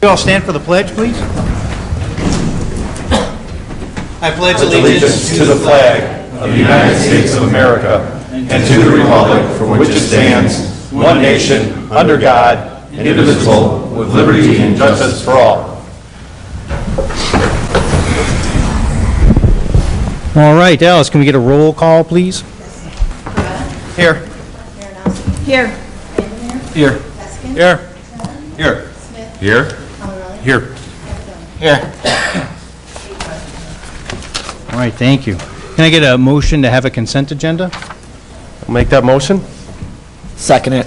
You all stand for the pledge, please. I pledge allegiance to the flag of the United States of America and to the republic for which it stands, one nation, under God, indivisible, with liberty and justice for all. All right, Alice, can we get a roll call, please? Here. Here. Here. Here. Here. Here. Here. Here. All right, thank you. Can I get a motion to have a consent agenda? I'll make that motion. Second it.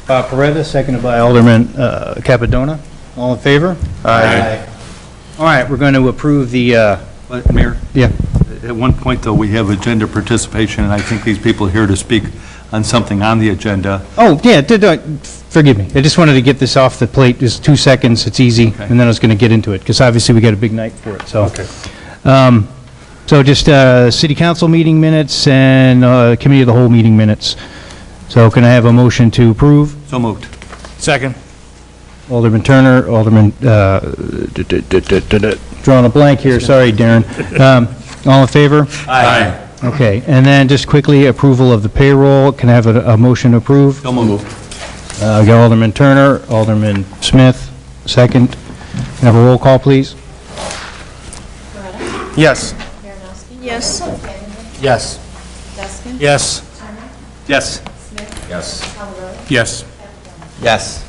Peretta, seconded by Alderman Capadona. All in favor? Aye. All right, we're going to approve the, Mayor, yeah. at one point, though, we have agenda participation, and I think these people are here to speak on something on the agenda. Oh, yeah, forgive me. I just wanted to get this off the plate, just 2 seconds, it's easy, Okay. and then I was going to get into it, because obviously we got a big night for it, so. Okay. So just city council meeting minutes and committee of the whole meeting minutes. So can I have a motion to approve? So moved. Second. Alderman Turner, Alderman, drawing a blank here, sorry, Darren. All in favor? Aye. Okay, and then just quickly, approval of the payroll. Can I have a motion to approve? So moved. Got Alderman Turner, Alderman Smith, second. Can I have a roll call, please? Yes. Yes. Yes. Yes. Yes. Yes. Yes. Yes.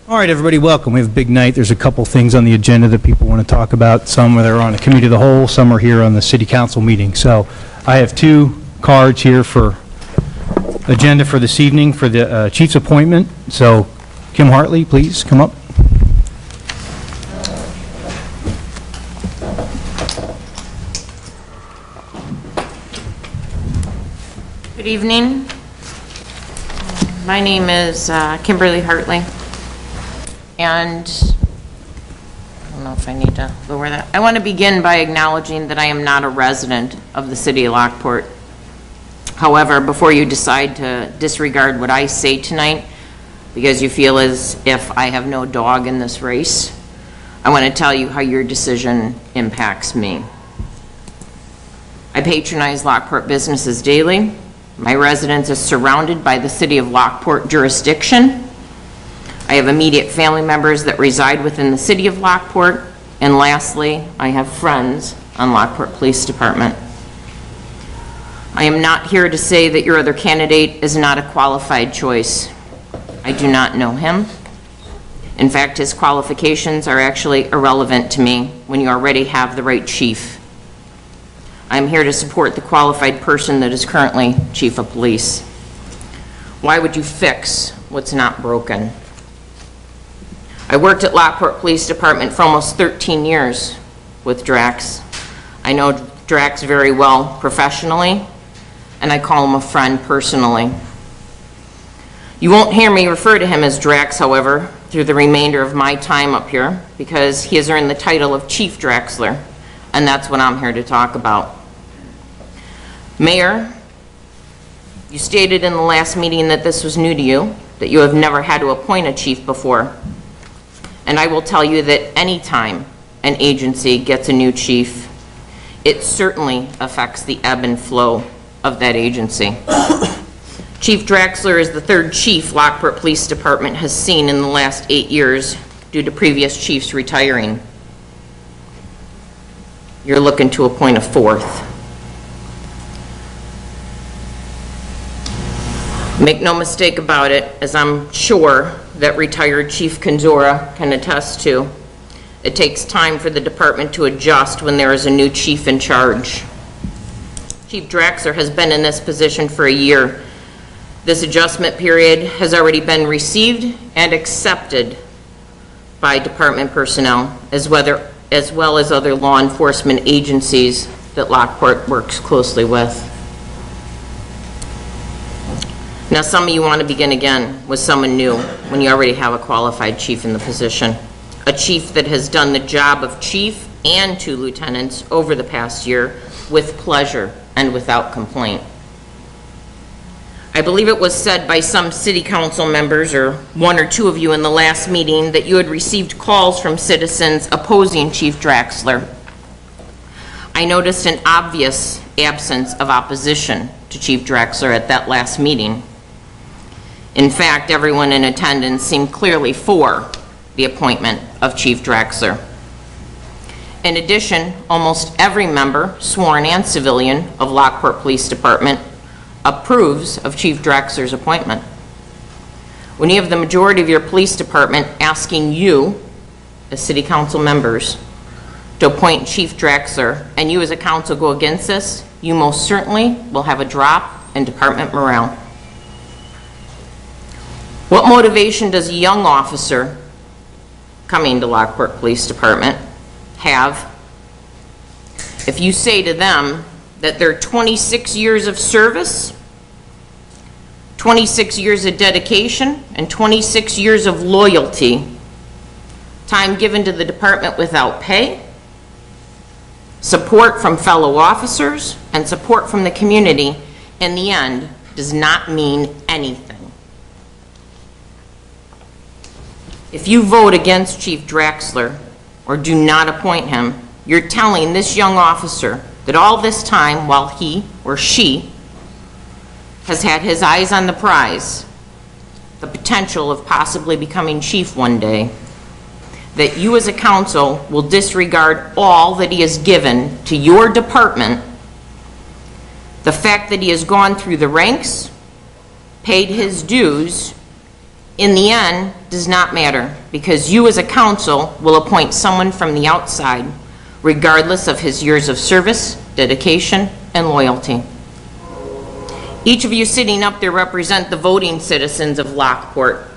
All right, everybody, welcome. We have a big night. There's a couple things on the agenda that people want to talk about. Some are on the committee of the whole, some are here on the city council meeting. So I have 2 cards here for agenda for this evening for the chief's appointment. So Kim Hartley, please come up. Good evening. My name is Kimberly Hartley, and I don't know if I need to lower that. I want to begin by acknowledging that I am not a resident of the city of Lockport. However, before you decide to disregard what I say tonight, because you feel as if I have no dog in this race, I want to tell you how your decision impacts me. I patronize Lockport businesses daily. My residence is surrounded by the city of Lockport jurisdiction. I have immediate family members that reside within the city of Lockport. And lastly, I have friends on Lockport Police Department. I am not here to say that your other candidate is not a qualified choice. I do not know him. In fact, his qualifications are actually irrelevant to me when you already have the right chief. I'm here to support the qualified person that is currently chief of police. Why would you fix what's not broken? I worked at Lockport Police Department for almost 13 years with Drax. I know Drax very well professionally, and I call him a friend personally. You won't hear me refer to him as Drax, however, through the remainder of my time up here, because he has earned the title of Chief Draxler, and that's what I'm here to talk about. Mayor, you stated in the last meeting that this was new to you, that you have never had to appoint a chief before. And I will tell you that any time an agency gets a new chief, it certainly affects the ebb and flow of that agency. Chief Draxler is the 3rd chief Lockport Police Department has seen in the last 8 years due to previous chiefs retiring. You're looking to appoint a 4th. Make no mistake about it, as I'm sure that retired Chief Kanzora can attest to, it takes time for the department to adjust when there is a new chief in charge. Chief Draxler has been in this position for a year. This adjustment period has already been received and accepted by department personnel, as well as other law enforcement agencies that Lockport works closely with. Now, some of you want to begin again with someone new when you already have a qualified chief in the position. A chief that has done the job of chief and 2 lieutenants over the past year with pleasure and without complaint. I believe it was said by some city council members, or one or two of you in the last meeting, that you had received calls from citizens opposing Chief Draxler. I noticed an obvious absence of opposition to Chief Draxler at that last meeting. In fact, everyone in attendance seemed clearly for the appointment of Chief Draxler. In addition, almost every member, sworn and civilian, of Lockport Police Department approves of Chief Draxler's appointment. When you have the majority of your police department asking you, as city council members, to appoint Chief Draxler, and you as a council go against this, you most certainly will have a drop in department morale. What motivation does a young officer coming to Lockport Police Department have if you say to them that their 26 years of service, 26 years of dedication, and 26 years of loyalty, time given to the department without pay, support from fellow officers, and support from the community, in the end, does not mean anything? If you vote against Chief Draxler or do not appoint him, you're telling this young officer that all this time, while he or she has had his eyes on the prize, the potential of possibly becoming chief one day, that you as a council will disregard all that he has given to your department. The fact that he has gone through the ranks, paid his dues, in the end does not matter, because you as a council will appoint someone from the outside, regardless of his years of service, dedication, and loyalty. Each of you sitting up there represent the voting citizens of Lockport.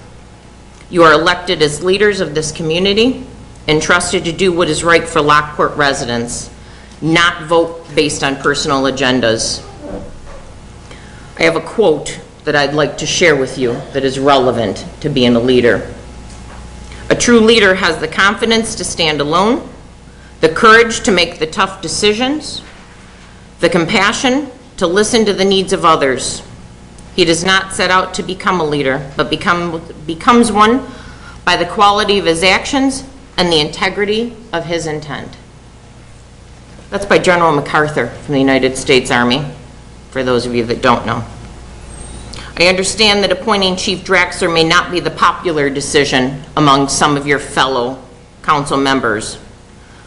You are elected as leaders of this community and trusted to do what is right for Lockport residents, not vote based on personal agendas. I have a quote that I'd like to share with you that is relevant to being a leader. A true leader has the confidence to stand alone, the courage to make the tough decisions, the compassion to listen to the needs of others. He does not set out to become a leader, but becomes one by the quality of his actions and the integrity of his intent. That's by General MacArthur from the United States Army, for those of you that don't know. I understand that appointing Chief Draxler may not be the popular decision among some of your fellow council members,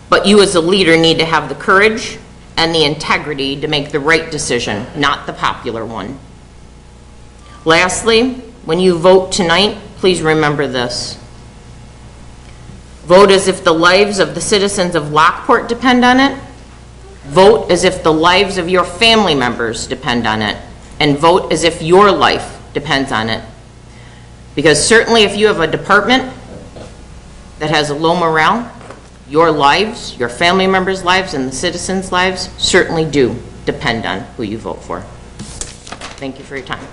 but you as a leader need to have the courage and the integrity to make the right decision, not the popular one. Lastly, when you vote tonight, please remember this. Vote as if the lives of the citizens of Lockport depend on it. Vote as if the lives of your family members depend on it. And vote as if your life depends on it. Because certainly if you have a department that has a low morale, your lives, your family members' lives, and the citizens' lives certainly do depend on who you vote for. Thank you for your time.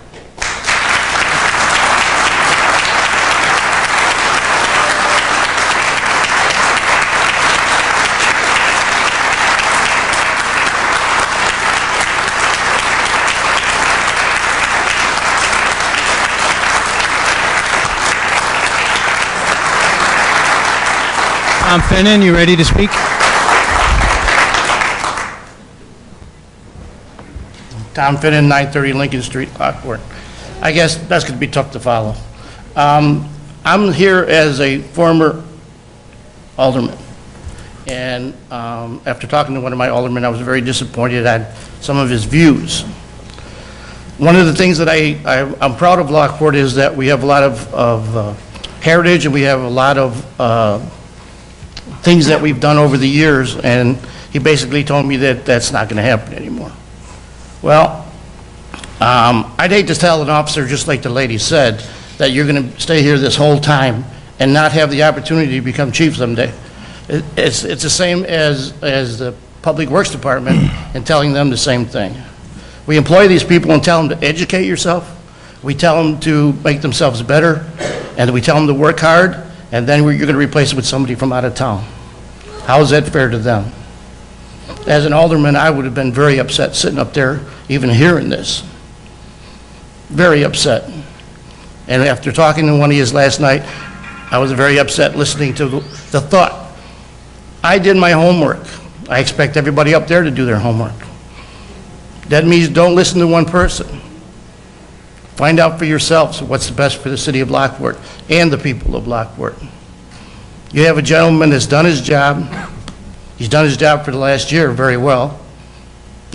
Tom Finnan, you ready to speak? Tom Finnan, 930 Lincoln Street, Lockport. I guess that's going to be tough to follow. I'm here as a former alderman, and after talking to one of my aldermen, I was very disappointed at some of his views. One of the things that I'm proud of Lockport is that we have a lot of heritage, and we have a lot of things that we've done over the years, and he basically told me that that's not going to happen anymore. Well, I'd hate to tell an officer, just like the lady said, that you're going to stay here this whole time and not have the opportunity to become chief someday. It's the same as the Public Works Department and telling them the same thing. We employ these people and tell them to educate yourself. We tell them to make themselves better, and we tell them to work hard, and then you're going to replace it with somebody from out of town. How is that fair to them? As an alderman, I would have been very upset sitting up there even hearing this. very upset. And after talking to one of you last night, I was very upset listening to the thought. I did my homework. I expect everybody up there to do their homework. That means don't listen to one person. Find out for yourselves what's the best for the city of Lockport and the people of Lockport. You have a gentleman that's done his job. He's done his job for the last year very well.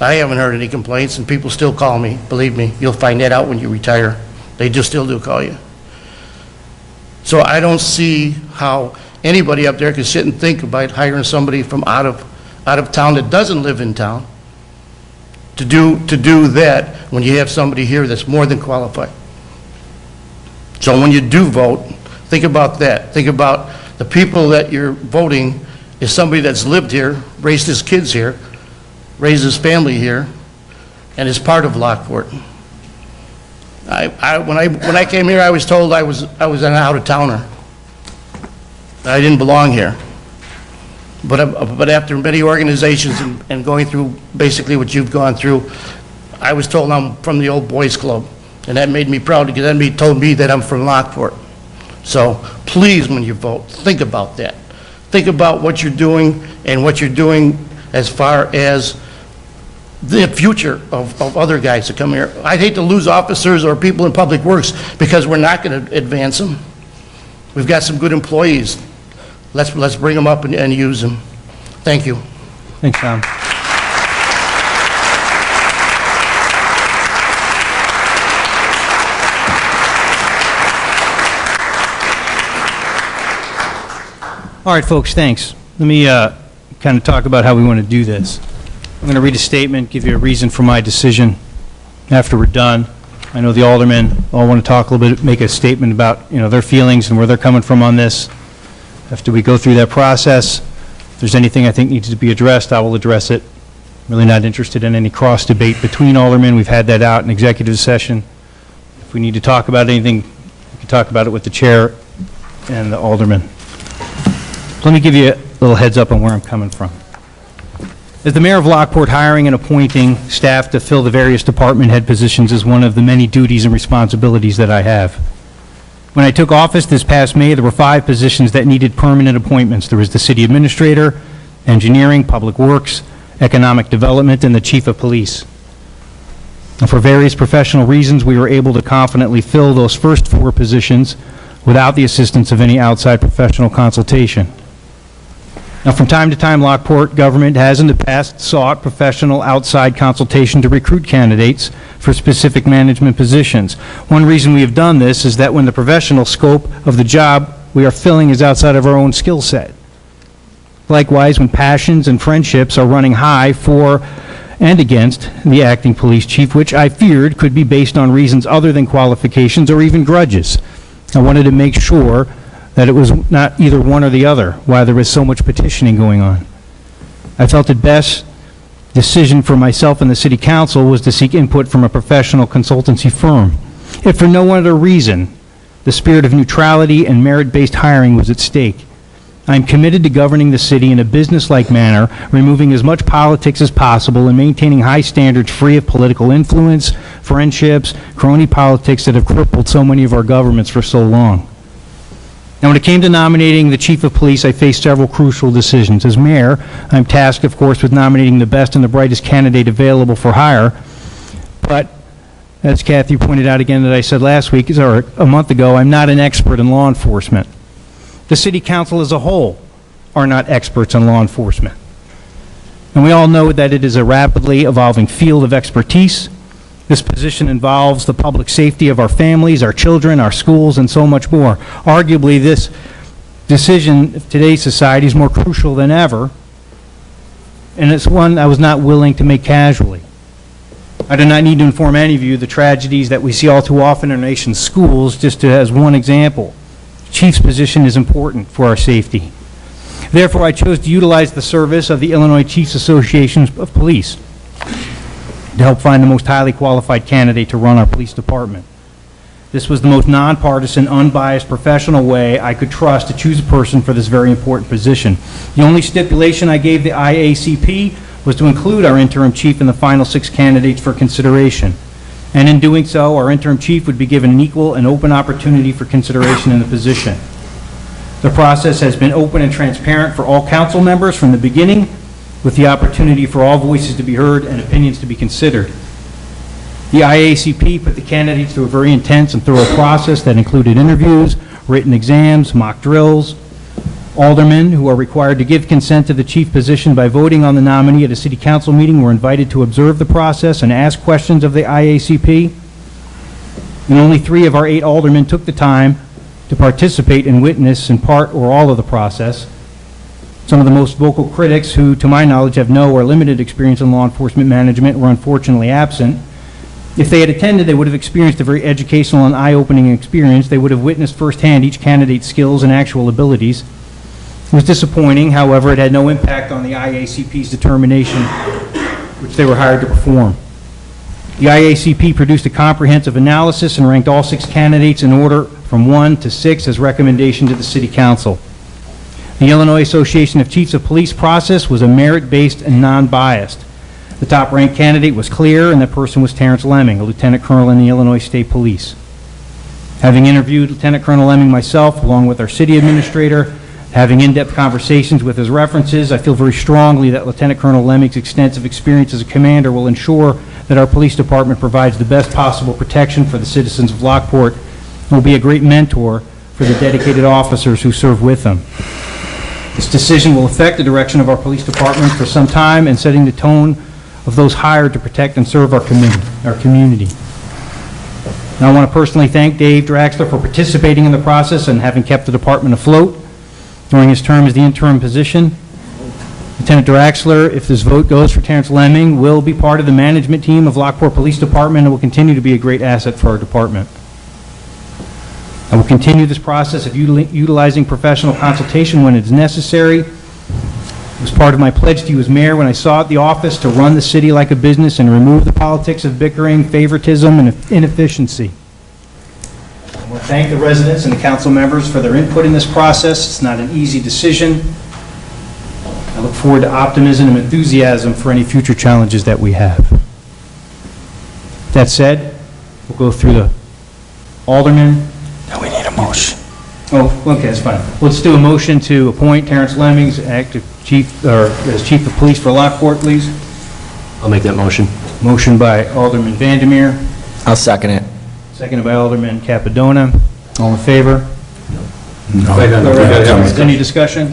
I haven't heard any complaints, and people still call me. Believe me, you'll find that out when you retire. They just still do call you. So I don't see how anybody up there can sit and think about hiring somebody from out of town that doesn't live in town to do that when you have somebody here that's more than qualified. So when you do vote, think about that. Think about the people that you're voting is somebody that's lived here, raised his kids here, raised his family here, and is part of Lockport. When I came here, I was told I was an out-of-towner. I didn't belong here. But after many organizations and going through basically what you've gone through, I was told I'm from the old boys club, and that made me proud because that told me that I'm from Lockport. So please, when you vote, think about that. Think about what you're doing and what you're doing as far as the future of other guys that come here. I'd hate to lose officers or people in public works because we're not going to advance them. We've got some good employees. Let's bring them up and use them. Thank you. Thanks, Tom. All right, folks, thanks. Let me kind of talk about how we want to do this. I'm going to read a statement, give you a reason for my decision after we're done. I know the aldermen all want to talk a little bit, make a statement about, their feelings and where they're coming from on this. After we go through that process, if there's anything I think needs to be addressed, I will address it. I'm really not interested in any cross debate between aldermen. We've had that out in executive session. If we need to talk about anything, we can talk about it with the chair and the aldermen. Let me give you a little heads up on where I'm coming from. As the mayor of Lockport, hiring and appointing staff to fill the various department head positions is one of the many duties and responsibilities that I have. When I took office this past May, there were 5 positions that needed permanent appointments. There was the city administrator, engineering, public works, economic development, and the chief of police. And for various professional reasons, we were able to confidently fill those first 4 positions without the assistance of any outside professional consultation. Now, from time to time, Lockport government has in the past sought professional outside consultation to recruit candidates for specific management positions. One reason we have done this is that when the professional scope of the job we are filling is outside of our own skill set. Likewise, when passions and friendships are running high for and against the acting police chief, which I feared could be based on reasons other than qualifications or even grudges. I wanted to make sure that it was not either one or the other, why there was so much petitioning going on. I felt it best decision for myself and the city council was to seek input from a professional consultancy firm. If for no other reason, the spirit of neutrality and merit-based hiring was at stake. I am committed to governing the city in a business-like manner, removing as much politics as possible and maintaining high standards free of political influence, friendships, crony politics that have crippled so many of our governments for so long. Now, when it came to nominating the chief of police, I faced several crucial decisions. As mayor, I'm tasked, of course, with nominating the best and the brightest candidate available for hire. But, as Kathy pointed out again that I said last week, or a month ago, I'm not an expert in law enforcement. The city council as a whole are not experts in law enforcement. And we all know that it is a rapidly evolving field of expertise. This position involves the public safety of our families, our children, our schools, and so much more. Arguably, this decision of today's society is more crucial than ever, and it's one I was not willing to make casually. I do not need to inform any of you the tragedies that we see all too often in our nation's schools, just as one example. The chief's position is important for our safety. Therefore, I chose to utilize the service of the Illinois Chiefs Association of Police to help find the most highly qualified candidate to run our police department. This was the most nonpartisan, unbiased, professional way I could trust to choose a person for this very important position. The only stipulation I gave the IACP was to include our interim chief in the final 6 candidates for consideration. and in doing so, our interim chief would be given an equal and open opportunity for consideration in the position. The process has been open and transparent for all council members from the beginning, with the opportunity for all voices to be heard and opinions to be considered. The IACP put the candidates through a very intense and thorough process that included interviews, written exams, mock drills. Aldermen who are required to give consent to the chief position by voting on the nominee at a city council meeting were invited to observe the process and ask questions of the IACP. And only 3 of our 8 aldermen took the time to participate and witness in part or all of the process. Some of the most vocal critics, who to my knowledge have no or limited experience in law enforcement management, were unfortunately absent. If they had attended, they would have experienced a very educational and eye-opening experience. They would have witnessed firsthand each candidate's skills and actual abilities. It was disappointing, however, it had no impact on the IACP's determination, which they were hired to perform. The IACP produced a comprehensive analysis and ranked all 6 candidates in order from 1 to 6 as recommendation to the City Council. The Illinois Association of Chiefs of Police process was a merit-based and non-biased. The top-ranked candidate was clear, and that person was Terrence Lemming, a lieutenant colonel in the Illinois State Police. Having interviewed Lieutenant Colonel Lemming myself, along with our city administrator, having in-depth conversations with his references, I feel very strongly that Lieutenant Colonel Lemming's extensive experience as a commander will ensure that our police department provides the best possible protection for the citizens of Lockport and will be a great mentor for the dedicated officers who serve with them. This decision will affect the direction of our police department for some time and setting the tone of those hired to protect and serve our community. Now, I want to personally thank Dave Draxler for participating in the process and having kept the department afloat during his term as the interim position. Lieutenant Draxler, if this vote goes for Terrence Lemming, will be part of the management team of Lockport Police Department and will continue to be a great asset for our department. I will continue this process of utilizing professional consultation when it's necessary. It was part of my pledge to you as mayor when I sought the office to run the city like a business and remove the politics of bickering, favoritism, and inefficiency. I want to thank the residents and the council members for their input in this process. It's not an easy decision. I look forward to optimism and enthusiasm for any future challenges that we have. That said, we'll go through the aldermen. Now we need a motion. Oh, okay, that's fine. Let's do a motion to appoint Terrence Lemming as active chief, or as chief of police for Lockport, please. I'll make that motion. Motion by Alderman Vandermeer, I'll second it. seconded by Alderman Capadona. All in favor? No. Any discussion?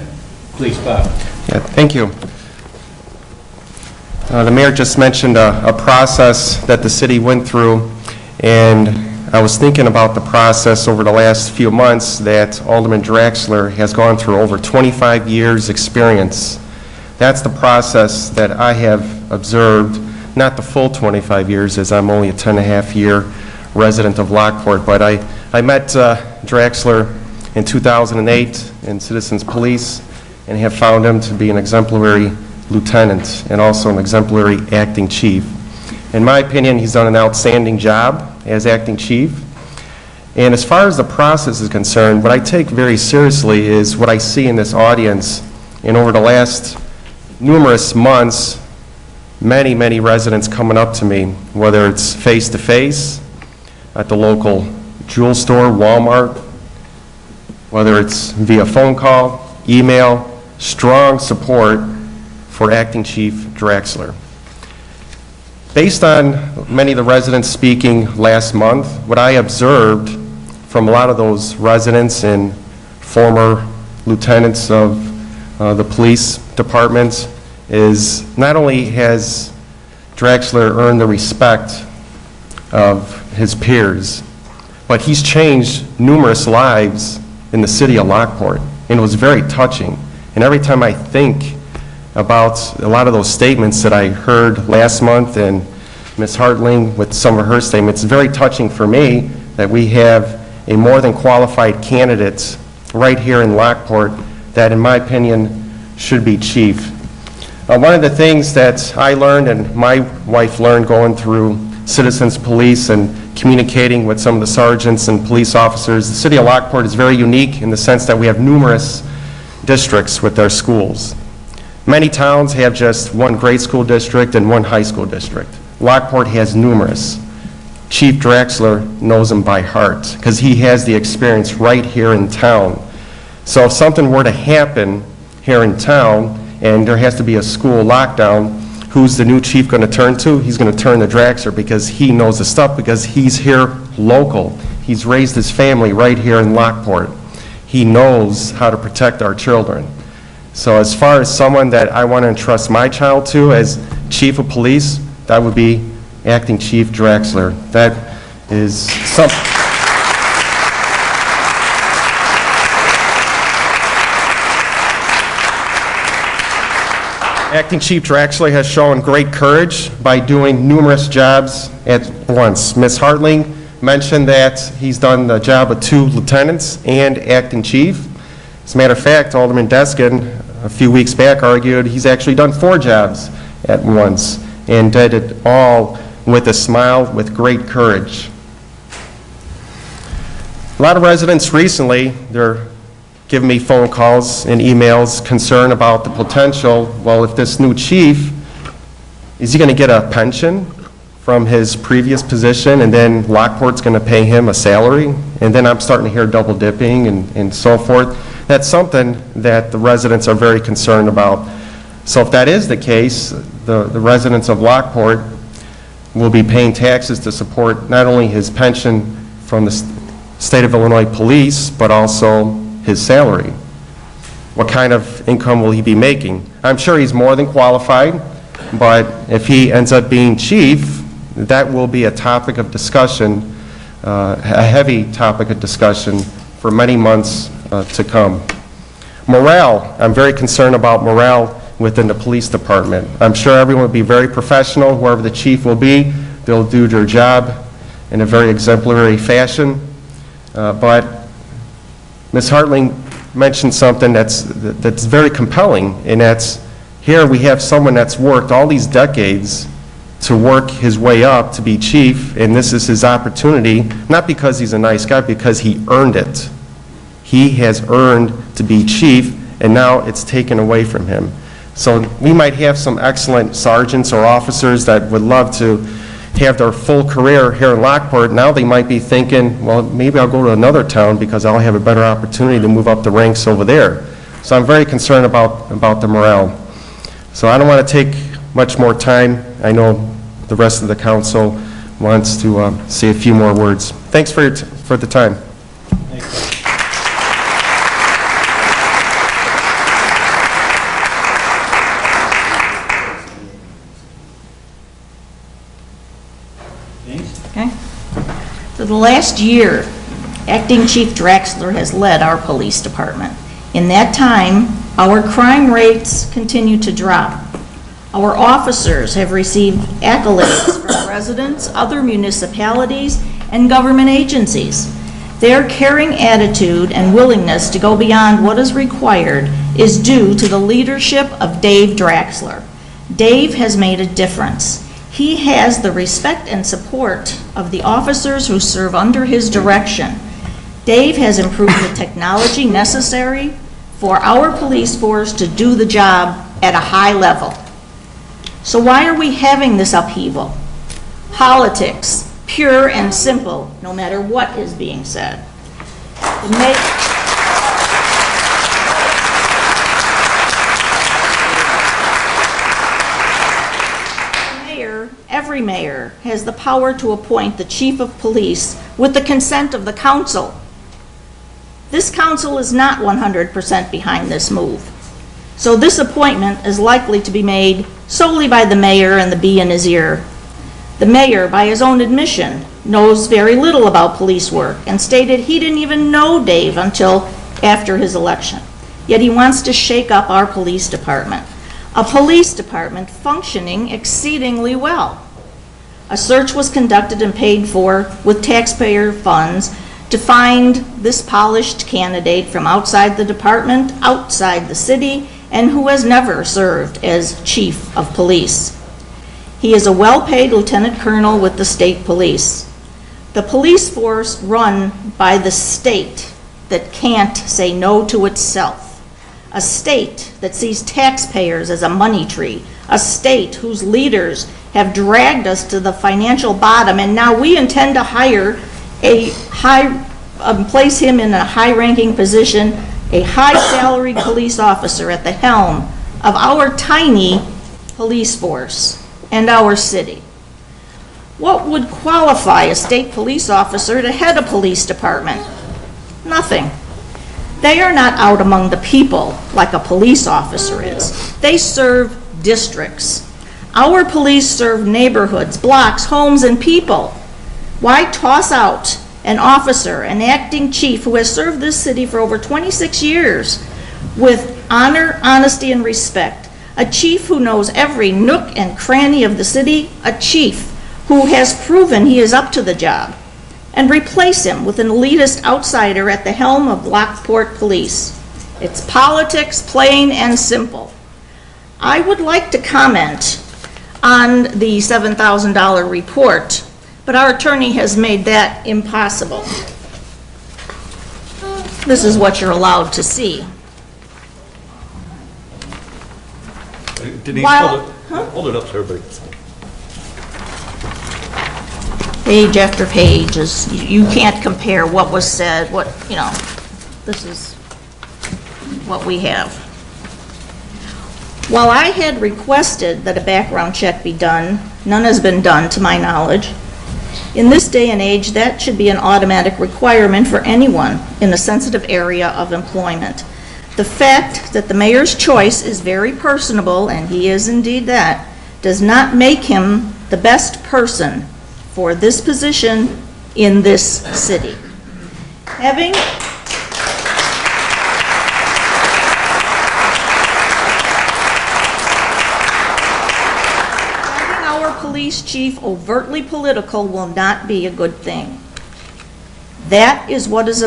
Please, Bob. Yeah, thank you. The mayor just mentioned a process that the city went through, and I was thinking about the process over the last few months that Alderman Draxler has gone through, over 25 years' experience. That's the process that I have observed, not the full 25 years, as I'm only a 10-and-a-half-year resident of Lockport, but I met Draxler in 2008 in Citizens Police and have found him to be an exemplary lieutenant and also an exemplary acting chief. In my opinion, he's done an outstanding job as acting chief. And as far as the process is concerned, what I take very seriously is what I see in this audience. And over the last numerous months, many residents coming up to me, whether it's face-to-face, at the local jewel store, Walmart, whether it's via phone call, email, strong support for Acting Chief Draxler. Based on many of the residents speaking last month, what I observed from a lot of those residents and former lieutenants of the police department is not only has Draxler earned the respect of his peers, but he's changed numerous lives in the city of Lockport, and it was very touching. And every time I think about a lot of those statements that I heard last month and Ms. Hartling with some of her statements, it's very touching for me that we have a more than qualified candidate right here in Lockport that, in my opinion, should be chief. One of the things that I learned and my wife learned going through Citizens Police and communicating with some of the sergeants and police officers, the city of Lockport is very unique in the sense that we have numerous districts with our schools. Many towns have just one grade school district and one high school district. Lockport has numerous. Chief Draxler knows him by heart because he has the experience right here in town. So if something were to happen here in town and there has to be a school lockdown, who's the new chief going to turn to? He's going to turn to Draxler because he knows the stuff, because he's here local. He's raised his family right here in Lockport. He knows how to protect our children. So as far as someone that I want to entrust my child to as chief of police, that would be Acting Chief Draxler. That is something. Acting Chief Draxler has shown great courage by doing numerous jobs at once. Ms. Hartling mentioned that he's done the job of 2 lieutenants and acting chief. As a matter of fact, Alderman Deskin a few weeks back argued he's actually done 4 jobs at once and did it all with a smile, with great courage. A lot of residents recently, they're giving me phone calls and emails concerned about the potential, well, if this new chief, is he going to get a pension from his previous position and then Lockport's going to pay him a salary? And then I'm starting to hear double dipping and so forth. That's something that the residents are very concerned about. So if that is the case, the residents of Lockport will be paying taxes to support not only his pension from the state of Illinois Police, but also his salary. What kind of income will he be making? I'm sure he's more than qualified, but if he ends up being chief, that will be a topic of discussion, a heavy topic of discussion for many months to come. Morale, I'm very concerned about morale within the police department. I'm sure everyone will be very professional, whoever the chief will be. They'll do their job in a very exemplary fashion, but Ms. Hartling mentioned something that's very compelling, and that's here we have someone that's worked all these decades to work his way up to be chief, and this is his opportunity, not because he's a nice guy, because he earned it. He has earned to be chief, and now it's taken away from him. So we might have some excellent sergeants or officers that would love to have their full career here in Lockport. Now they might be thinking, well, maybe I'll go to another town because I'll have a better opportunity to move up the ranks over there. So I'm very concerned about the morale. So I don't want to take much more time. I know the rest of the council wants to say a few more words. Thanks for the time. Okay. For the last year, Acting Chief Draxler has led our police department. In that time, our crime rates continue to drop. Our officers have received accolades from residents, other municipalities, and government agencies. Their caring attitude and willingness to go beyond what is required is due to the leadership of Dave Draxler. Dave has made a difference. He has the respect and support of the officers who serve under his direction. Dave has improved the technology necessary for our police force to do the job at a high level. So why are we having this upheaval? Politics, pure and simple, no matter what is being said. Every mayor has the power to appoint the chief of police with the consent of the council. This council is not 100% behind this move. So this appointment is likely to be made solely by the mayor and the bee in his ear. The mayor, by his own admission, knows very little about police work and stated he didn't even know Dave until after his election. Yet he wants to shake up our police department. A police department functioning exceedingly well. A search was conducted and paid for with taxpayer funds to find this polished candidate from outside the department, outside the city, and who has never served as chief of police. He is a well-paid lieutenant colonel with the state police. The police force run by the state that can't say no to itself. A state that sees taxpayers as a money tree, a state whose leaders have dragged us to the financial bottom, and now we intend to hire place him in a high-ranking position, a high-salaried police officer at the helm of our tiny police force and our city. What would qualify a state police officer to head a police department? Nothing. They are not out among the people like a police officer is. They serve districts. Our police serve neighborhoods, blocks, homes, and people. Why toss out an officer, an acting chief who has served this city for over 26 years with honor, honesty, and respect? A chief who knows every nook and cranny of the city, a chief who has proven he is up to the job, and replace him with an elitist outsider at the helm of Lockport Police. It's politics, plain and simple. I would like to comment on the $7,000 report, but our attorney has made that impossible. This is what you're allowed to see. Denise, While- hold it up so everybody. Page after page you can't compare what was said, this is what we have. While I had requested that a background check be done, none has been done to my knowledge. In this day and age, that should be an automatic requirement for anyone in a sensitive area of employment. The fact that the mayor's choice is very personable, and he is indeed that, does not make him the best person for this position in this city. Having our police chief overtly political will not be a good thing. That is what this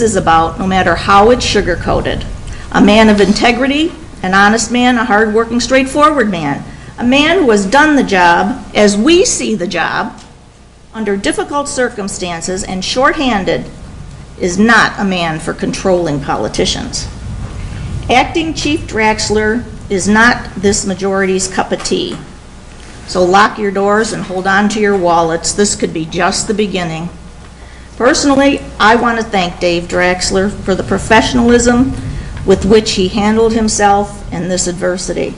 is about, no matter how it's sugar-coated. A man of integrity, an honest man, a hard-working, straightforward man. A man who has done the job as we see the job, under difficult circumstances and shorthanded, is not a man for controlling politicians. Acting Chief Draxler is not this majority's cup of tea. So lock your doors and hold on to your wallets. This could be just the beginning. Personally, I want to thank Dave Draxler for the professionalism with which he handled himself in this adversity,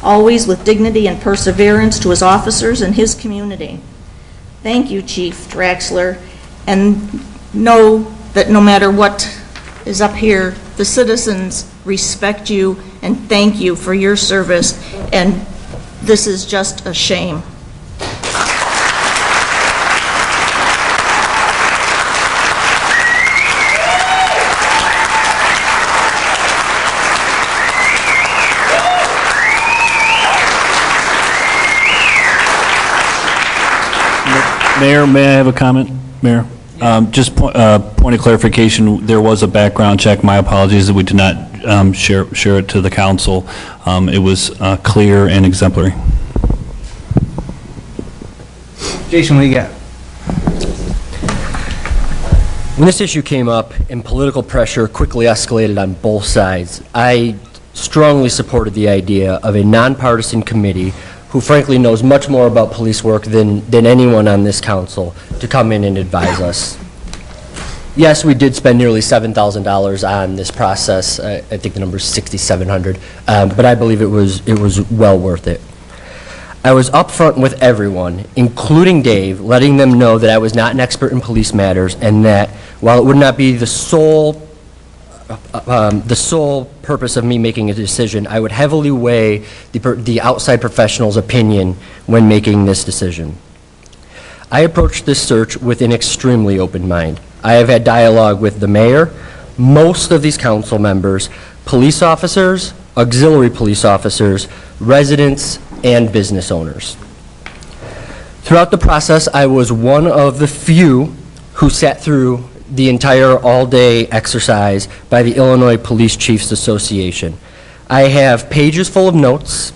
always with dignity and perseverance to his officers and his community. Thank you, Chief Draxler, and know that no matter what is up here, the citizens respect you and thank you for your service, and this is just a shame. Mayor, may I have a comment? Mayor? Just point of clarification, there was a background check. My apologies that we did not share it to the council. It was clear and exemplary. Jason, what do you got? When this issue came up and political pressure quickly escalated on both sides, I strongly supported the idea of a nonpartisan committee who frankly knows much more about police work than anyone on this council to come in and advise us. Yes, we did spend nearly $7,000 on this process. I think the number is $6,700, but I believe it was well worth it. I was upfront with everyone, including Dave, letting them know that I was not an expert in police matters and that while it would not be the sole purpose of me making a decision, I would heavily weigh the outside professional's opinion when making this decision. I approached this search with an extremely open mind. I have had dialogue with the mayor, most of these council members, police officers, auxiliary police officers, residents, and business owners. Throughout the process, I was one of the few who sat through the entire all-day exercise by the Illinois Police Chiefs Association. I have pages full of notes.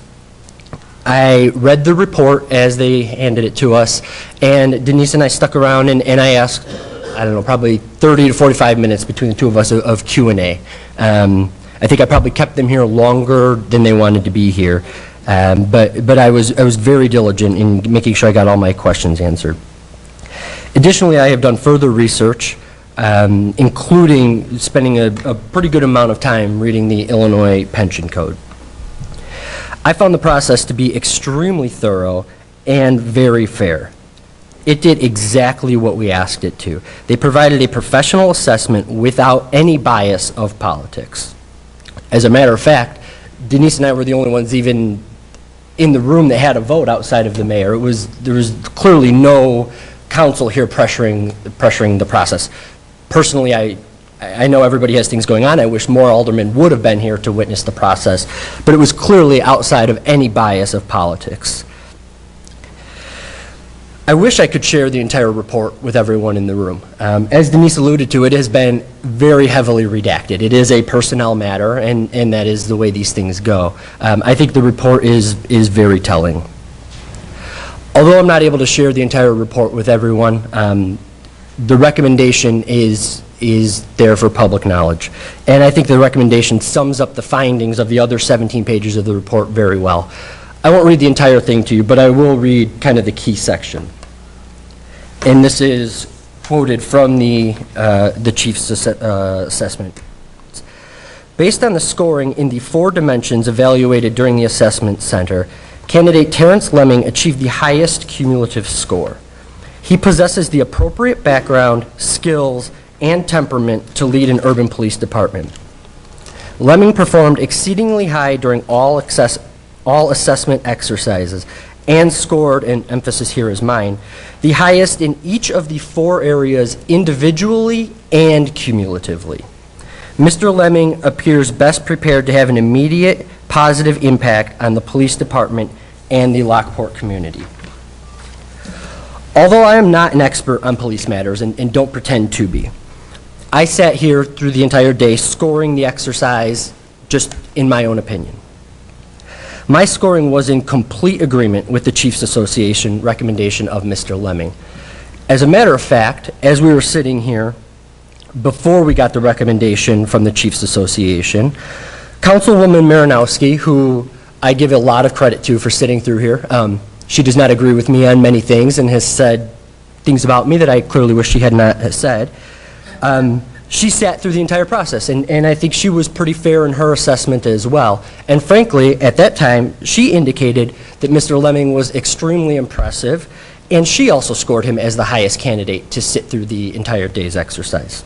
I read the report as they handed it to us, and Denise and I stuck around and I asked, I don't know, probably 30 to 45 minutes between the two of us of Q&A. I think I probably kept them here longer than they wanted to be here. But I was very diligent in making sure I got all my questions answered. Additionally, I have done further research, including spending a pretty good amount of time reading the Illinois Pension Code. I found the process to be extremely thorough and very fair. It did exactly what we asked it to. They provided a professional assessment without any bias of politics. As a matter of fact, Denise and I were the only ones even in the room that had a vote outside of the mayor. There was clearly no council here pressuring the process. Personally, I know everybody has things going on. I wish more aldermen would have been here to witness the process, but it was clearly outside of any bias of politics. I wish I could share the entire report with everyone in the room. As Denise alluded to, it has been very heavily redacted. It is a personnel matter, and that is the way these things go. I think the report is very telling. Although I'm not able to share the entire report with everyone, the recommendation is there for public knowledge. And I think the recommendation sums up the findings of the other 17 pages of the report very well. I won't read the entire thing to you, but I will read kind of the key section. And this is quoted from the chief's assessment. Based on the scoring in the 4 dimensions evaluated during the assessment center, candidate Terrence Lemming achieved the highest cumulative score. He possesses the appropriate background, skills, and temperament to lead an urban police department. Lemming performed exceedingly high during all assessment exercises and scored, and emphasis here is mine, the highest in each of the 4 areas individually and cumulatively. Mr. Lemming appears best prepared to have an immediate positive impact on the police department and the Lockport community. Although I am not an expert on police matters and don't pretend to be, I sat here through the entire day scoring the exercise just in my own opinion. My scoring was in complete agreement with the Chiefs Association recommendation of Mr. Lemming. As a matter of fact, as we were sitting here, before we got the recommendation from the Chiefs Association, Councilwoman Marinowski, who I give a lot of credit to for sitting through here, she does not agree with me on many things and has said things about me that I clearly wish she had not said. She sat through the entire process, and I think she was pretty fair in her assessment as well. And frankly, at that time, she indicated that Mr. Lemming was extremely impressive, and she also scored him as the highest candidate to sit through the entire day's exercise.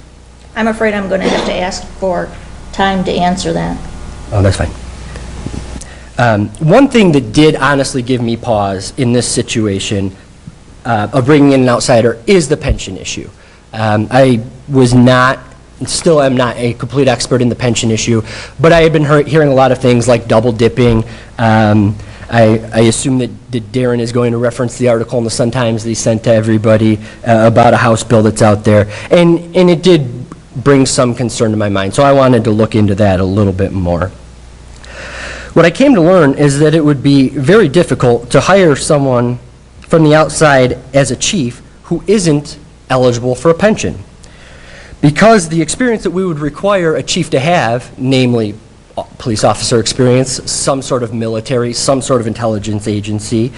I'm afraid I'm going to have to ask for time to answer that. Oh, that's fine. One thing that did honestly give me pause in this situation of bringing in an outsider is the pension issue. I was not, still am not a complete expert in the pension issue, but I had been hearing a lot of things like double dipping. I assume that Darren is going to reference the article in the Sun-Times that he sent to everybody about a House bill that's out there. And it did bring some concern to my mind, so I wanted to look into that a little bit more. What I came to learn is that it would be very difficult to hire someone from the outside as a chief who isn't eligible for a pension, because the experience that we would require a chief to have, namely police officer experience, some sort of military, some sort of intelligence agency,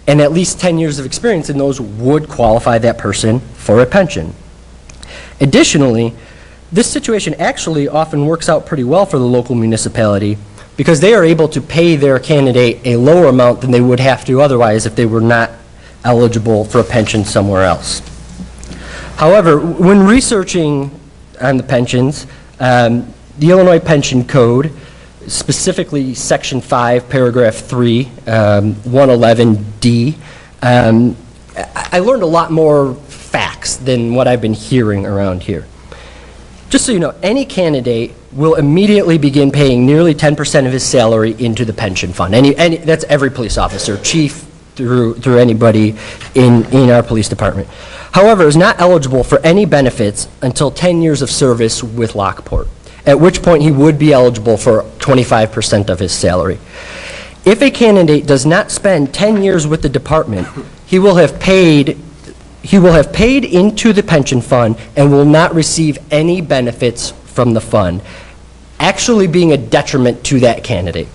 and at least 10 years of experience in those would qualify that person for a pension. Additionally, this situation actually often works out pretty well for the local municipality because they are able to pay their candidate a lower amount than they would have to otherwise if they were not eligible for a pension somewhere else. However, when researching on the pensions, the Illinois Pension Code, specifically Section 5, Paragraph 3, 111D, I learned a lot more facts than what I've been hearing around here. Just so you know, any candidate will immediately begin paying nearly 10% of his salary into the pension fund. That's every police officer, chief, through anybody in our police department. However, is not eligible for any benefits until 10 years of service with Lockport, at which point he would be eligible for 25% of his salary. If a candidate does not spend 10 years with the department, he will have paid into the pension fund and will not receive any benefits from the fund, actually being a detriment to that candidate.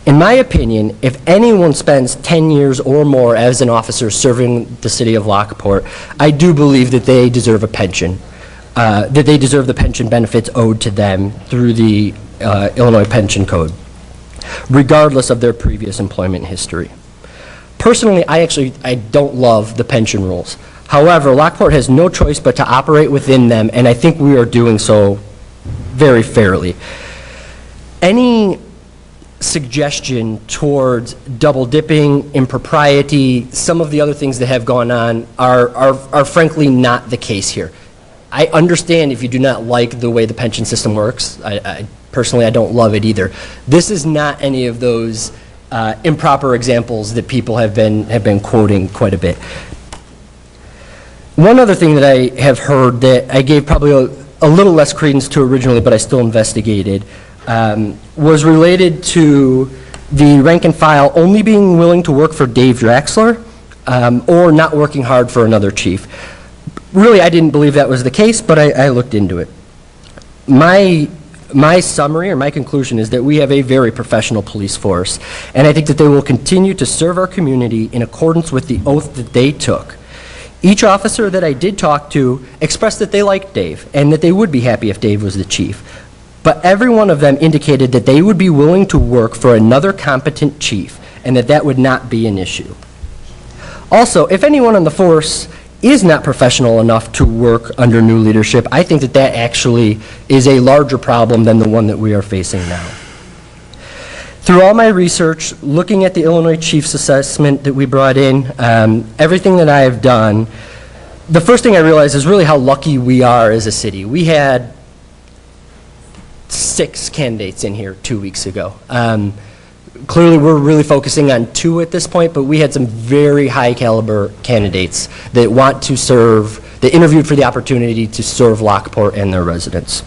In my opinion, if anyone spends 10 years or more as an officer serving the city of Lockport, I do believe that they deserve a pension, that they deserve the pension benefits owed to them through the Illinois Pension Code, regardless of their previous employment history. Personally, I don't love the pension rules. However, Lockport has no choice but to operate within them, and I think we are doing so very fairly. Any suggestion towards double dipping, impropriety, some of the other things that have gone on are frankly not the case here. I understand if you do not like the way the pension system works. Personally, I don't love it either. This is not any of those improper examples that people have been quoting quite a bit. One other thing that I have heard that I gave probably a little less credence to originally, but I still investigated, was related to the rank and file only being willing to work for Dave Draxler or not working hard for another chief. Really, I didn't believe that was the case, but I looked into it. My summary or my conclusion is that we have a very professional police force, and I think that they will continue to serve our community in accordance with the oath that they took. Each officer that I did talk to expressed that they liked Dave and that they would be happy if Dave was the chief. But every one of them indicated that they would be willing to work for another competent chief and that would not be an issue. Also, if anyone on the force is not professional enough to work under new leadership, I think that actually is a larger problem than the one that we are facing now. Through all my research, looking at the Illinois Chief's assessment that we brought in, everything that I have done, the first thing I realized is really how lucky we are as a city. We had 6 candidates in here 2 weeks ago. Clearly, we're really focusing on 2 at this point, but we had some very high caliber candidates that want to serve, that interviewed for the opportunity to serve Lockport and their residents.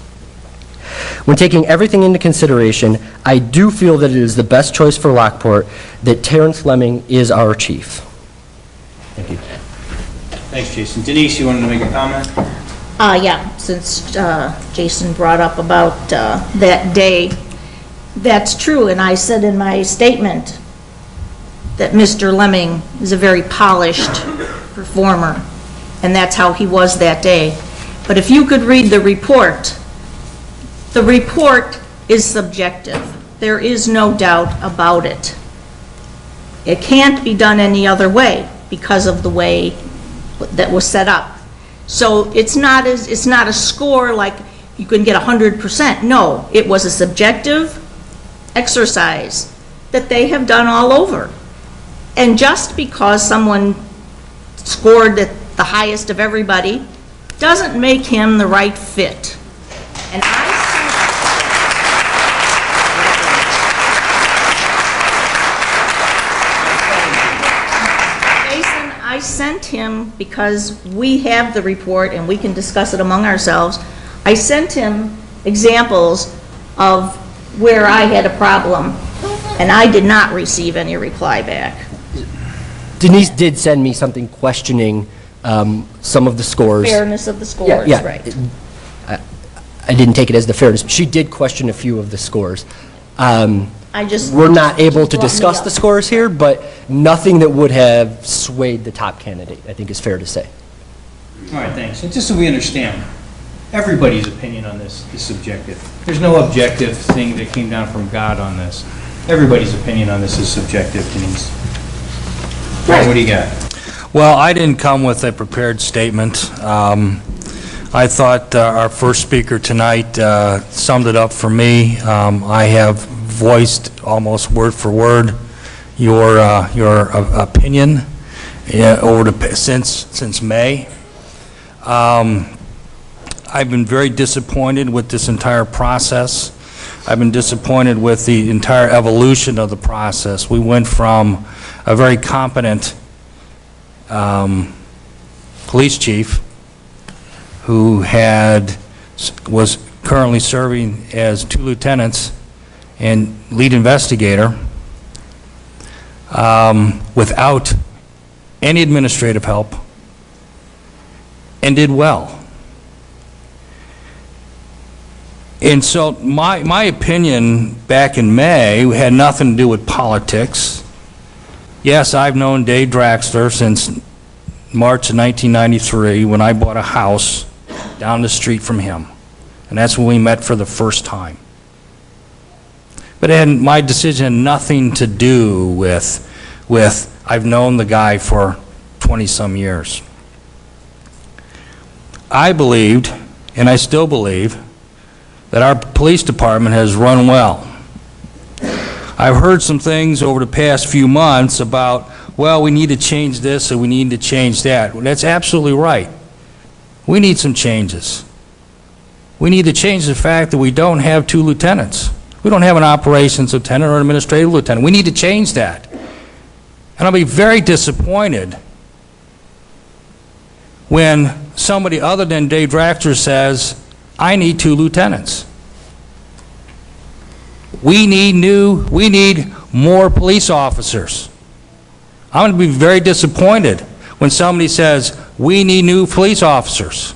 When taking everything into consideration, I do feel that it is the best choice for Lockport that Terrence Lemming is our chief. Thank you. Thanks, Jason. Denise, you wanted to make a comment? Yeah, since Jason brought up about that day, that's true, and I said in my statement that Mr. Lemming is a very polished performer, and that's how he was that day. But if you could read the report is subjective. There is no doubt about it. It can't be done any other way because of the way that was set up. So it's not a score like you can get 100%. No, it was a subjective exercise that they have done all over. And just because someone scored at the highest of everybody doesn't make him the right fit. And I sent him, because we have the report and we can discuss it among ourselves, I sent him examples of where I had a problem, and I did not receive any reply back. Denise did send me something questioning some of the scores. Fairness of the scores, yeah. Right. I didn't take it as the fairness. She did question a few of the scores. We're not able to discuss the scores here, but nothing that would have swayed the top candidate, I think is fair to say. All right, thanks. And just so we understand, everybody's opinion on this is subjective. There's no objective thing that came down from God on this. Everybody's opinion on this is subjective, Denise. Right, what do you got? Well, I didn't come with a prepared statement. I thought our first speaker tonight summed it up for me. I have voiced almost word for word your opinion since May. I've been very disappointed with this entire process. I've been disappointed with the entire evolution of the process. We went from a very competent police chief who was currently serving as 2 lieutenants and lead investigator without any administrative help, and did well. And so my opinion back in May had nothing to do with politics. Yes, I've known Dave Draxler since March of 1993 when I bought a house down the street from him. And that's when we met for the first time. But my decision had nothing to do with I've known the guy for 20-some years. I believed, and I still believe, that our police department has run well. I've heard some things over the past few months about, well, we need to change this or we need to change that. Well, that's absolutely right. We need some changes. We need to change the fact that we don't have 2 lieutenants. We don't have an operations lieutenant or an administrative lieutenant. We need to change that. And I'll be very disappointed when somebody other than Dave Draxler says, I need 2 lieutenants. We need more police officers. I'm going to be very disappointed when somebody says, we need new police officers.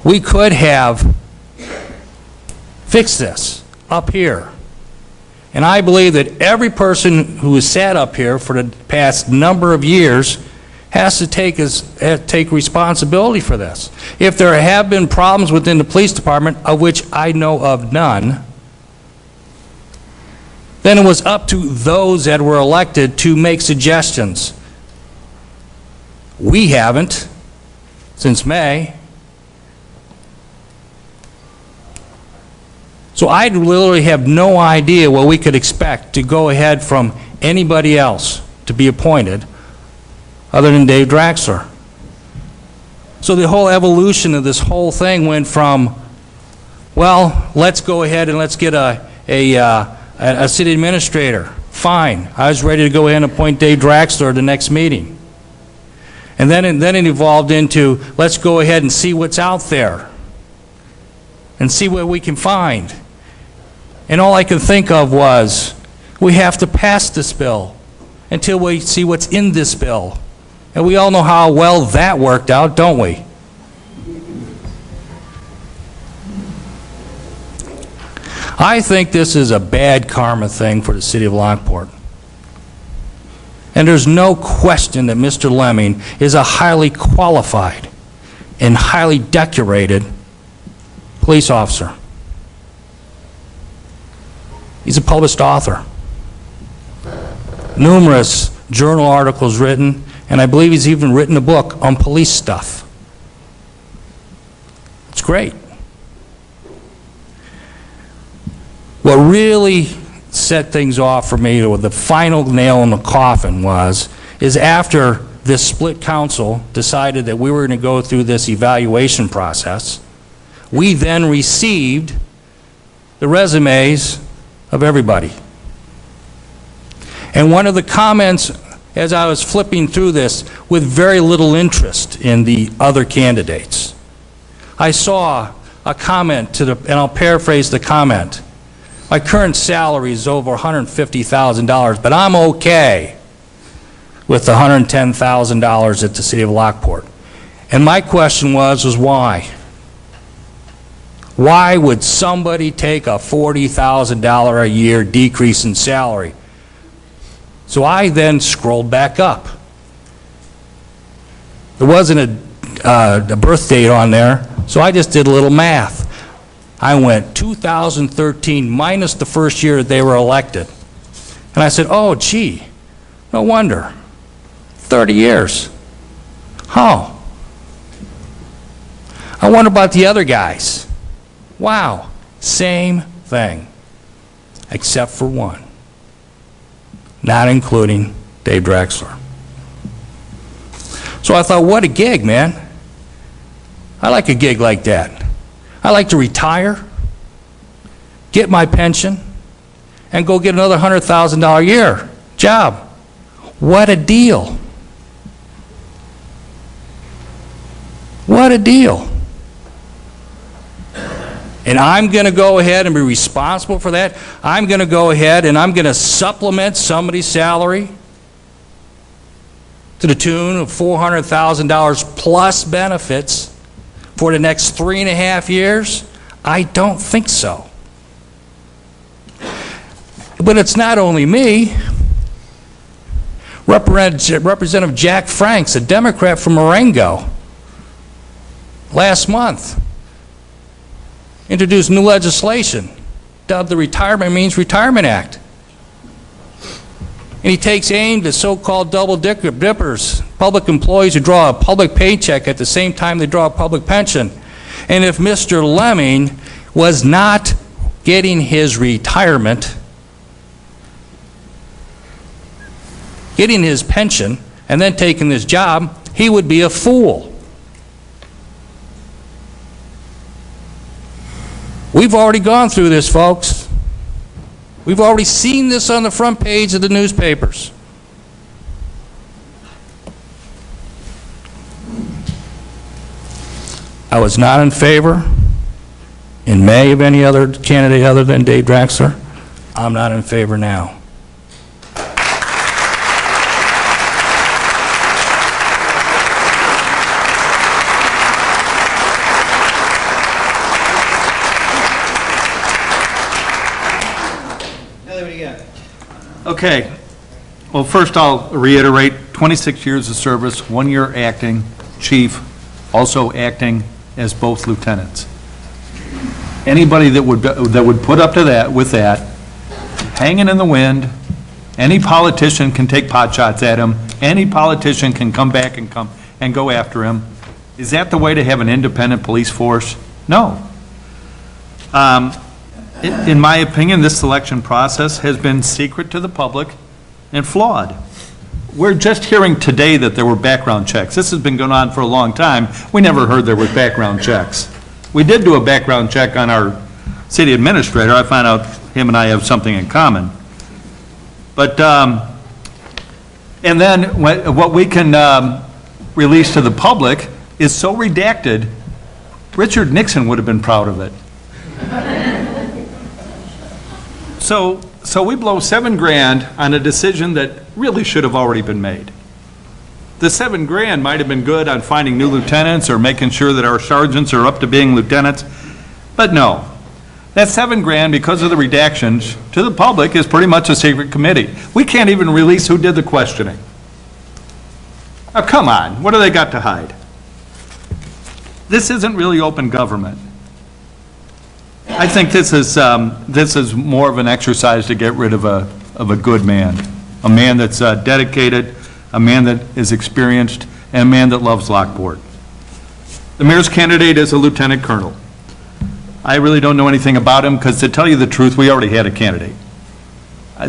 We could have fixed this up here. And I believe that every person who has sat up here for the past number of years has to take responsibility for this. If there have been problems within the police department, of which I know of none, then it was up to those that were elected to make suggestions. We haven't since May. So I literally have no idea what we could expect to go ahead from anybody else to be appointed other than Dave Draxler. So the whole evolution of this whole thing went from, well, let's go ahead and let's get a city administrator. Fine. I was ready to go ahead and appoint Dave Draxler at the next meeting. And then it evolved into, let's go ahead and see what's out there and see what we can find. And all I could think of was, we have to pass this bill until we see what's in this bill. And we all know how well that worked out, don't we? I think this is a bad karma thing for the city of Lockport. And there's no question that Mr. Lemming is a highly qualified and highly decorated police officer. He's a published author. Numerous journal articles written, and I believe he's even written a book on police stuff. It's great. What really set things off for me, or the final nail in the coffin is after this split council decided that we were going to go through this evaluation process, we then received the resumes of everybody. And one of the comments, as I was flipping through this with very little interest in the other candidates, I saw a comment and I'll paraphrase the comment. My current salary is over $150,000, but I'm okay with the $110,000 at the city of Lockport. And my question was why? Why would somebody take a $40,000 a year decrease in salary? So I then scrolled back up. There wasn't a birth date on there, so I just did a little math. I went 2013 minus the first year that they were elected. And I said, oh, gee, no wonder. 30 years. Oh. I wonder about the other guys. Wow, same thing, except for one, not including Dave Draxler. So I thought, what a gig, man. I like a gig like that. I like to retire, get my pension, and go get another $100,000 a year job. What a deal. What a deal. And I'm going to go ahead and be responsible for that. I'm going to go ahead and I'm going to supplement somebody's salary to the tune of $400,000 plus benefits for the next 3.5 years. I don't think so. But it's not only me. Representative Jack Franks, a Democrat from Marengo, last month introduced new legislation dubbed the Retirement Means Retirement Act. And he takes aim at so-called double dippers, public employees who draw a public paycheck at the same time they draw a public pension. And if Mr. Lemming was not getting his retirement, getting his pension, and then taking this job, he would be a fool. We've already gone through this, folks. We've already seen this on the front page of the newspapers. I was not in favor in May of any other candidate other than Dave Draxler. I'm not in favor now. Okay. Well, first I'll reiterate, 26 years of service, 1 year acting chief, also acting as both lieutenants. Anybody that would put up to that, with that, hanging in the wind, any politician can take pot shots at him, any politician can come back and go after him. Is that the way to have an independent police force? No. In my opinion, this selection process has been secret to the public and flawed. We're just hearing today that there were background checks. This has been going on for a long time. We never heard there were background checks. We did do a background check on our city administrator. I found out him and I have something in common. But, and then what we can release to the public is so redacted, Richard Nixon would have been proud of it. So we blow $7 grand on a decision that really should have already been made. The $7 grand might have been good on finding new lieutenants or making sure that our sergeants are up to being lieutenants, but no. That $7 grand, because of the redactions to the public, is pretty much a secret committee. We can't even release who did the questioning. Oh, come on, what do they got to hide? This isn't really open government. I think this is more of an exercise to get rid of a good man, a man that's dedicated, a man that is experienced, and a man that loves Lockport. The mayor's candidate is a lieutenant colonel. I really don't know anything about him because, to tell you the truth, we already had a candidate.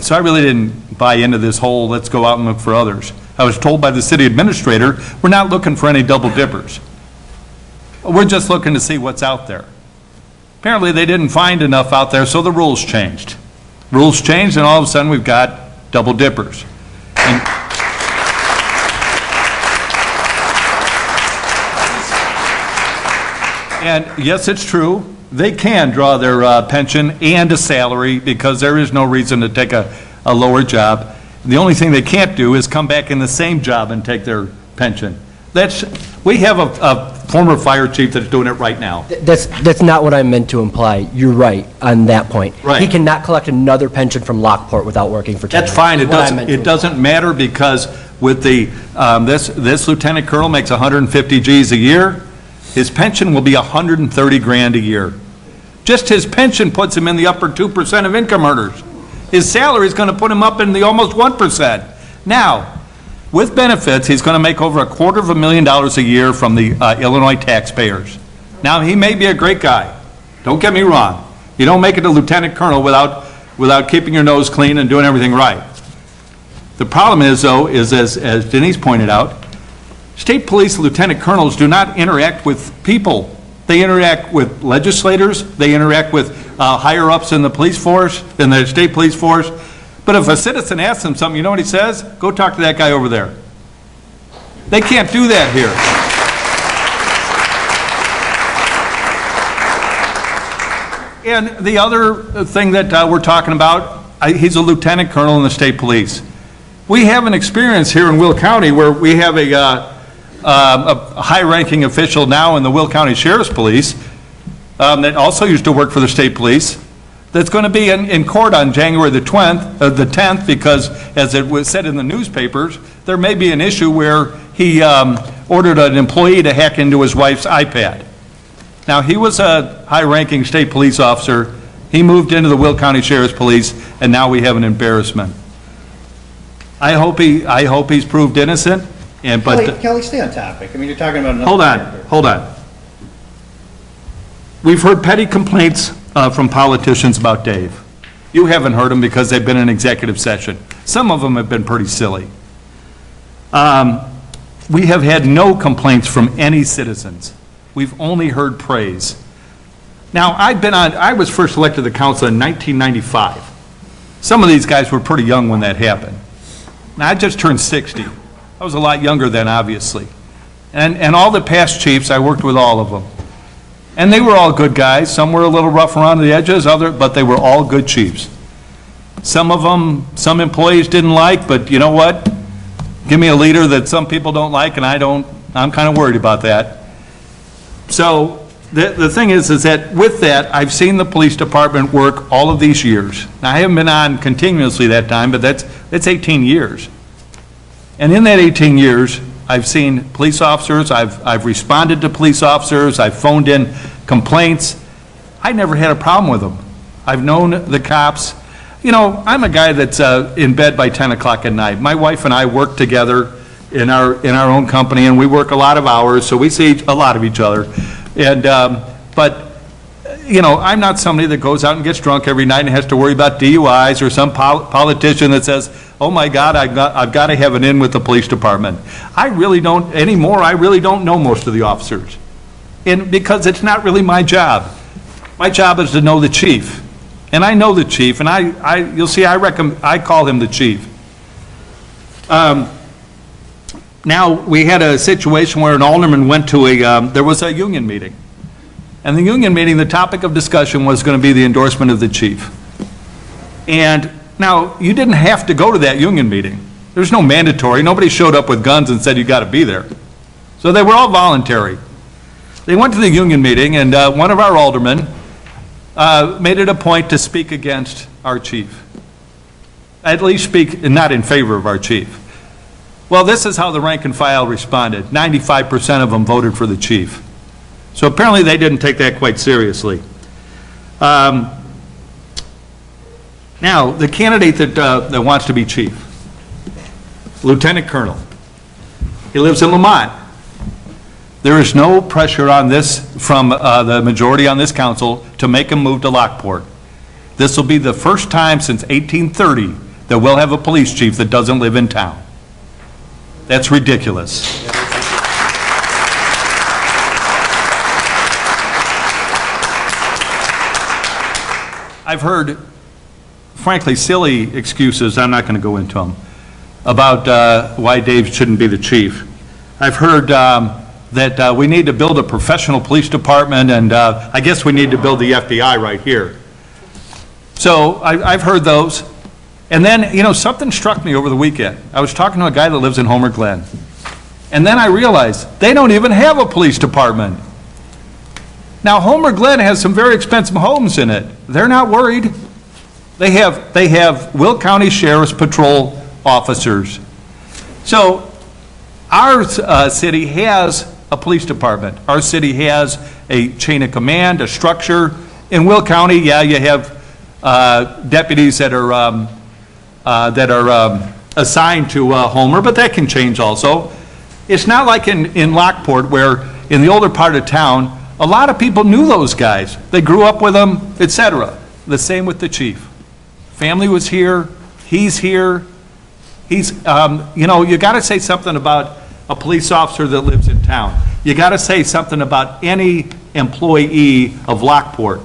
So I really didn't buy into this whole let's go out and look for others. I was told by the city administrator, we're not looking for any double dippers. We're just looking to see what's out there. Apparently they didn't find enough out there, so the rules changed. Rules changed, and all of a sudden we've got double dippers. And yes, it's true, they can draw their pension and a salary because there is no reason to take a lower job. The only thing they can't do is come back in the same job and take their pension. We have a former fire chief that's doing it right now. That's not what I meant to imply. You're right on that point. Right. He cannot collect another pension from Lockport without working for 10 years. That's fine. It doesn't matter because with the this lieutenant colonel makes 150 G's a year. His pension will be 130 grand a year. Just his pension puts him in the upper 2% of income earners. His salary is going to put him up in the almost 1%. Now, with benefits, he's going to make over $250,000 a year from the Illinois taxpayers. Now, he may be a great guy. Don't get me wrong. You don't make it a lieutenant colonel without keeping your nose clean and doing everything right. The problem is, though, is as Denise pointed out, state police lieutenant colonels do not interact with people. They interact with legislators. They interact with higher-ups in the police force, in the state police force. But if a citizen asks him something, you know what he says? Go talk to that guy over there. They can't do that here. And the other thing that we're talking about, he's a lieutenant colonel in the state police. We have an experience here in Will County where we have a high-ranking official now in the Will County Sheriff's Police that also used to work for the state police, that's going to be in court on January the 10th, because, as it was said in the newspapers, there may be an issue where he ordered an employee to hack into his wife's iPad. Now, he was a high-ranking state police officer. He moved into the Will County Sheriff's Police, and now we have an embarrassment. I hope he's proved innocent, Kelly, stay on topic. I mean, you're talking about another Hold on. We've heard petty complaints from politicians about Dave. You haven't heard them because they've been in executive session. Some of them have been pretty silly. We have had no complaints from any citizens. We've only heard praise. Now, I was first elected to the council in 1995. Some of these guys were pretty young when that happened. Now, I just turned 60. I was a lot younger then, obviously. And all the past chiefs, I worked with all of them. And they were all good guys. Some were a little rough around the edges, but they were all good chiefs. Some of them, some employees didn't like, but you know what? Give me a leader that some people don't like, and I'm kind of worried about that. So the thing is that with that, I've seen the police department work all of these years. Now, I haven't been on continuously that time, but that's 18 years. And in that 18 years, I've seen police officers, I've responded to police officers, I've phoned in complaints. I never had a problem with them. I've known the cops. You know, I'm a guy that's in bed by 10 o'clock at night. My wife and I work together in our own company, and we work a lot of hours, so we see a lot of each other. And but you know, I'm not somebody that goes out and gets drunk every night and has to worry about DUIs, or some politician that says, oh my God, I've got to have an in with the police department. I really don't anymore. I really don't know most of the officers, and because it's not really my job. My job is to know the chief, and I know the chief, and you'll see, I call him the chief. Now, we had a situation where an alderman went to there was a union meeting. And the union meeting, the topic of discussion was going to be the endorsement of the chief. And now, you didn't have to go to that union meeting. There's no mandatory. Nobody showed up with guns and said you got to be there. So they were all voluntary. They went to the union meeting, and one of our aldermen made it a point to speak against our chief. At least speak not in favor of our chief. Well, this is how the rank and file responded. 95% of them voted for the chief. So apparently they didn't take that quite seriously. Now, the candidate that wants to be chief, Lieutenant Colonel, he lives in Lamont. There is no pressure on this from the majority on this council to make him move to Lockport. This will be the first time since 1830 that we'll have a police chief that doesn't live in town. That's ridiculous. I've heard, frankly, silly excuses, I'm not going to go into them, about why Dave shouldn't be the chief. I've heard that we need to build a professional police department, and I guess we need to build the FBI right here. So I've heard those. And then, you know, something struck me over the weekend. I was talking to a guy that lives in Homer Glen. And then I realized they don't even have a police department. Now, Homer Glen has some very expensive homes in it. They're not worried. They have Will County Sheriff's Patrol officers. So our city has a police department. Our city has a chain of command, a structure. In Will County, yeah, you have deputies that are assigned to Homer, but that can change also. It's not like in Lockport, where in the older part of town, a lot of people knew those guys. They grew up with them, etc. The same with the chief. Family was here. He's here. He's, you know, you got to say something about a police officer that lives in town. You got to say something about any employee of Lockport.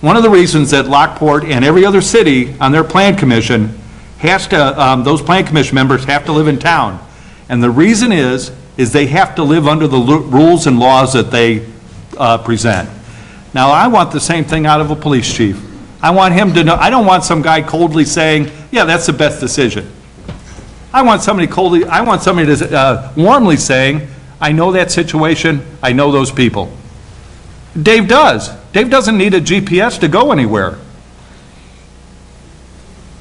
One of the reasons that Lockport and every other city on their plan commission has to, those plan commission members have to live in town. And the reason is they have to live under the rules and laws that they present. Now, I want the same thing out of a police chief. I want him to know, I don't want some guy coldly saying, yeah, that's the best decision. I want somebody to warmly saying, I know that situation, I know those people. Dave does. Dave doesn't need a GPS to go anywhere.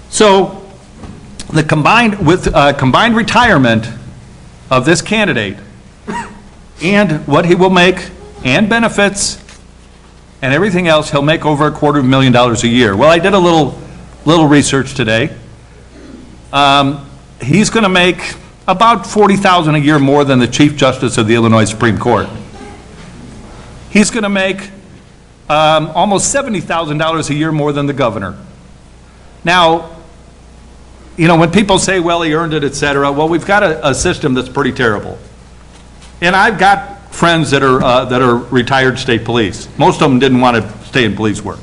So the combined retirement of this candidate and what he will make and benefits and everything else, he'll make over $250,000 a year. Well, I did a little research today. He's going to make about $40,000 a year more than the Chief Justice of the Illinois Supreme Court. He's going to make almost $70,000 a year more than the governor. Now, you know, when people say, well, he earned it, et cetera, well, we've got a system that's pretty terrible. And I've got friends that are retired state police. Most of them didn't want to stay in police work.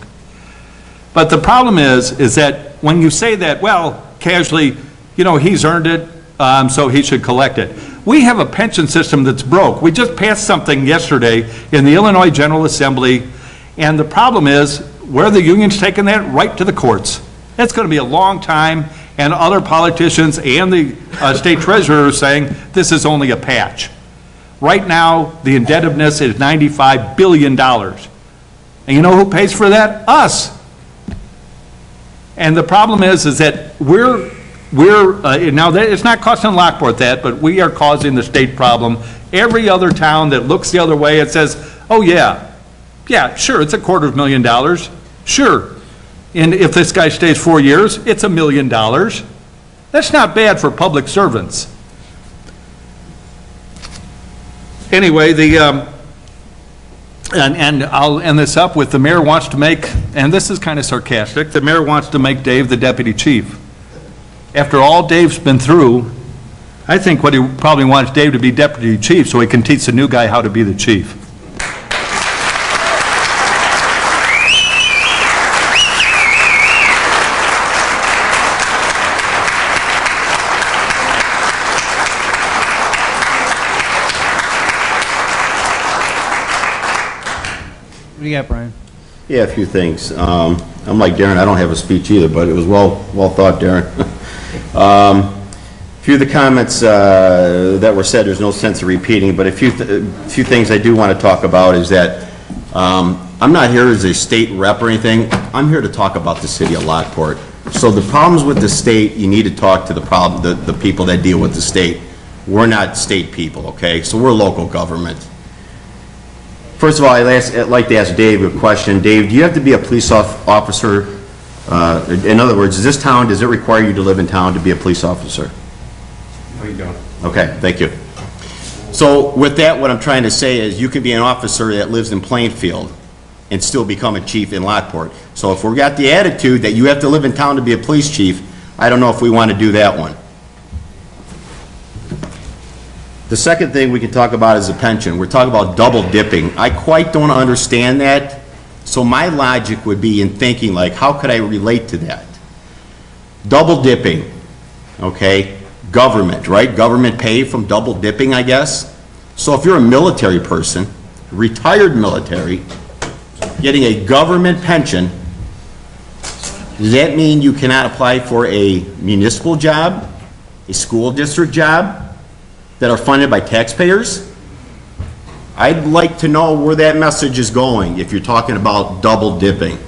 But the problem is that when you say that, well, casually, you know, he's earned it, so he should collect it. We have a pension system that's broke. We just passed something yesterday in the Illinois General Assembly, and the problem is, where the union's taking that? Right to the courts. It's going to be a long time, and other politicians and the state treasurer are saying this is only a patch. Right now, the indebtedness is $95 billion. And you know who pays for that? Us. And the problem is that we're now it's not costing Lockport that, but we are causing the state problem. Every other town that looks the other way and says, oh yeah, sure, it's $250,000, sure. And if this guy stays 4 years, it's $1 million. That's not bad for public servants. Anyway, and I'll end this up with the mayor wants to make, and this is kind of sarcastic, the mayor wants to make Dave the deputy chief. After all Dave's been through, I think what he probably wants Dave to be deputy chief so he can teach the new guy how to be the chief. What do you got, Brian? Yeah, a few things. I'm like Darren, I don't have a speech either, but it was well thought, Darren. A few of the comments that were said, there's no sense of repeating, but a few things I do want to talk about is that I'm not here as a state rep or anything. I'm here to talk about the city of Lockport. So the problems with the state, you need to talk to the people that deal with the state. We're not state people, okay? So we're local government. First of all, I'd like to ask Dave a question. Dave, do you have to be a police officer? In other words, does it require you to live in town to be a police officer? No, you don't. Okay, thank you. So with that, what I'm trying to say is you can be an officer that lives in Plainfield and still become a chief in Lockport. So if we've got the attitude that you have to live in town to be a police chief, I don't know if we want to do that one. The second thing we can talk about is the pension. We're talking about double dipping. I quite don't understand that. So my logic would be in thinking like, how could I relate to that? Double dipping, okay? Government, right? Government pay from double dipping, I guess. So if you're a military person, retired military, getting a government pension, does that mean you cannot apply for a municipal job, a school district job, that are funded by taxpayers? I'd like to know where that message is going if you're talking about double dipping.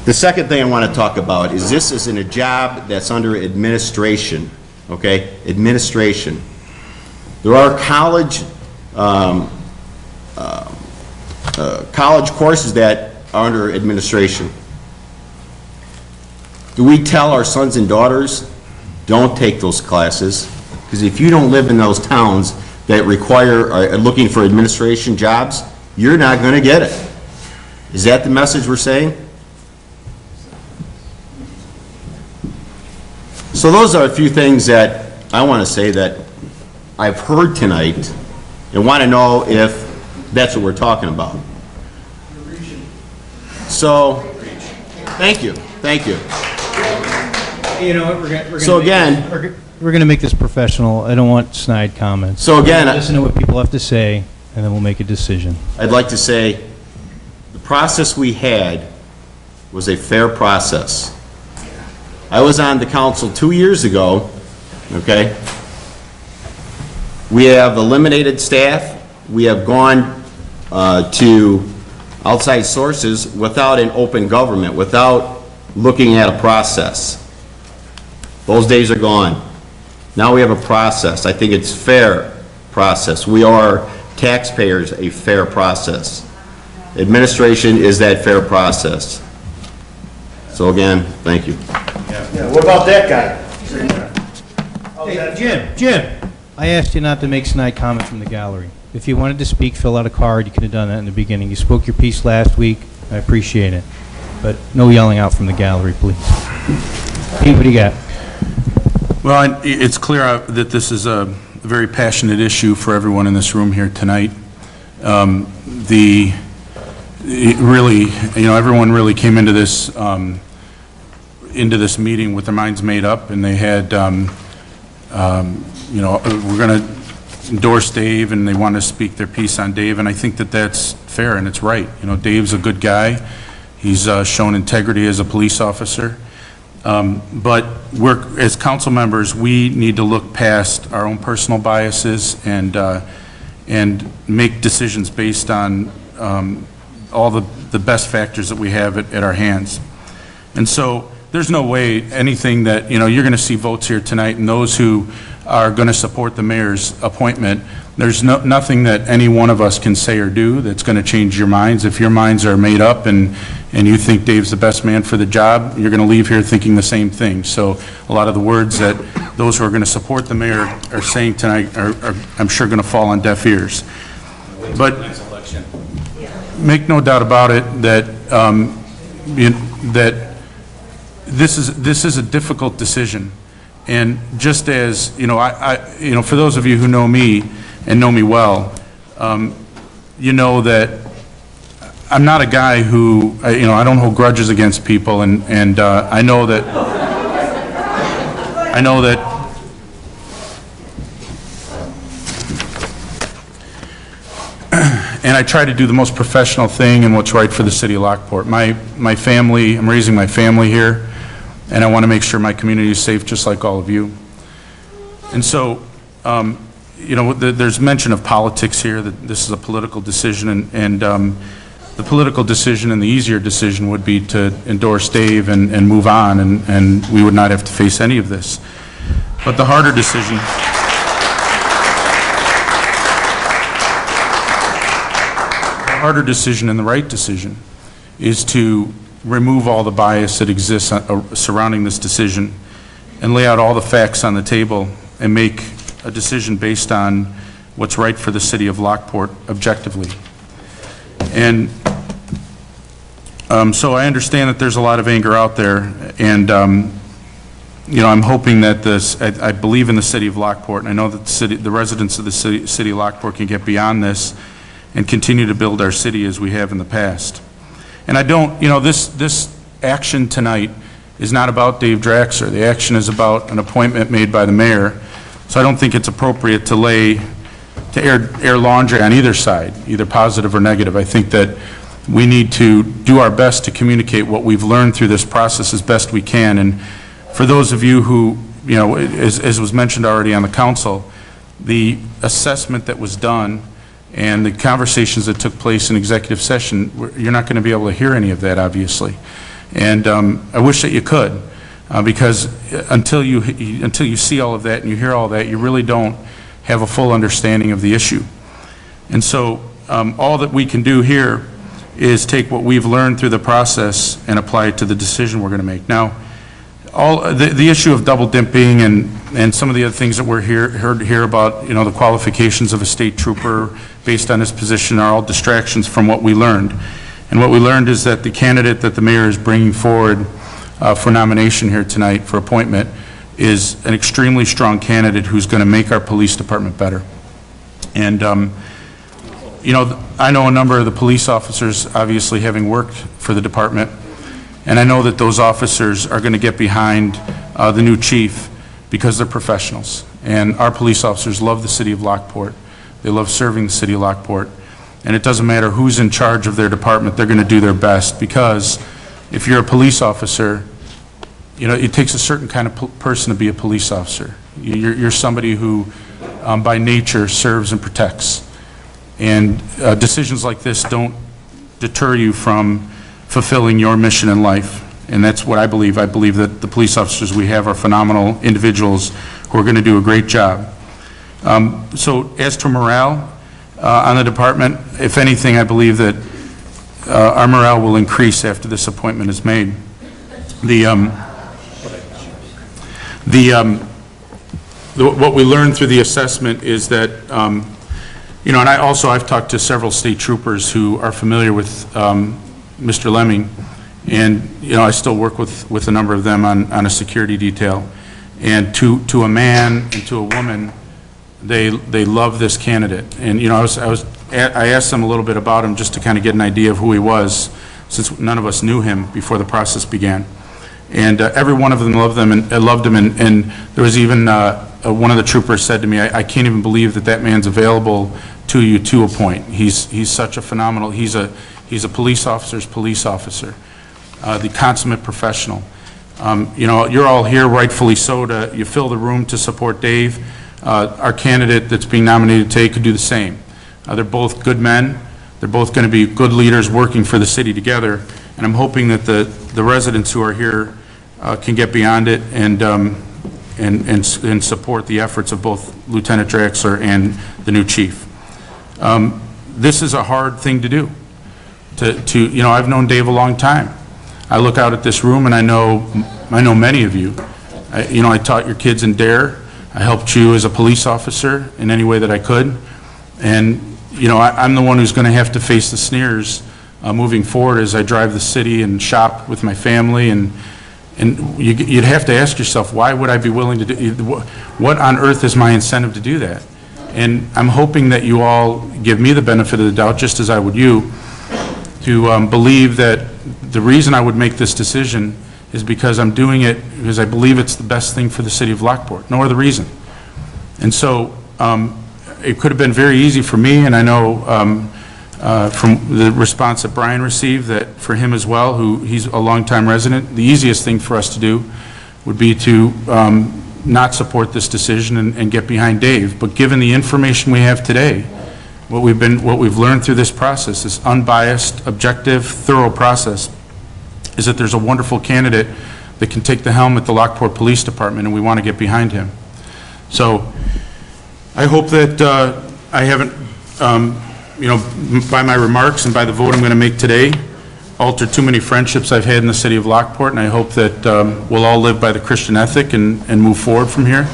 The second thing I want to talk about is this is in a job that's under administration, okay? Administration. There are college courses that are under administration. Do we tell our sons and daughters, don't take those classes, because if you don't live in those towns that are looking for administration jobs, you're not going to get it. Is that the message we're saying? So those are a few things that I want to say that I've heard tonight and want to know if that's what we're talking about. So, thank you. You know what, we're going to make this professional. I don't want snide comments. So again, listen to what people have to say, and then we'll make a decision. I'd like to say the process we had was a fair process. I was on the council 2 years ago, okay? We have eliminated staff we have gone to outside sources without an open government, without looking at a process. Those days are gone. Now we have a process. I think it's fair process. We are taxpayers, a fair process. Administration is that fair process. So again, thank you. Yeah, what about that guy? Hey, Jim, I asked you not to make snide comments from the gallery. If you wanted to speak, fill out a card. You could have done that in the beginning. You spoke your piece last week. I appreciate it. But no yelling out from the gallery, please. Pete, what do you got? Well, it's clear that this is a very passionate issue for everyone in this room here tonight. Everyone really came into this meeting with their minds made up, and they had, we're going to endorse Dave, and they want to speak their piece on Dave, and I think that that's fair and it's right. Dave's a good guy. He's shown integrity as a police officer. But as council members, we need to look past our own personal biases and make decisions based on all the best factors that we have at our hands. And so there's no way anything that, you're going to see votes here tonight, and those who are going to support the mayor's appointment, there's nothing that any one of us can say or do that's going to change your minds. If your minds are made up and you think Dave's the best man for the job, you're going to leave here thinking the same thing. So a lot of the words that those who are going to support the mayor are saying tonight are I'm sure, going to fall on deaf ears. But make no doubt about it that that this is a difficult decision. And just as, for those of you who know me and know me well, you know that I'm not a guy who, I don't hold grudges against people, and I know that, and I try to do the most professional thing and what's right for the city of Lockport. My family, I'm raising my family here, and I want to make sure my community is safe just like all of you. And so, there's mention of politics here, that this is a political decision, and the political decision and the easier decision would be to endorse Dave and move on, and we would not have to face any of this. But the harder decision and the right decision is to remove all the bias that exists surrounding this decision and lay out all the facts on the table and make a decision based on what's right for the city of Lockport objectively. And so I understand that there's a lot of anger out there, and I'm hoping that I believe in the city of Lockport, and I know that the residents of the city of Lockport can get beyond this and continue to build our city as we have in the past. And I don't, this action tonight is not about Dave Draxler. The action is about an appointment made by the mayor. So I don't think it's appropriate to air laundry on either side, either positive or negative. I think that we need to do our best to communicate what we've learned through this process as best we can. And for those of you who, as was mentioned already on the council, the assessment that was done and the conversations that took place in executive session, you're not going to be able to hear any of that, obviously. And I wish that you could, because until you see all of that and you hear all that, you really don't have a full understanding of the issue. And so all that we can do here is take what we've learned through the process and apply it to the decision we're going to make. Now, the issue of double dipping and some of the other things that we're heard here about, the qualifications of a state trooper based on his position are all distractions from what we learned. And what we learned is that the candidate that the mayor is bringing forward for nomination here tonight for appointment is an extremely strong candidate who's going to make our police department better. And, I know a number of the police officers, obviously having worked for the department, and I know that those officers are going to get behind the new chief because they're professionals. And our police officers love the city of Lockport. They love serving the city of Lockport. And it doesn't matter who's in charge of their department, they're going to do their best, because if you're a police officer, it takes a certain kind of person to be a police officer. You're somebody who, by nature, serves and protects. And decisions like this don't deter you from fulfilling your mission in life. And that's what I believe. I believe that the police officers we have are phenomenal individuals who are going to do a great job. So as to morale on the department, if anything, I believe that our morale will increase after this appointment is made. What we learned through the assessment is that, you know, and I've talked to several state troopers who are familiar with Mr. Lemming, and, you know, I still work with a number of them on a security detail. And to a man and to a woman, they love this candidate. And, you know, I asked them a little bit about him just to kind of get an idea of who he was, since none of us knew him before the process began. And every one of them loved him, and there was even one of the troopers said to me, I can't even believe that man's available to you to a point. He's such a phenomenal, he's a police officer's police officer, the consummate professional. You know, you're all here, rightfully so, you fill the room to support Dave. Our candidate that's being nominated today could do the same. They're both good men. They're both going to be good leaders working for the city together. And I'm hoping that the residents who are here can get beyond it and support the efforts of both Lieutenant Draxler and the new chief. This is a hard thing to do. You know, I've known Dave a long time. I look out at this room and I know many of you. You know, I taught your kids in DARE. I helped you as a police officer in any way that I could. And, you know, I'm the one who's going to have to face the sneers moving forward as I drive the city and shop with my family. And you'd have to ask yourself, why would I be willing to do, what on earth is my incentive to do that? And I'm hoping that you all give me the benefit of the doubt, just as I would you, to believe that the reason I would make this decision is because I'm doing it because I believe it's the best thing for the city of Lockport. No other reason. And so it could have been very easy for me, and I know from the response that Brian received that for him as well, he's a longtime resident, the easiest thing for us to do would be to not support this decision and get behind Dave. But given the information we have today, what we've learned through this process, this unbiased, objective, thorough process, is that there's a wonderful candidate that can take the helm at the Lockport Police Department, and we want to get behind him. So I hope that I haven't, you know, by my remarks and by the vote I'm going to make today, altered too many friendships I've had in the city of Lockport, and I hope that we'll all live by the Christian ethic and move forward from here.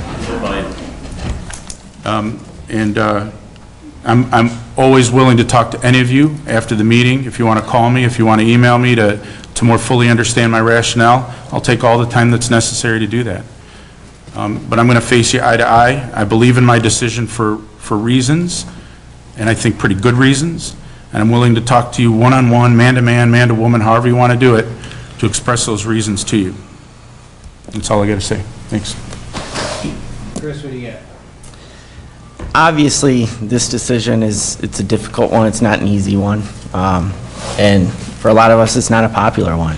I'm always willing to talk to any of you after the meeting. If you want to call me, if you want to email me to more fully understand my rationale, I'll take all the time that's necessary to do that. But I'm going to face you eye to eye. I believe in my decision for reasons, and I think pretty good reasons, and I'm willing to talk to you one-on-one, man-to-man, man-to-woman, however you want to do it, to express those reasons to you. That's all I got to say. Thanks. Chris, what do you got? Obviously, this decision it's a difficult one. It's not an easy one. And for a lot of us, it's not a popular one.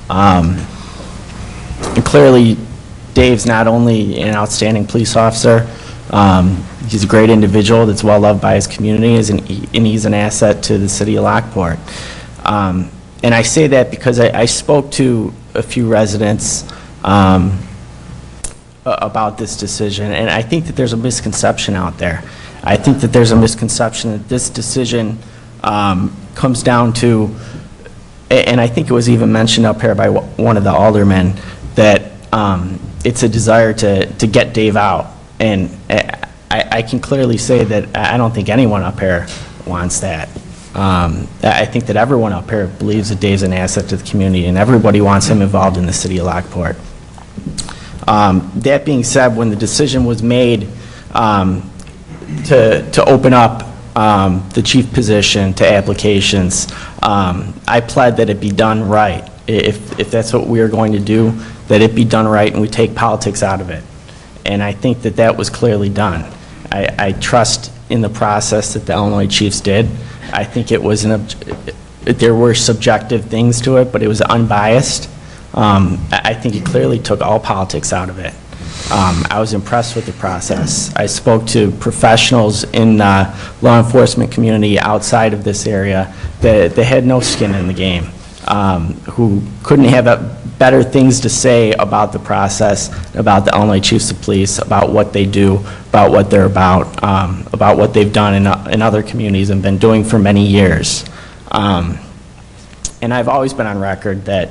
And clearly, Dave's not only an outstanding police officer, he's a great individual that's well loved by his community, and he's an asset to the city of Lockport. And I say that because I spoke to a few residents about this decision, and I think that there's a misconception out there. I think that there's a misconception that this decision comes down to, and I think it was even mentioned up here by one of the aldermen, that it's a desire to get Dave out. And I can clearly say that I don't think anyone up here wants that. I think that everyone up here believes that Dave's an asset to the community, and everybody wants him involved in the city of Lockport. That being said, when the decision was made to open up the chief position to applications, I pled that it be done right. If that's what we are going to do, that it be done right and we take politics out of it. And I think that that was clearly done. I trust in the process that the Illinois Chiefs did. I think it was there were subjective things to it, but it was unbiased. I think it clearly took all politics out of it. I was impressed with the process. I spoke to professionals in the law enforcement community outside of this area that had no skin in the game, who couldn't have better things to say about the process, about the Illinois Chiefs of Police, about what they do, about what they're about what they've done in other communities and been doing for many years. And I've always been on record that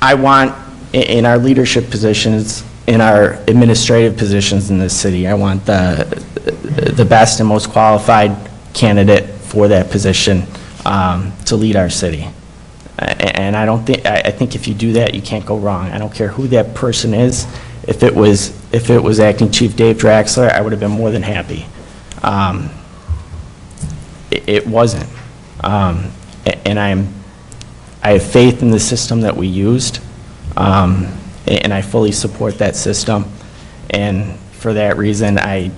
I want, in our leadership positions, in our administrative positions in this city, I want the best and most qualified candidate for that position to lead our city. And I think if you do that, you can't go wrong. I don't care who that person is. If it was Acting Chief Dave Draxler, I would have been more than happy. It wasn't. And I have faith in the system that we used, and I fully support that system. And for that reason, I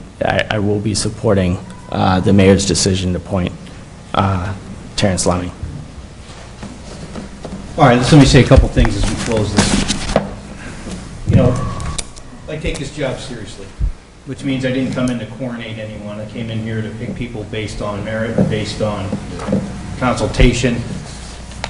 will be supporting the mayor's decision to appoint Terrence Lemmy. All right, let me say a couple things as we close this. You know, I take this job seriously, which means I didn't come in to coronate anyone. I came in here to pick people based on merit, based on consultation.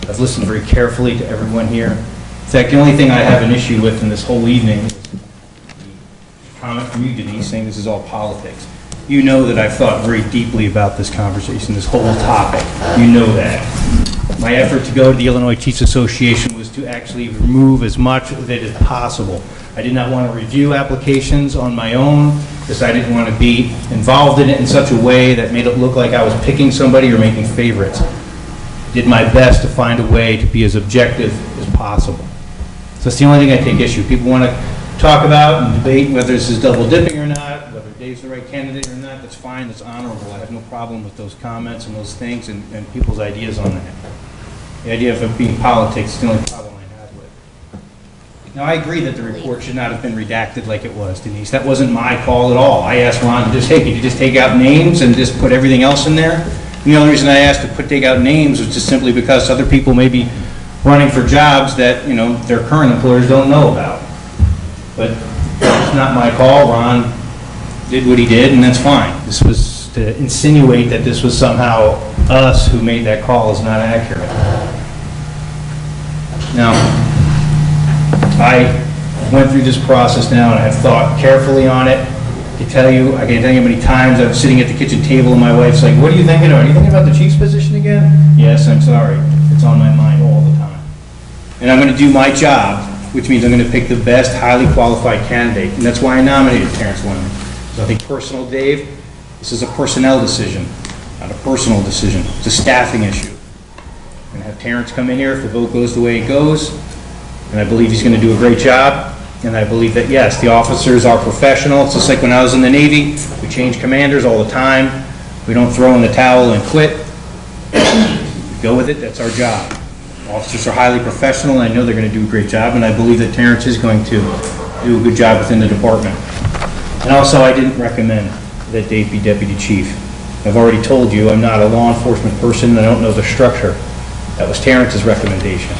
I've listened very carefully to everyone here. In fact, the only thing I have an issue with in this whole evening is the comment from you, Denise, saying this is all politics. You know that I've thought very deeply about this conversation, this whole topic. You know that. My effort to go to the Illinois Chiefs Association was to actually remove as much of it as possible. I did not want to review applications on my own because I didn't want to be involved in it in such a way that made it look like I was picking somebody or making favorites. I did my best to find a way to be as objective as possible. So that's the only thing I take issue. People want to talk about and debate whether this is double dipping or not, whether Dave's the right candidate or not. That's fine, that's honorable. I have no problem with those comments and those things and people's ideas on that. The idea of it being politics is the only problem I have with it. Now, I agree that the report should not have been redacted like it was, Denise. That wasn't my call at all. I asked Ron to just, hey, could you just take out names and just put everything else in there? And the only reason I asked to take out names was just simply because other people may be running for jobs that, you know, their current employers don't know about. But it's not my call. Ron did what he did, and that's fine. This was to insinuate that this was somehow us who made that call is not accurate. Now, I went through this process now, and I have thought carefully on it. I can't tell you how many times I'm sitting at the kitchen table and my wife's like, what are you thinking about? Are you thinking about the Chiefs position again? Yes, I'm sorry. It's on my mind all the time. And I'm going to do my job, which means I'm going to pick the best, highly qualified candidate. And that's why I nominated Terrence Lemon. So I think personal, Dave, this is a personnel decision, not a personal decision. It's a staffing issue. I'm going to have Terrence come in here if the vote goes the way it goes. And I believe he's going to do a great job. And I believe that, yes, the officers are professional. It's just like when I was in the Navy. We change commanders all the time. We don't throw in the towel and quit. We go with it. That's our job. Officers are highly professional, and I know they're going to do a great job, and I believe that Terrence is going to do a good job within the department. And also, I didn't recommend that Dave be deputy chief. I've already told you I'm not a law enforcement person, and I don't know the structure. That was Terrence's recommendation,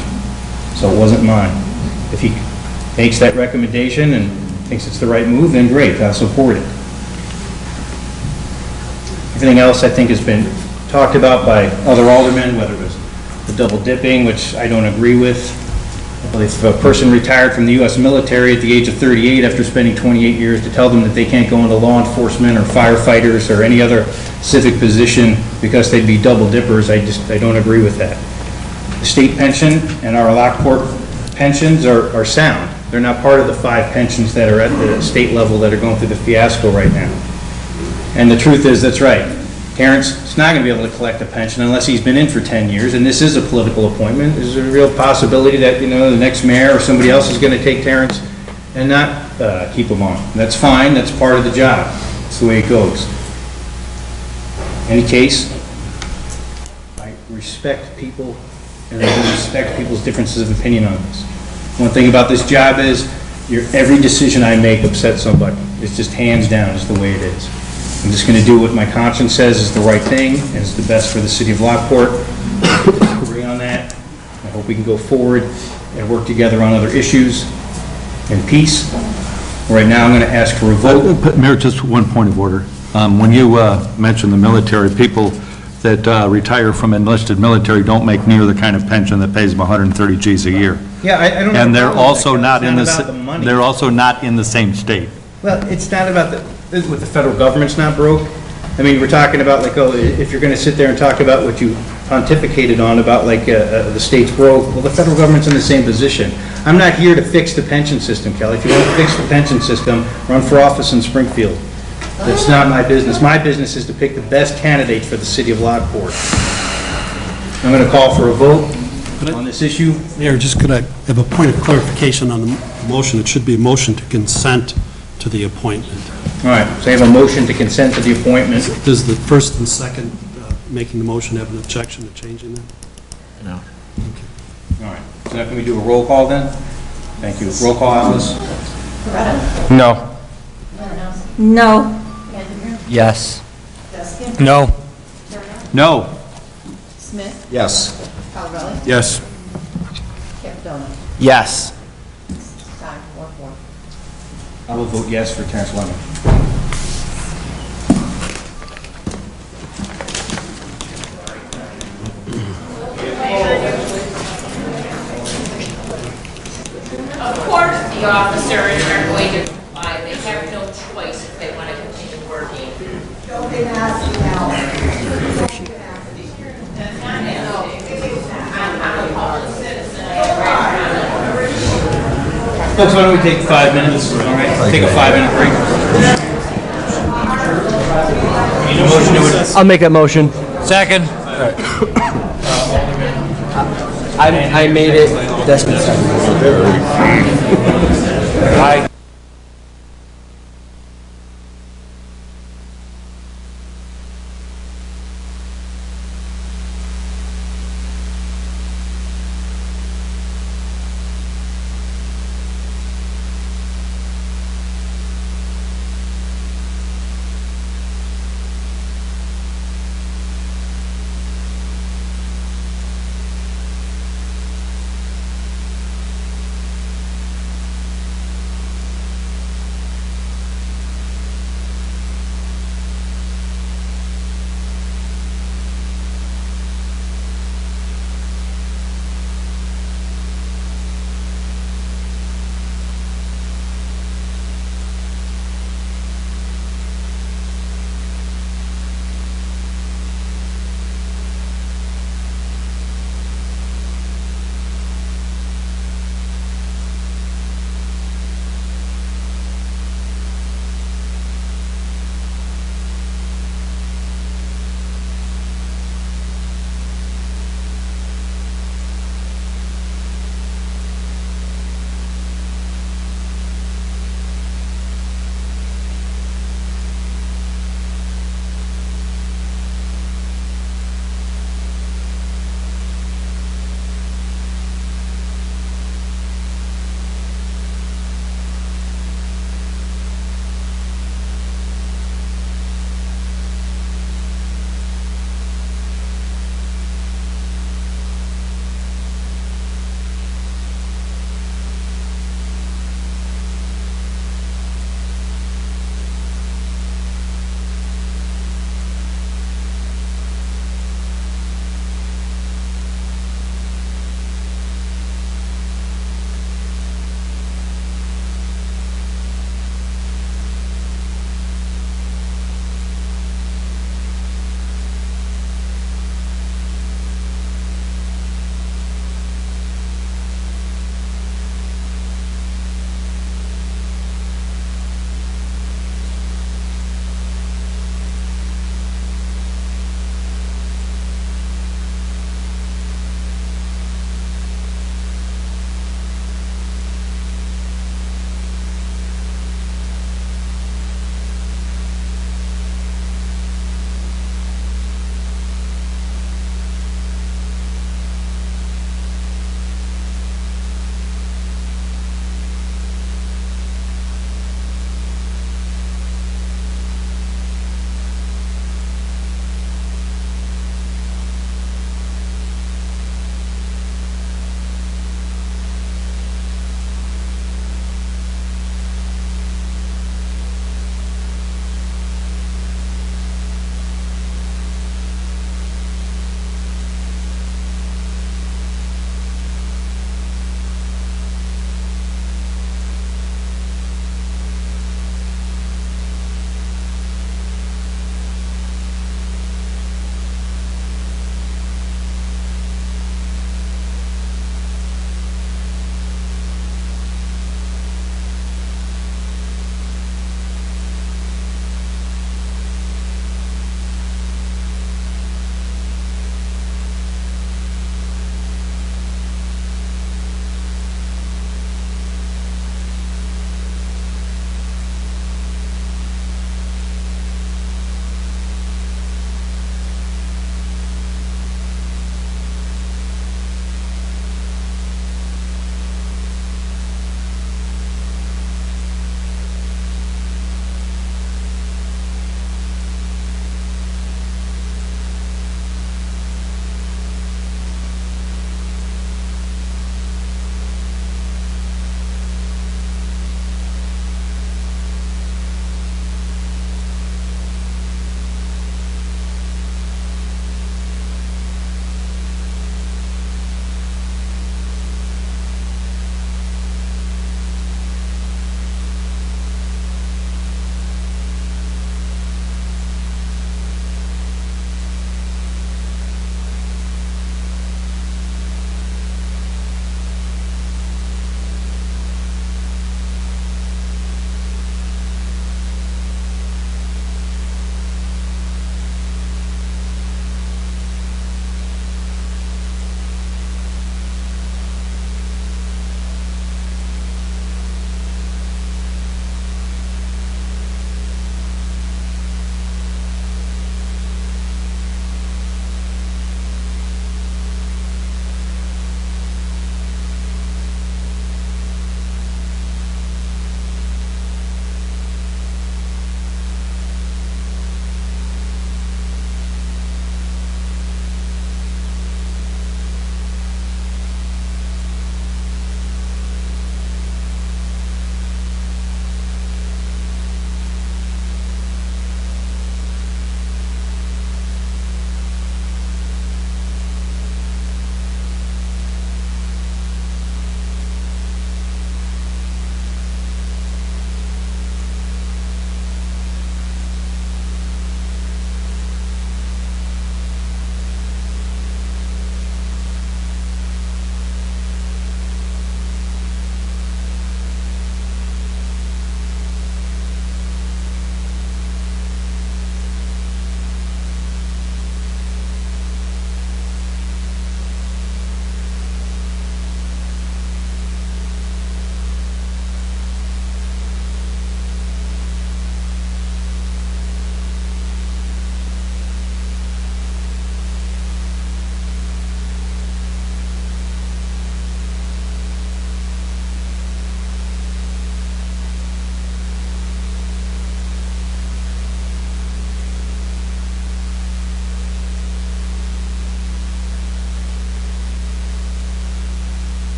so it wasn't mine. If he makes that recommendation and thinks it's the right move, then great, I'll support it. Everything else I think has been talked about by other aldermen, whether it was the double dipping, which I don't agree with. I believe if a person retired from the U.S. military at the age of 38 after spending 28 years to tell them that they can't go into law enforcement or firefighters or any other civic position because they'd be double dippers, I don't agree with that. The state pension and our Lockport pensions are sound. They're not part of the 5 pensions that are at the state level that are going through the fiasco right now. And the truth is, that's right. Terrence is not going to be able to collect a pension unless he's been in for 10 years, and this is a political appointment. There's a real possibility that, you know, the next mayor or somebody else is going to take Terrence and not keep him on. That's fine. That's part of the job. That's the way it goes. In any case, I respect people, and I do respect people's differences of opinion on this. One thing about this job is every decision I make upsets somebody. It's just hands down is the way it is. I'm just going to do what my conscience says is the right thing and is the best for the city of Lockport. I agree on that. I hope we can go forward and work together on other issues in peace. All right, now I'm going to ask for a vote. Mayor, just one point of order. When you mentioned the military, people that retire from enlisted military don't make near the kind of pension that pays them 130 Gs a year. Yeah, I don't have And a they're problem with also that. not in the, It's not about the money. they're also not in the same state. Well, it's not about with the federal government's not broke. I mean, we're talking about like, oh, if you're going to sit there and talk about what you pontificated on about like the state's broke, well, the federal government's in the same position. I'm not here to fix the pension system, Kelly. If you want to fix the pension system, run for office in Springfield. That's not my business. My business is to pick the best candidates for the city of Lockport. I'm going to call for a vote on this issue. Mayor, just could I have a point of clarification on the motion? It should be a motion to consent to the appointment. All right, so I have a motion to consent to the appointment. Does the first and second making the motion have an objection to changing that? No. All right, so now can we do a roll call then? Thank you. Roll call, Alice? No. No. Yes. No. No. Smith, Yes. Colorelli, Yes. Capitano. Yes. Tie, 4-4. I will vote yes for Terrence Lemon. Of course, the officers are going to comply. They have no choice if they want to continue working. Folks, why don't we take 5 minutes, all right? Take a 5-minute break. Need a motion to I'll make that motion. Second. I made it. Desmond seconded. Aye.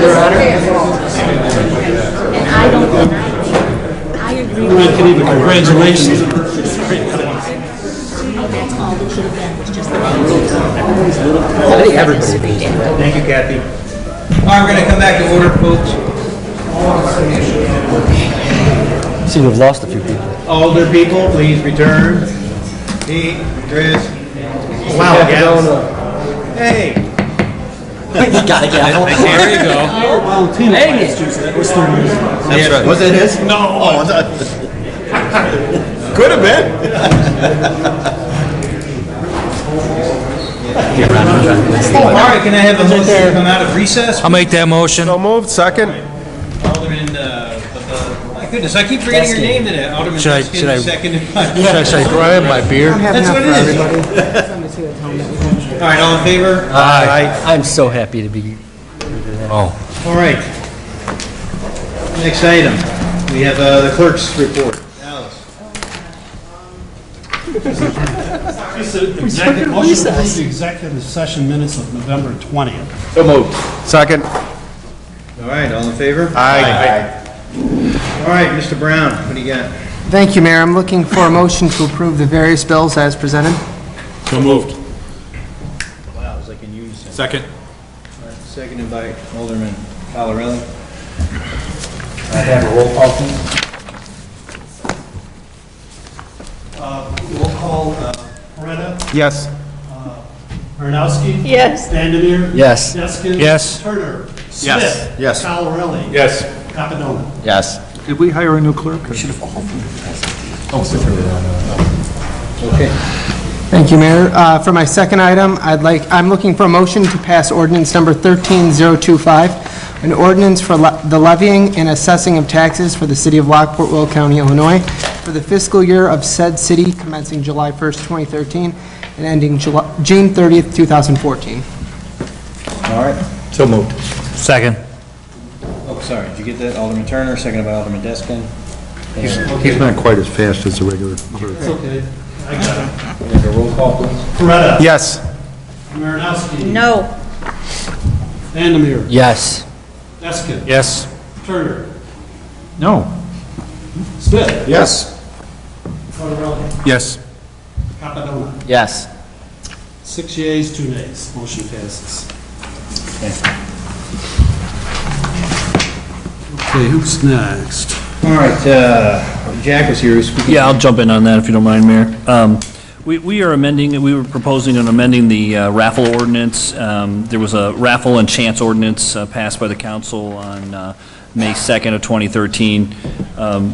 And I don't, I agree with Can even congratulations. that's all that should have been, was just the. I think everybody agrees. Thank you, Kathy. All right, we're going to come back to order, folks. See, we've lost a few people. Older people, please return. Pete, Chris. Wow, Hey. You gotta get out. There you go. That's right. Was it his? No. Oh, could have been. All right, can I have a motion to come out of recess? I'll make that motion. So moved, second. Alderman, my goodness, I keep forgetting your name today. Alderman Should I- Deskin, should I- second. Should I say, I have my beer? That's what it is. All right, all in favor? Aye. I'm so happy to be. Oh. All right. Next item, we have the clerk's report. Alice. Executive motion to approve the executive session minutes of November 20th. So moved. Second. All right, all in favor? Aye. All right, Mr. Brown, what do you got? Thank you, Mayor. I'm looking for a motion to approve the various bills as presented. So moved. Wow, as I can use. Second. All right, seconded by Alderman Valarelli. I have a roll call, please. We'll call Coretta, Yes. Marinowski. Yes. Vandermeer. Yes. Deskin. Yes. Turner. Yes. Smith. Yes. Calarelli. Yes. Capadona. Yes. Did we hire a new clerk? Okay. Thank you, Mayor. For my second item, I'm looking for a motion to pass ordinance number 13025, an ordinance for the levying and assessing of taxes for the city of Lockport, Will County, Illinois, for the fiscal year of said city commencing July 1st, 2013, and ending June 30th, 2014. All right. So moved. Second. Oh, sorry, did you get that? Alderman Turner, seconded by Alderman Deskin. He's not quite as fast as the regular clerk. It's okay. I got it. Make a roll call, please. Coretta. Yes. Marinowski. No. Vandermeer. Yes. Deskin. Yes. Turner. No. Smith. Yes. Calarelli. Yes. Capadona. Yes. 6 yeas, 2 nays. Motion passes. Okay, who's next? All right, Jack was here speaking. Yeah, I'll jump in on that if you don't mind, Mayor. We were proposing and amending the raffle ordinance. There was a raffle and chance ordinance passed by the council on May 2nd of 2013.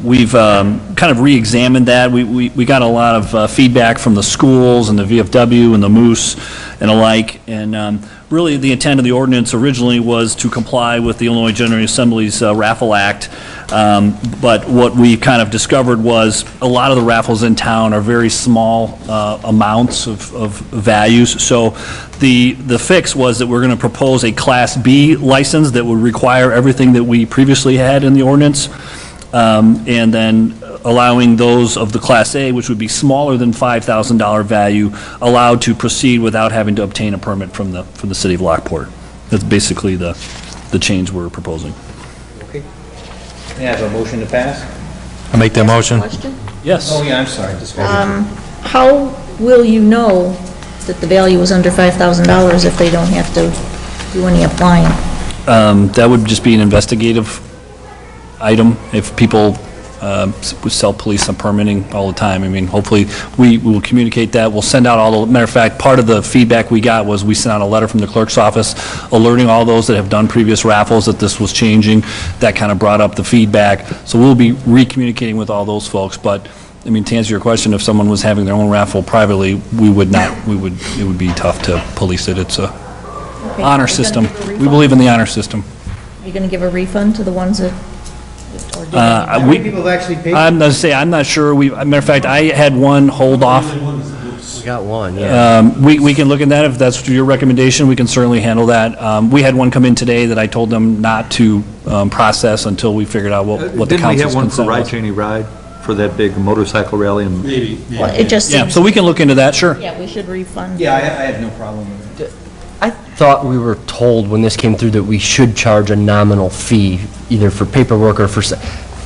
We've kind of re-examined that. We got a lot of feedback from the schools and the VFW and the Moose and alike, and really the intent of the ordinance originally was to comply with the Illinois General Assembly's Raffle Act. But what we kind of discovered was a lot of the raffles in town are very small amounts of values. So the fix was that we're going to propose a Class B license that would require everything that we previously had in the ordinance, and then allowing those of the Class A, which would be smaller than $5,000 value, allowed to proceed without having to obtain a permit from the city of Lockport. That's basically the change we're proposing. Okay. May I have a motion to pass? I'll make that motion. Question? Yes. Oh, yeah, I'm sorry. Discussion. How will you know that the value is under $5,000 if they don't have to do any applying? That would just be an investigative item. If people self-police on permitting all the time, I mean, hopefully, we will communicate that. We'll send out all the, matter of fact, part of the feedback we got was we sent out a letter from the clerk's office alerting all those that have done previous raffles that this was changing. That kind of brought up the feedback. So we'll be re-communicating with all those folks. But, I mean, to answer your question, if someone was having their own raffle privately, it would be tough to police it. It's a honor system. We believe in the honor system. Are you going to give a refund to the ones that, or do How many people have actually paid? I'm going to say, I'm not sure. Matter of fact, I had one hold off. We got one, yeah. We can look at that. If that's your recommendation, we can certainly handle that. We had one come in today that I told them not to process until we figured out what the council's consent was. Cheney Ride for that big motorcycle rally? Maybe. Well, it just Yeah, seems, so we can look into that, sure. yeah, we should refund. Yeah, I have no problem with it. thought we were told when this came through that we should charge a nominal fee, either for paperwork or for,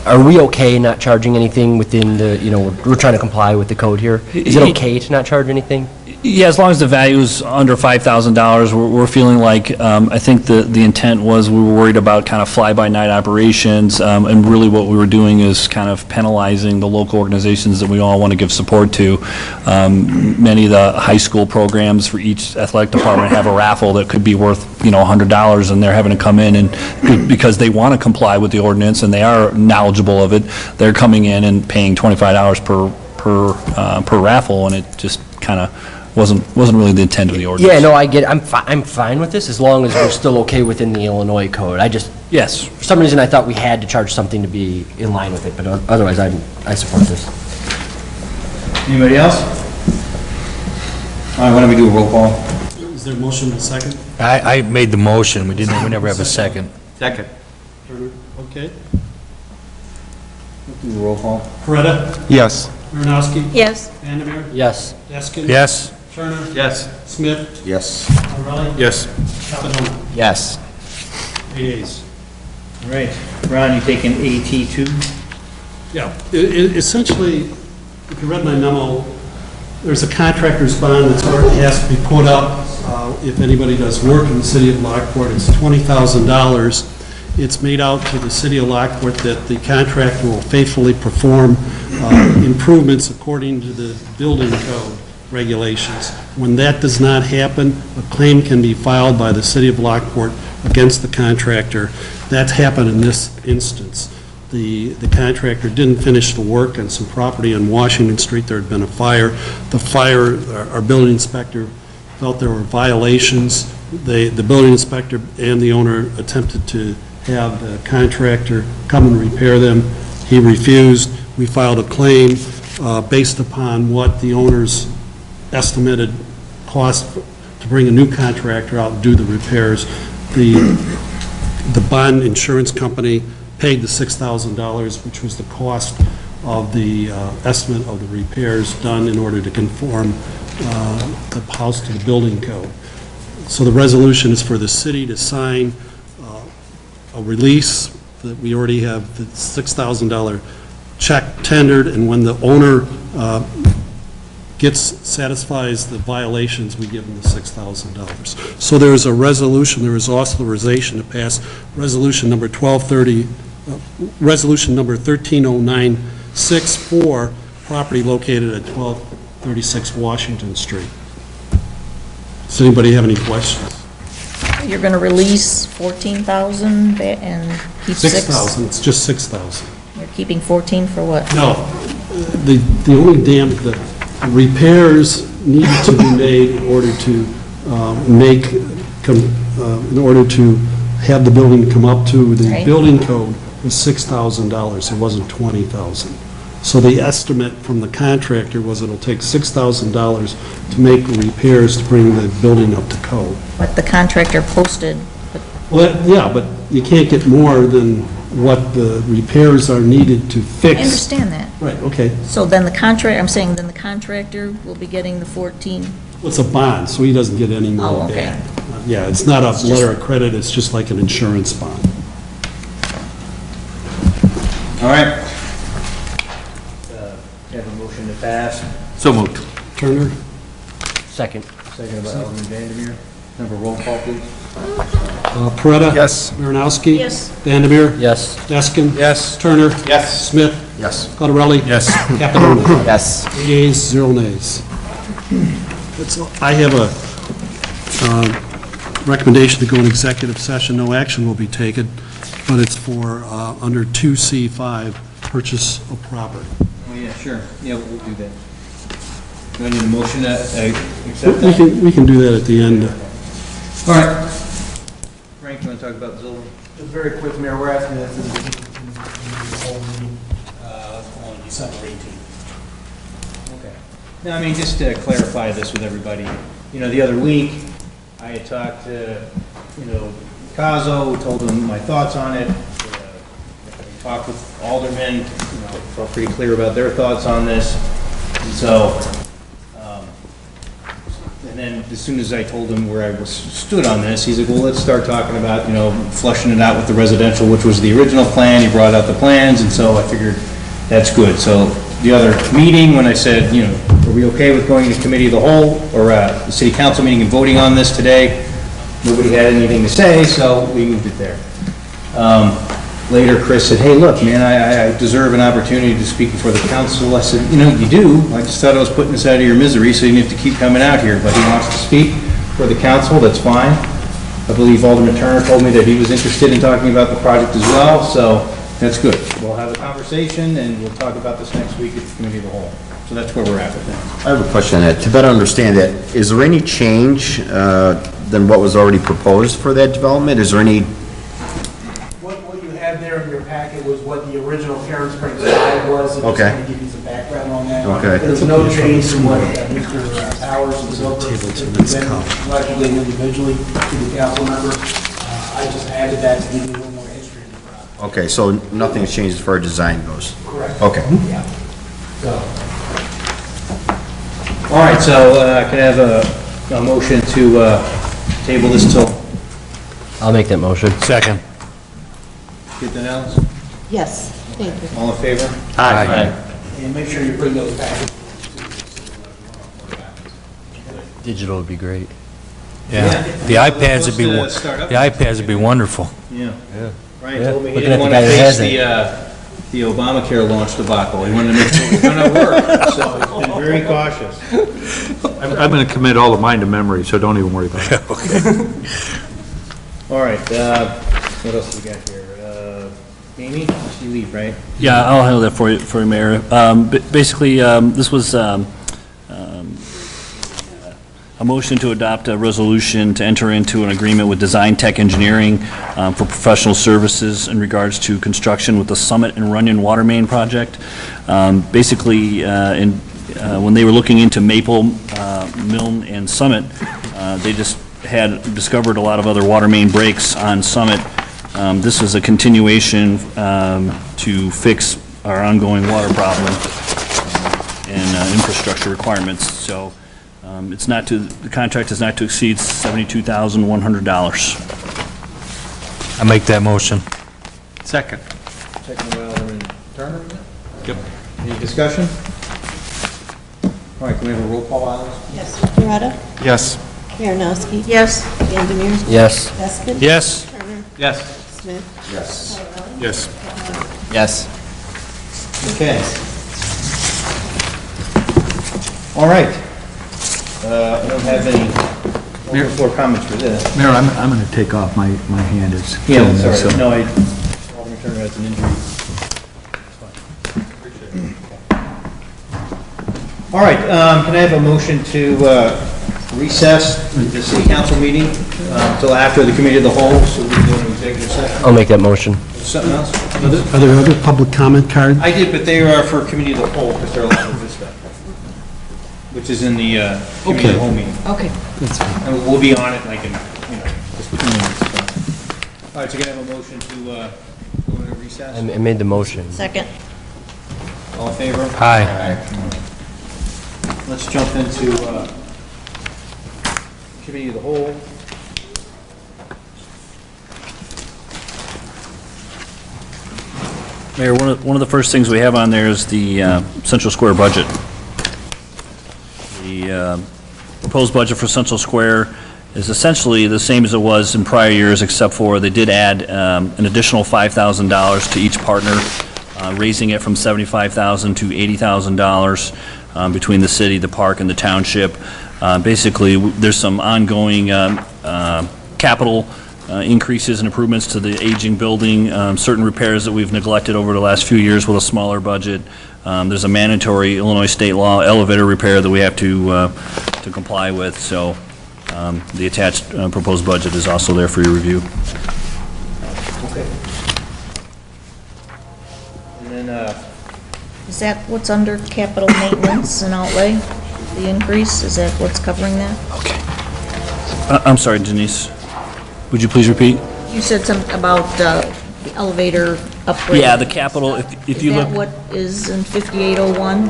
are we okay not charging anything within the, we're trying to comply with the code here? Is it okay to not charge anything? Yeah, as long as the value is under $5,000, we're feeling like, I think the intent was we were worried about kind of fly-by-night operations, and really what we were doing is kind of penalizing the local organizations that we all want to give support to. Many of the high school programs for each athletic department have a raffle that could be worth, $100, and they're having to come in and, because they want to comply with the ordinance and they are knowledgeable of it, they're coming in and paying $25 per raffle, and it just kind of wasn't really the intent of the ordinance. Yeah, no, I get it. I'm fine with this as long as we're still okay within the Illinois code. Yes. For some reason, I thought we had to charge something to be in line with it, but otherwise, I support this. Anybody else? All right, why don't we do a roll call? Is there a motion and a second? I made the motion, we never have a second. Second. Turner, okay. Do a roll call. Coretta? Yes. Marinowski? Yes. Vandermeer? Yes. Deskin? Yes? Turner? Yes. Smith? Yes. Morelli? Yes. Capadona? Yes. 8 ayes. All right, Ron, you taking AT2? Yeah, essentially, if you read my memo, there's a contractor's bond that has to be put up if anybody does work in the city of Lockport. It's $20,000. It's made out to the city of Lockport that the contractor will faithfully perform improvements according to the building code regulations. When that does not happen, a claim can be filed by the city of Lockport against the contractor. That's happened in this instance. The contractor didn't finish the work on some property on Washington Street. There had been a fire. The fire, our building inspector felt there were violations. The building inspector and the owner attempted to have the contractor come and repair them. He refused. We filed a claim based upon what the owner's estimated cost to bring a new contractor out and do the repairs. The bond insurance company paid the $6,000, which was the cost of the estimate of the repairs done in order to conform the house to the building code. So the resolution is for the city to sign a release that we already have the $6,000 check tendered, and when the owner satisfies the violations, we give them the $6,000. So there is a resolution, there is authorization to pass resolution number 130964, property located at 1236 Washington Street. Does anybody have any questions? You're going to release 14,000 and keep 6,000, it's just 6,000. You're keeping 14 for what? No, the only the repairs need to be made in order to in order to have the building come up to the Right. building code was $6,000. It wasn't $20,000. So the estimate from the contractor was it'll take $6,000 to make the repairs to bring the building up to code. What the contractor posted. Well, yeah, but you can't get more than what the repairs are needed to fix. I understand that. Right, okay. So then the contractor will be getting the 14? Well, it's a bond, so he doesn't get any more Oh, okay. back. Yeah, it's not a letter of credit, it's just like an insurance bond. All right. Have a motion to pass. So moved. Turner? Second. Second by Alderman Vandermeer. Number roll call, please. Peretta? Yes. Marinowski? Yes. Vandermeer? Yes. Deskin? Yes. Turner? Yes. Smith? Yes. Cottarelli? Yes. Capadona? Yes. 8 ayes, 0 nays. I have a recommendation to go in executive session. No action will be taken, but it's for under 2C5, purchase of property. Oh, yeah, sure. Yeah, we'll do that. Do I need a motion to accept that? We can do that at the end. All right. Frank, you want to talk about Zillow? Just very quick, Mayor, we're asking this in the whole meeting on December 18th. Okay. No, I mean, just to clarify this with everybody, the other week, I had talked to, Caso, told him my thoughts on it. I talked with aldermen, felt pretty clear about their thoughts on this. And so, And then as soon as I told him where I stood on this, he's like, well, let's start talking about, you know, flushing it out with the residential, which was the original plan. He brought out the plans, and so I figured that's good. So the other meeting, when I said, you know, are we okay with going to committee of the whole, or the city council meeting and voting on this today? Nobody had anything to say, so we moved it there. Later, Chris said, hey, look, man, I deserve an opportunity to speak before the council. I said, you know, you do. I just thought I was putting us out of your misery, so you didn't have to keep coming out here. But he wants to speak for the council, that's fine. I believe Alderman Turner told me that he was interested in talking about the project as well, so that's good. We'll have a conversation, and we'll talk about this next week at the committee of the whole. So that's where we're at with that. I have a question on that. To better understand that, is there any change than what was already proposed for that development? Is there any... What you have there in your packet was what the original Karen Springs 5 was. And Okay. just to give you some background on that. Okay. There's no change from what Mr. Powers and Silver presented collectively and individually to the council member. I just added that to give you a little more history of the project. Okay, so nothing has changed as far as design goes? Correct. Okay. Yeah. So, All right, so can I have a motion to table this till... I'll make that motion. Second. Get that, Alice? Yes, thank you. All in favor? Aye. and make sure you bring those packets. Digital would be great. Yeah, the iPads would be, the iPads would be wonderful. Yeah. Brian Yeah. told me he Looking didn't at the want guy to that has face the Obamacare launch debacle. He wanted to make sure it was going to work, so he's been very cautious. I'm going to commit all of mine to memory, so don't even worry about it. All right, what else do we got here? Amy, you leave, right? Yeah, I'll handle that for you, Mayor. Basically, this was a motion to adopt a resolution to enter into an agreement with Design Tech Engineering for professional services in regards to construction with the Summit and Runyon Water Main project. Basically, when they were looking into Maple, Milne, and Summit, they just had discovered a lot of other water main breaks on Summit. This is a continuation to fix our ongoing water problem and infrastructure requirements. So it's not to, the contract is not to exceed $72,100. I make that motion. Second. Second by Alderman Turner. Yep. Any discussion? All right, can we have a roll call, Alice? Yes, Loretta? Yes. Marinowski? Yes. Vandermeer? Yes. Heskett? Yes. Turner? Yes. Smith? Yes. Yes. Yes. Okay. All right. I don't have any open floor comments for this. Mayor, I'm going to take off. My hand is Yeah, killing me, so. sorry. No, Alderman Turner has an injury. All right, can I have a motion to recess the city council meeting until after the committee of the whole, so we can go into executive session? I'll make that motion. Something else? Are there other public comment cards? I did, but they are for committee of the whole, because they're allowed to this stuff, which is in the committee of the whole meeting. Okay. That's fine. And we'll be on it like in, just 2 minutes. So. All right, so can I have a motion to go into recess? I made the motion. Second. All in favor? Aye. Let's jump into committee of the whole. Mayor, one of the first things we have on there is the Central Square budget. The proposed budget for Central Square is essentially the same as it was in prior years, except for they did add an additional $5,000 to each partner, raising it from $75,000 to $80,000 between the city, the park, and the township. Basically, there's some ongoing capital increases and improvements to the aging building, certain repairs that we've neglected over the last few years with a smaller budget. There's a mandatory Illinois state law elevator repair that we have to comply with, so the attached proposed budget is also there for your review. Okay. And then, Is that what's under capital maintenance and outlay? The increase, is that what's covering that? I'm sorry, Denise. Would you please repeat? You said something about the elevator upgrade. Yeah, the capital, if you look... Is that what is in 5801?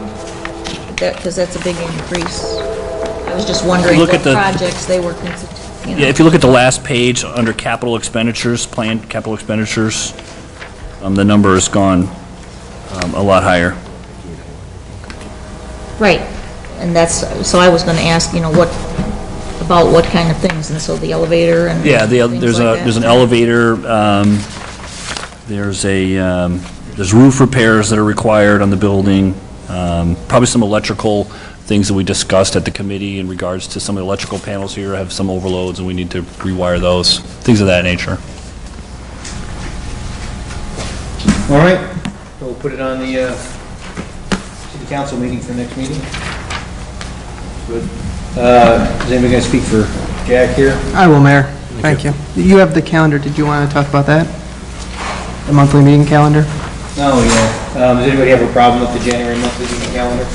Because that's a big increase. I I was just wondering Look what at the- projects they were considering. Yeah, if you look at the last page, under capital expenditures, planned capital expenditures, the number has gone a lot higher. Right, and that's, so I was gonna ask, what kind of things, and so the elevator and Yeah, things there's like that? there's an elevator, there's roof repairs that are required on the building, probably some electrical things that we discussed at the committee in regards to some of the electrical panels here have some overloads, and we need to rewire those, things of that nature. All right, so we'll put it on the city council meeting for next meeting. Good. Is anybody going to speak for Jack here? I will, Mayor. Thank you. You have the calendar. Did you want to talk about that? The monthly meeting calendar? Oh, yeah. Does anybody have a problem with the January monthly meeting calendar?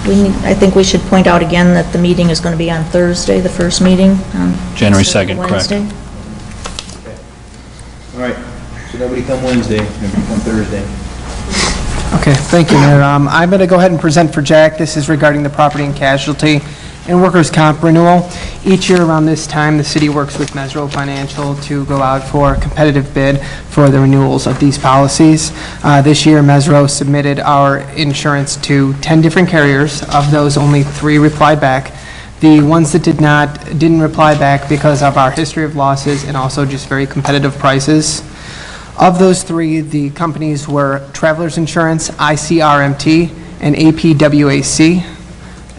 I think we should point out again that the meeting is gonna be on Thursday, the first meeting. January 2nd, correct. Wednesday. All right, so nobody come Wednesday, nobody come Thursday. Okay, thank you, Mayor. I'm going to go ahead and present for Jack. This is regarding the property and casualty and workers' comp renewal. Each year around this time, the city works with Mesro Financial to go out for a competitive bid for the renewals of these policies. This year, Mesro submitted our insurance to 10 different carriers. Of those, only 3 replied back. The ones that didn't reply back because of our history of losses and also just very competitive prices. Of those 3, the companies were Travelers Insurance, ICRMT, and APWAC.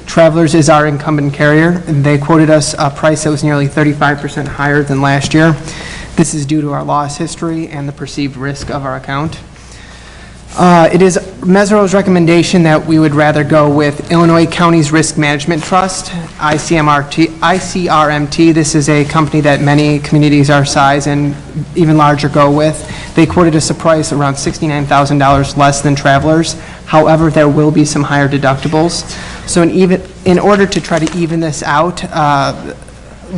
Travelers is our incumbent carrier, and they quoted us a price that was nearly 35% higher than last year. This is due to our loss history and the perceived risk of our account. It is Mesro's recommendation that we would rather go with Illinois Counties Risk Management Trust, ICRMT. This is a company that many communities our size and even larger go with. They quoted us a price around $69,000 less than Travelers. However, there will be some higher deductibles. So in order to try to even this out,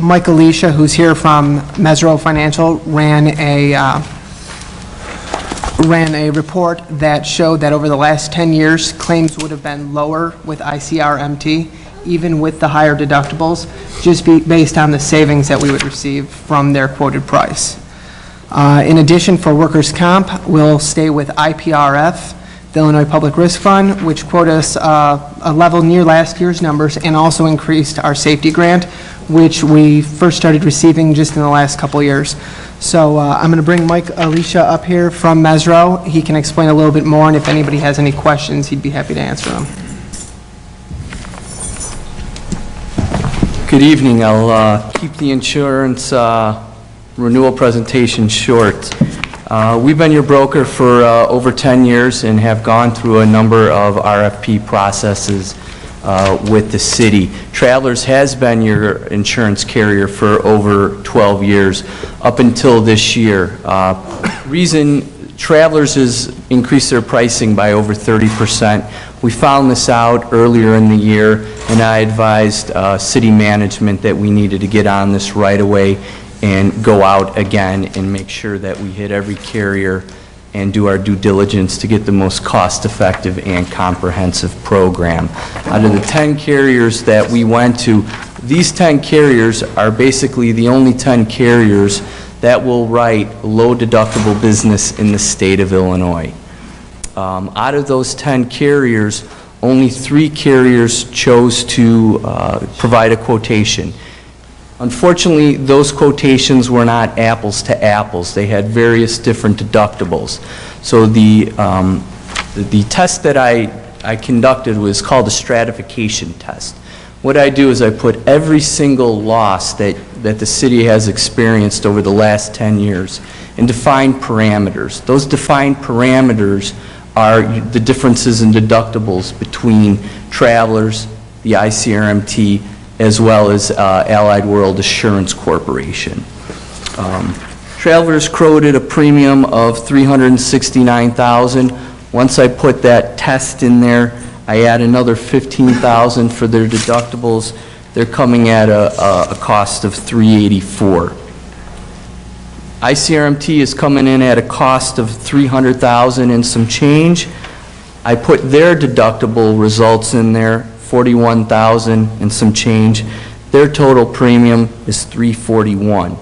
Mike Alicia, who's here from Mesro Financial, ran a report that showed that over the last 10 years, claims would have been lower with ICRMT, even with the higher deductibles, just based on the savings that we would receive from their quoted price. In addition, for workers' comp, we'll stay with IPRF, the Illinois Public Risk Fund, which quoted us a level near last year's numbers and also increased our safety grant, which we first started receiving just in the last couple years. So I'm going to bring Mike Alicia up here from Mesro. He can explain a little bit more, and if anybody has any questions, he'd be happy to answer them. Good evening. I'll keep the insurance renewal presentation short. We've been your broker for over 10 years and have gone through a number of RFP processes with the city. Travelers has been your insurance carrier for over 12 years, up until this year. Reason Travelers has increased their pricing by over 30%. We found this out earlier in the year, and I advised city management that we needed to get on this right away and go out again and make sure that we hit every carrier and do our due diligence to get the most cost-effective and comprehensive program. Out of the 10 carriers that we went to, these 10 carriers are basically the only 10 carriers that will write low-deductible business in the state of Illinois. Out of those 10 carriers, only 3 carriers chose to provide a quotation. Unfortunately, those quotations were not apples to apples. They had various different deductibles. So the test that I conducted was called a stratification test. What I do is I put every single loss that the city has experienced over the last 10 years in defined parameters. Those defined parameters are the differences in deductibles between Travelers, the ICRMT, as well as Allied World Assurance Corporation. Travelers quoted a premium of $369,000. Once I put that test in there, I add another $15,000 for their deductibles. They're coming at a cost of $384,000. ICRMT is coming in at a cost of $300,000 and some change. I put their deductible results in there 41,000 and some change. Their total premium is $341.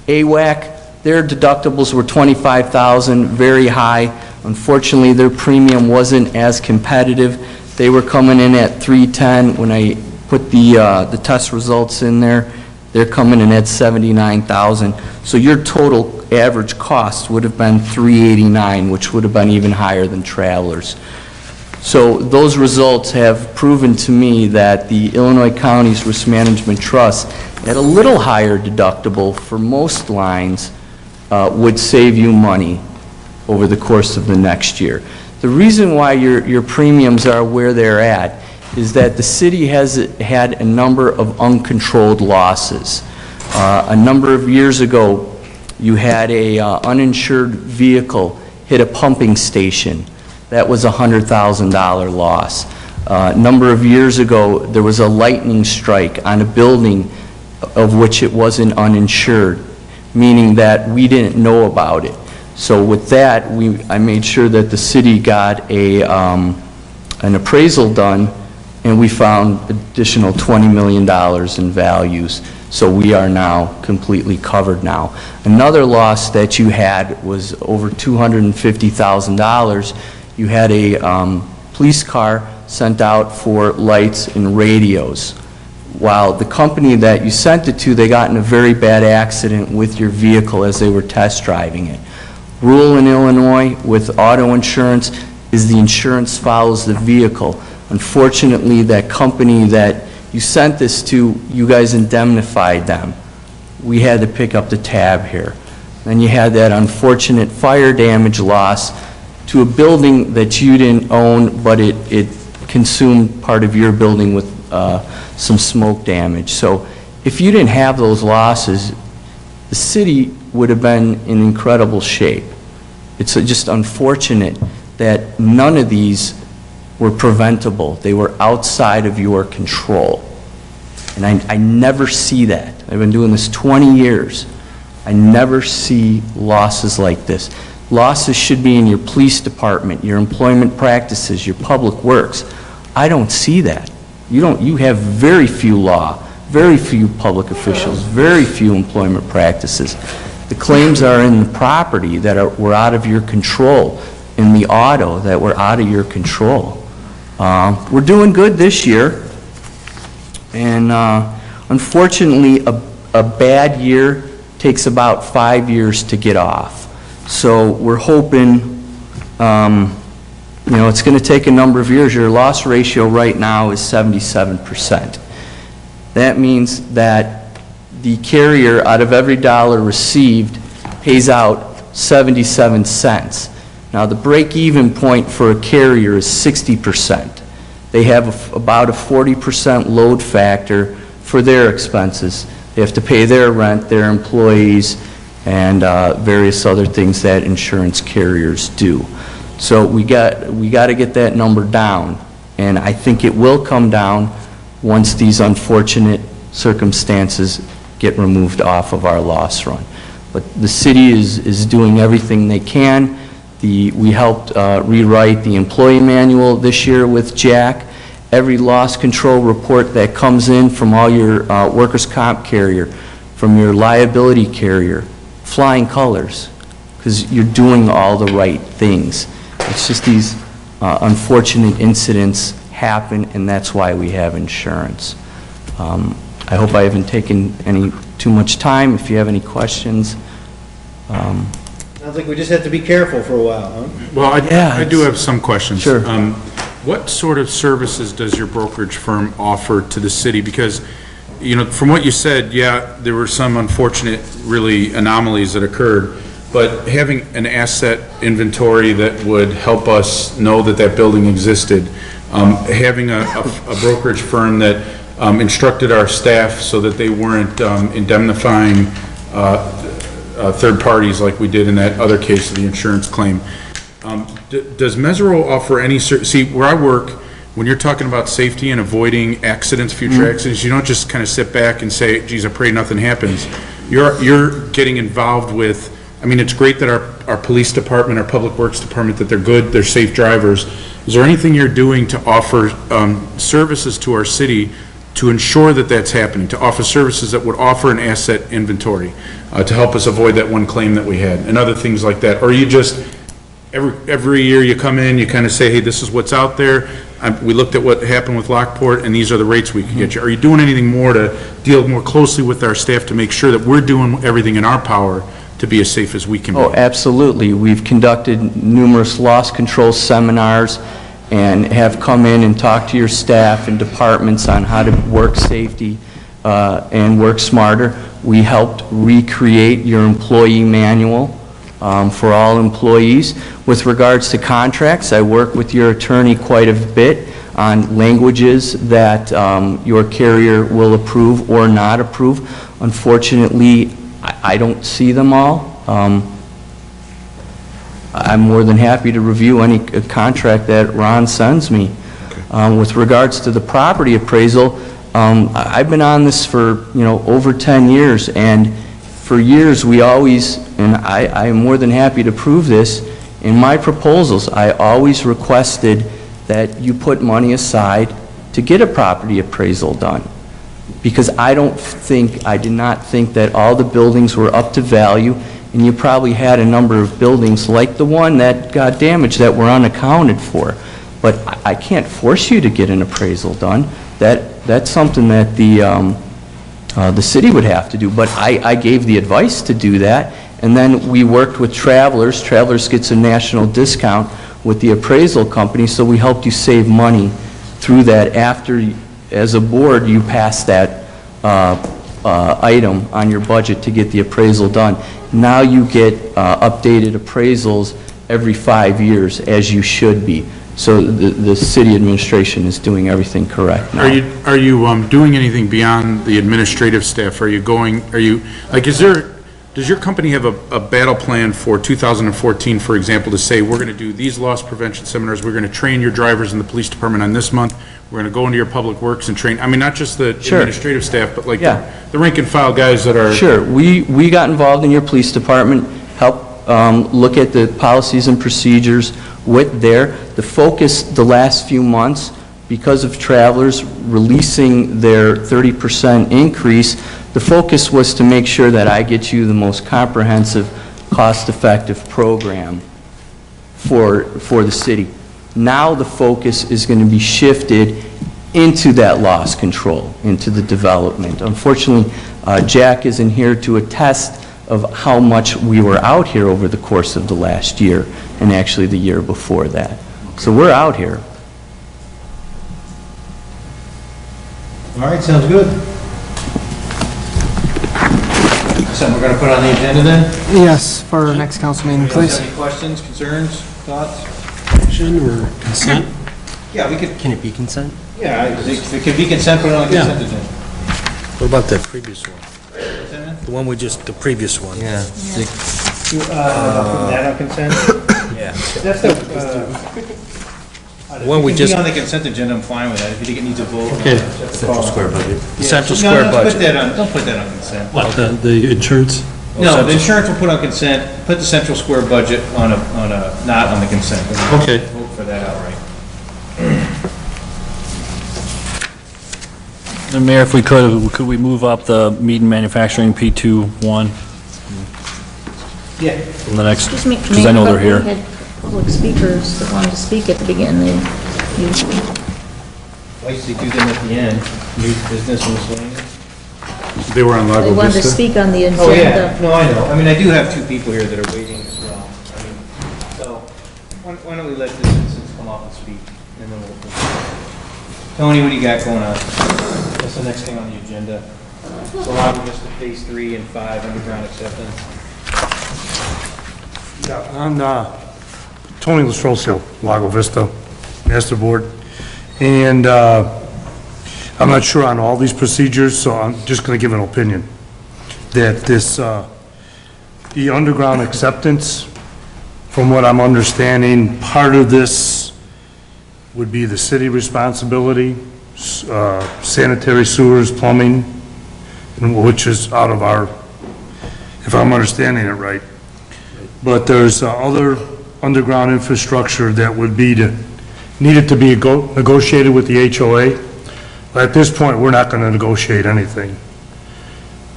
AWAC, their deductibles were $25,000, very high. Unfortunately, their premium wasn't as competitive. They were coming in at $310. When I put the test results in there, they're coming in at $79,000. So your total average cost would have been $389, which would have been even higher than Travelers. So those results have proven to me that the Illinois County's Risk Management Trust at a little higher deductible for most lines would save you money over the course of the next year. The reason why your premiums are where they're at is that the city has had a number of uncontrolled losses. A number of years ago, you had a uninsured vehicle hit a pumping station. That was a $100,000 loss. A number of years ago, there was a lightning strike on a building of which it wasn't uninsured, meaning that we didn't know about it. So with that, I made sure that the city got an appraisal done, and we found additional $20 million in values. So we are now completely covered now. Another loss that you had was over $250,000. You had a police car sent out for lights and radios. While the company that you sent it to, they got in a very bad accident with your vehicle as they were test driving it. Rule in Illinois with auto insurance is the insurance follows the vehicle. Unfortunately, that company that you sent this to, you guys indemnified them. We had to pick up the tab here. Then you had that unfortunate fire damage loss to a building that you didn't own, but it consumed part of your building with some smoke damage. So if you didn't have those losses, the city would have been in incredible shape. It's just unfortunate that none of these were preventable. They were outside of your control. And I never see that. I've been doing this 20 years. I never see losses like this. Losses should be in your police department, your employment practices, your public works. I don't see that. You have very few law, very few public officials, very few employment practices. The claims are in the property that were out of your control, in the auto that were out of your control. We're doing good this year, and unfortunately, a bad year takes about 5 years to get off. So we're hoping, it's going to take a number of years. Your loss ratio right now is 77%. That means that the carrier, out of every dollar received, pays out 77 cents. Now, the break-even point for a carrier is 60%. They have about a 40% load factor for their expenses. They have to pay their rent, their employees, and various other things that insurance carriers do. So we got to get that number down, and I think it will come down once these unfortunate circumstances get removed off of our loss run. But the city is doing everything they can. We helped rewrite the employee manual this year with Jack. Every loss control report that comes in from all your workers' comp carrier, from your liability carrier, flying colors, because you're doing all the right things. It's just these unfortunate incidents happen, and that's why we have insurance. I hope I haven't taken too much time. If you have any questions. Sounds like we just have to be careful for a while, huh? Well, I do have some questions. Sure. What sort of services does your brokerage firm offer to the city? Because, from what you said, yeah, there were some unfortunate, really, anomalies that occurred, but having an asset inventory that would help us know that that building existed, having a brokerage firm that instructed our staff so that they weren't indemnifying third parties like we did in that other case of the insurance claim. Does Mesero offer any, see, where I work, when you're talking about safety and avoiding accidents, future accidents, you don't just kind of sit back and say, geez, I pray nothing happens. You're getting involved with I mean, it's great that our police department, our public works department, that they're good, they're safe drivers. Is there anything you're doing to offer services to our city to ensure that that's happening, to offer services that would offer an asset inventory, to help us avoid that one claim that we had, and other things like that? Or are you just, every year you come in, you kind of say, hey, this is what's out there, we looked at what happened with Lockport, and these are the rates we can get you? Are you doing anything more to deal more closely with our staff to make sure that we're doing everything in our power to be as safe as we can be? Oh, absolutely. We've conducted numerous loss control seminars and have come in and talked to your staff and departments on how to work safety and work smarter. We helped recreate your employee manual for all employees. With regards to contracts, I work with your attorney quite a bit on languages that your carrier will approve or not approve. Unfortunately, I don't see them all. I'm more than happy to review any contract that Ron sends me. With regards to the property appraisal, I've been on this for, over 10 years, and for years we always, and I am more than happy to prove this, in my proposals I always requested that you put money aside to get a property appraisal done. Because I did not think that all the buildings were up to value, and you probably had a number of buildings like the one that got damaged that were unaccounted for. But I can't force you to get an appraisal done. That's something that the city would have to do. But I gave the advice to do that, and then we worked with Travelers. Travelers gets a national discount with the appraisal company, so we helped you save money through that after, as a board, you pass that item on your budget to get the appraisal done. Now you get updated appraisals every 5 years, as you should be. So the city administration is doing everything correct now. Are you doing anything beyond the administrative staff? Does your company have a battle plan for 2014, for example, to say, we're going to do these loss prevention seminars, we're going to train your drivers in the police department on this month, we're going to go into your public works and train, I mean, not just the administrative staff, but like the rank and file guys that are... Sure. We got involved in your police department, helped look at the policies and procedures with the focus the last few months, because of Travelers releasing their 30% increase, the focus was to make sure that I get you the most comprehensive, cost-effective program for the city. Now the focus is going to be shifted into that loss control, into the development. Unfortunately, Jack isn't here to attest of how much we were out here over the course of the last year, and actually the year before that. So we're out here. All right, sounds good. Something we're going to put on the agenda then? Yes, for our next council meeting, please. Any questions, concerns, thoughts? Action or consent? Yeah, we could, Can it be consent? yeah, if it could be consent, put it on the consent agenda. What about the previous one? The one the previous one? Yeah. That on consent? Yeah. That's the, One we just... If it can be on the consent agenda, I'm fine with that. If you think it needs a vote. Okay. Central square budget. Yeah. Central No, square don't budget. put that on, don't put that on consent. What, the insurance? No, the insurance will put on consent, put the central square budget on a, not on the consent. Okay. Vote for that outright. And Mayor, if we could we move up the meat and manufacturing P21 Yeah. from the next, Excuse me, because I know they're here. We had public speakers that wanted to speak at the beginning. Usually. I used to do them at the end, new business and miscellaneous. They were on Lago They wanted to Vista? speak on the agenda. Oh, yeah, no, I know. I mean, I do have two people here that are waiting as well. I mean, so, why don't we let the citizens come up and speak, and then we'll... Tony, what do you got going on? What's the next thing on the agenda? So Lago Vista Phase 3 and 5 underground acceptance. Yeah, I'm Tony Lastrosio, Lago Vista, Master Board. And I'm not sure on all these procedures, so I'm just going to give an opinion. That this, the underground acceptance, from what I'm understanding, part of this would be the city responsibility, sanitary sewers, plumbing, which is out of our, if I'm understanding it right. but there's other underground infrastructure that would be needed to be negotiated with the HOA. But at this point, we're not going to negotiate anything.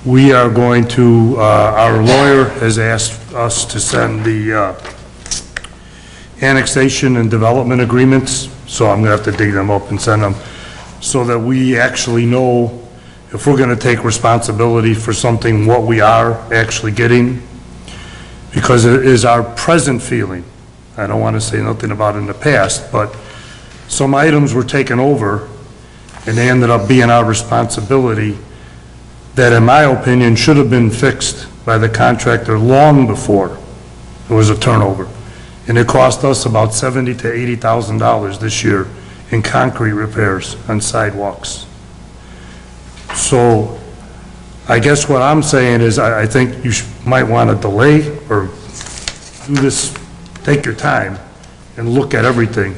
We are going to, our lawyer has asked us to send the annexation and development agreements, so I'm going to have to dig them up and send them, so that we actually know if we're going to take responsibility for something, what we are actually getting, because it is our present feeling. I don't want to say nothing about in the past, but some items were taken over, and they ended up being our responsibility that, in my opinion, should have been fixed by the contractor long before there was a turnover. And it cost us about $70,000 to $80,000 this year in concrete repairs on sidewalks. So I guess what I'm saying is I think you might want to delay or do this, take your time and look at everything,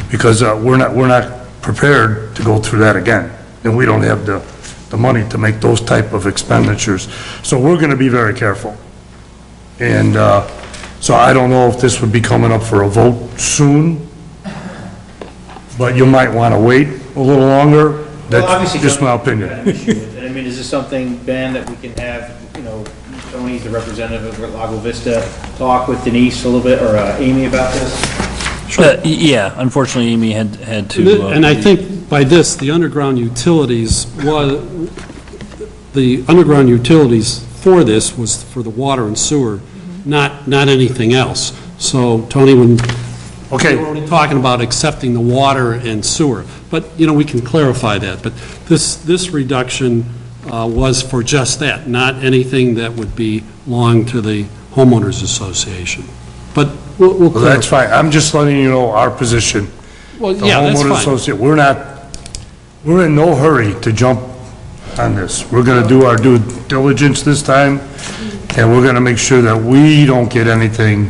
because we're not prepared to go through that again, and we don't have the money to make those type of expenditures. So we're going to be very careful. And so I don't know if this would be coming up for a vote soon, but you might want to wait a little longer. That's just my opinion. I mean, is this something, Ben, that we can have, Tony's the representative of Lago Vista, talk with Denise a little bit, or Amy about this? Yeah, unfortunately, Amy had to... And I think by this, the underground utilities for this was for the water and sewer, not anything else. So, Tony, when we're only talking about accepting the water and sewer, but, we can clarify that. But this reduction was for just that, not anything that would belong to the homeowners association. But we'll clarify. Well, that's fine. I'm just letting you know our position. Well, yeah, that's fine. The homeowners association, we're in no hurry to jump on this. We're going to do our due diligence this time, and we're going to make sure that we don't get anything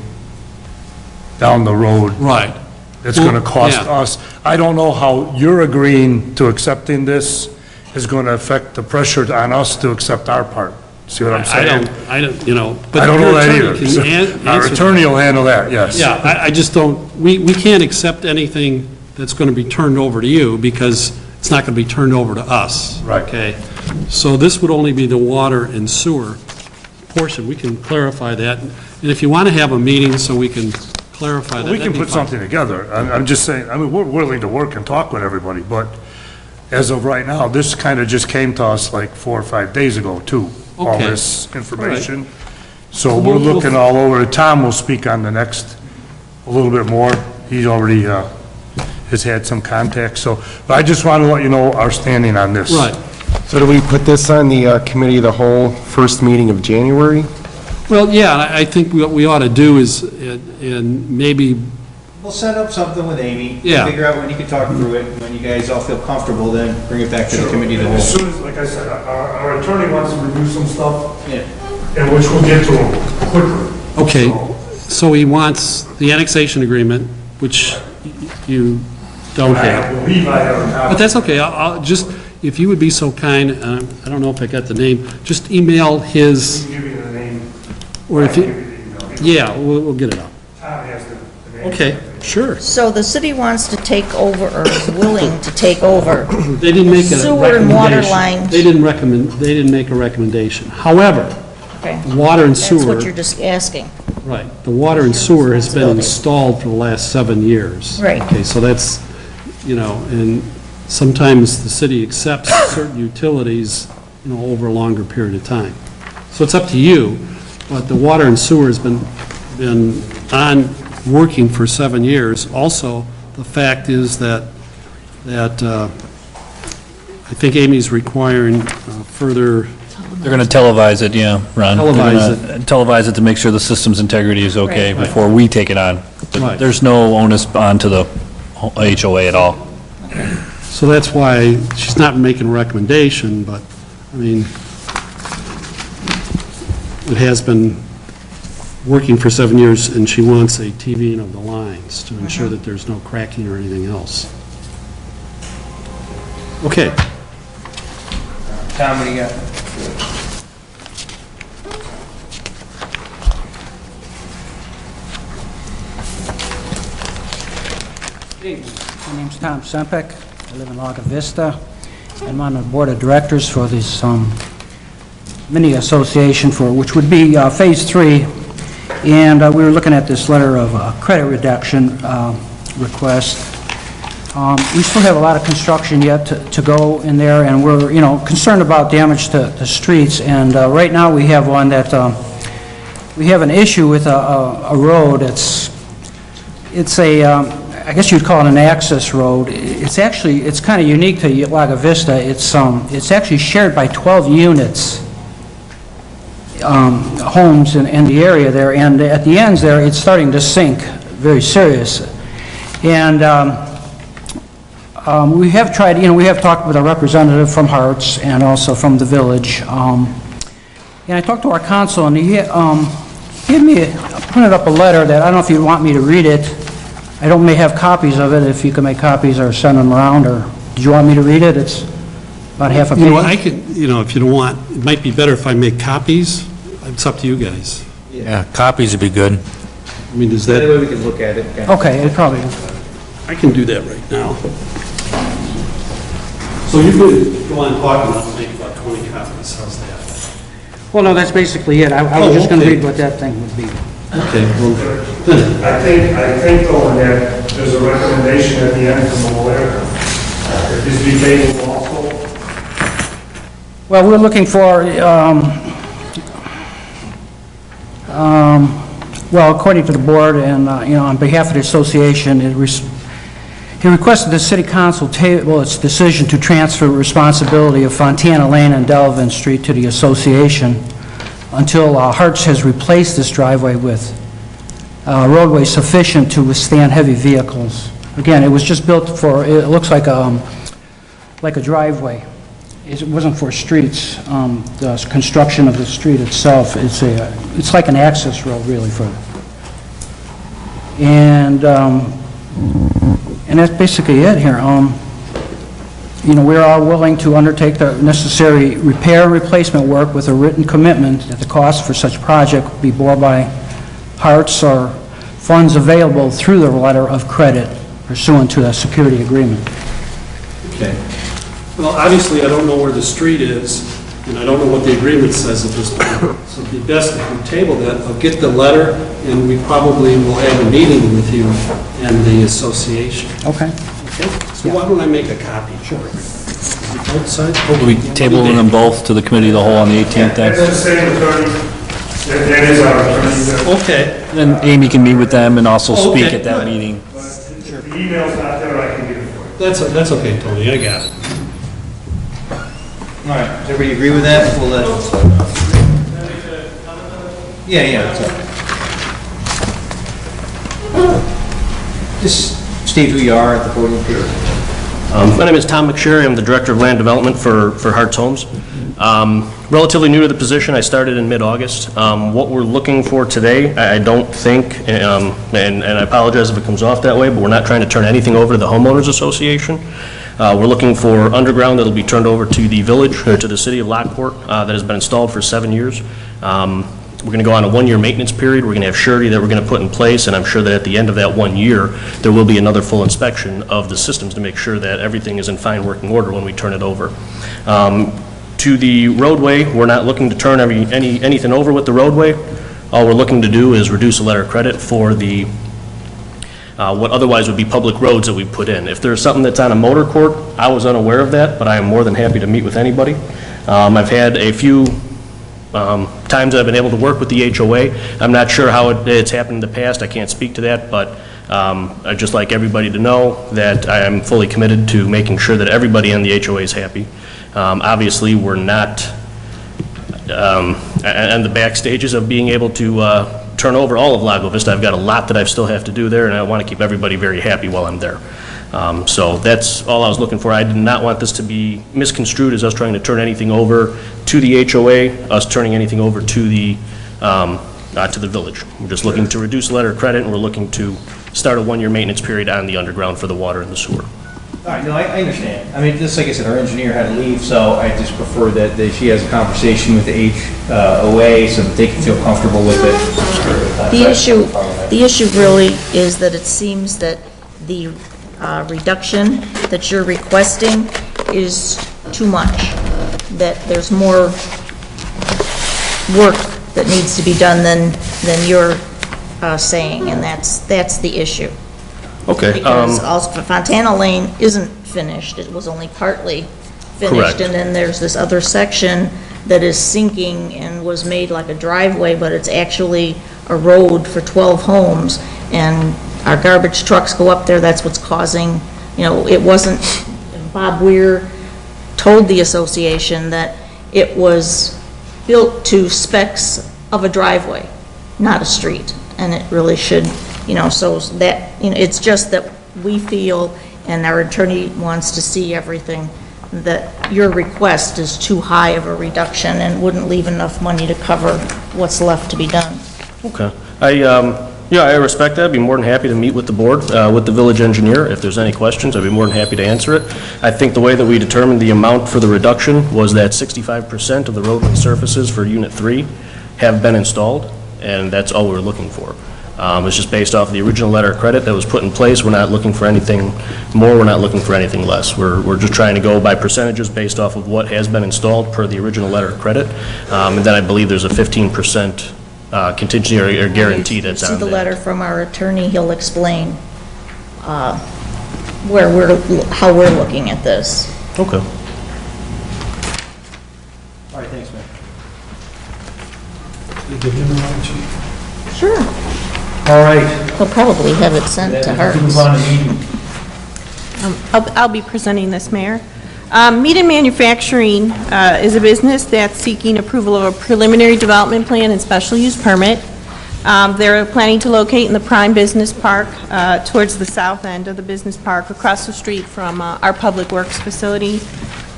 down the road. Right. It's going to cost us. I don't know how you're agreeing to accepting this is going to affect the pressure on us to accept our part. See what I'm saying? I don't, but I don't know that either. Our attorney will handle that, yes. Yeah, I just don't, we can't accept anything that's going to be turned over to you, because it's not going to be turned over to us. Right. Okay? So this would only be the water and sewer portion. We can clarify that. And if you want to have a meeting so we can clarify that, we can put something together. I'm just saying, we're willing to work and talk with everybody, but as of right now, this kind of just came to us like 4 or 5 days ago, too. Okay. All this information. So we're looking all over. Tom will speak on the next a little bit more. He already has had some contacts, so, but I just want to let you know our standing on this. Right. So do we put this on the committee of the whole first meeting of January? Well, yeah, I think what we ought to do is, and maybe... We'll set up something with Amy. Yeah. Figure out when you can talk through it, when you guys all feel comfortable, then bring it back to the committee of the whole. As soon as, like I said, our attorney wants to review some stuff, Yeah. and which we'll get to him quicker. Okay, so he wants the annexation agreement, which you don't have. I believe I have a copy. But that's okay, I'll just, if you would be so kind, I don't know if I got the name, just email his, Give you the name. or if I'll you, give you the email. yeah, we'll get it up. Tom has the name. Okay, sure. So the city wants to take over, or is willing to take over, They didn't make a sewer and water recommendation. lines. They didn't make a recommendation. However, Okay. water and That's sewer, what you're just asking. right, the water and sewer has been installed for the last 7 years. Right. Okay, so that's, and sometimes the city accepts certain utilities, over a longer period of time. So it's up to you, but the water and sewer has been working for 7 years. Also, the fact is that I think Amy's requiring further... They're going to televise it, yeah, Ron. Televise it to make sure the system's integrity is okay Right. before we take it on. But Right. there's no onus onto the HOA at all. So that's why she's not making a recommendation, but, it has been working for 7 years, and she wants a TVing of the lines to ensure that there's no cracking or anything else. Okay. Tom, what do you got? My name's Tom Sempek. I live in Lago Vista. I'm on the board of directors for this mini association which would be Phase 3. And we were looking at this letter of credit reduction request. We still have a lot of construction yet to go in there, and we're, concerned about damage to the streets. And right now we have one that we have an issue with a road. It's a, I guess you'd call it an access road. It's kind of unique to Lago Vista. It's actually shared by 12 units, homes in the area there, and at the ends there, it's starting to sink, very serious. And we have tried, we have talked with a representative from Harts and also from the village. And I talked to our council, and he printed up a letter that I don't know if you want me to read it. I may have copies of it, if you can make copies or send them around, or did you want me to read it? It's about half a page. I could, if you don't want, it might be better if I make copies. It's up to you guys. Yeah, copies would be good. I mean, does that... That way we can look at it. Okay, it probably... I can do that right now. So you could go on talking, I'll make about 20 copies. How's that? Well, no, that's basically it. I was just going to read what that thing would be. Okay, well, I think though, that there's a recommendation at the end from the lawyer, that this be tabled also. Well, we're looking for, well, according to the board and, on behalf of the association, he requested the city council table its decision to transfer responsibility of Fontana Lane and Delavan Street to the association until Harts has replaced this driveway with roadway sufficient to withstand heavy vehicles. Again, it was just built for, it looks like a driveway. It wasn't for streets. The construction of the street itself, it's like an access road really for, and that's basically it here. We are willing to undertake the necessary repair and replacement work with a written commitment that the cost for such project will be borne by Harts or funds available through the letter of credit pursuant to the security agreement. okay. Well, obviously, I don't know where the street is, and I don't know what the agreement says at this point. So it'd be best if we table that. I'll get the letter, and we probably will have a meeting with you and the association. Okay. Okay? So why don't I make a copy? Sure. Both sides? Will we table them both to the committee of the whole on the 18th then? That's the same attorney, that is our attorney. Okay. Then Amy can meet with them and also speak Okay, at that good. meeting. If the email's not there, I can get it for you. That's okay, Tony, I got it. All right, does everybody agree with that? We'll let... Yeah, that's all. Just state who you are at the podium here. My name is Tom McSherry. I'm the Director of Land Development for Harts Homes. Relatively new to the position. I started in mid-August. What we're looking for today, I don't think, and I apologize if it comes off that way, but we're not trying to turn anything over to the homeowners association. We're looking for underground that'll be turned over to the village, or to the city of Lockport, that has been installed for 7 years. We're going to go on a 1-year maintenance period. We're going to have surety that we're going to put in place, and I'm sure that at the end of that 1 year, there will be another full inspection of the systems to make sure that everything is in fine working order when we turn it over. To the roadway, we're not looking to turn anything over with the roadway. All we're looking to do is reduce the letter of credit for the what otherwise would be public roads that we put in. If there's something that's on a motor court, I was unaware of that, but I am more than happy to meet with anybody. I've had a few times I've been able to work with the HOA. I'm not sure how it's happened in the past. I can't speak to that, but I'd just like everybody to know that I am fully committed to making sure that everybody in the HOA is happy. Obviously, we're not and the back stages of being able to turn over all of Lago Vista. I've got a lot that I still have to do there, and I want to keep everybody very happy while I'm there. So that's all I was looking for. I did not want this to be misconstrued as us trying to turn anything over to the HOA, us turning anything over to the village. We're just looking to reduce the letter of credit, and we're looking to start a 1-year maintenance period on the underground for the water and the sewer. All right, no, I understand. I mean, just like I said, our engineer had to leave, so I just prefer that she has a conversation with the HOA so that they can feel comfortable with it. The issue really is that it seems that the reduction that you're requesting is too much, that there's more work that needs to be done than you're saying, and that's the issue. Okay. Because also Fontana Lane isn't finished, it was only partly finished. Correct. And then there's this other section that is sinking and was made like a driveway, but it's actually a road for 12 homes, and our garbage trucks go up there, that's what's causing, it wasn't, Bob Weir told the association that it was built to specs of a driveway, not a street, and it really should, so that, it's just that we feel, and our attorney wants to see everything, that your request is too high of a reduction and wouldn't leave enough money to cover what's left to be done. Okay. I respect that. I'd be more than happy to meet with the board, with the village engineer. If there's any questions, I'd be more than happy to answer it. I think the way that we determined the amount for the reduction was that 65% of the roadway surfaces for Unit 3 have been installed, and that's all we're looking for. It's just based off the original letter of credit that was put in place. We're not looking for anything more. We're not looking for anything less. We're just trying to go by percentages based off of what has been installed per the original letter of credit. And then I believe there's a 15% contingency or guarantee that's on See the there. letter from our attorney, he'll explain how we're looking at this. Okay. All right, thanks, man. Give him a line, Chief. Sure. All right. He'll probably have it sent to her. Move on to meeting. I'll be presenting this, Mayor. Meat and Manufacturing is a business that's seeking approval of a preliminary development plan and special use permit. They're planning to locate in the Prime Business Park towards the south end of the business park, across the street from our Public Works facility.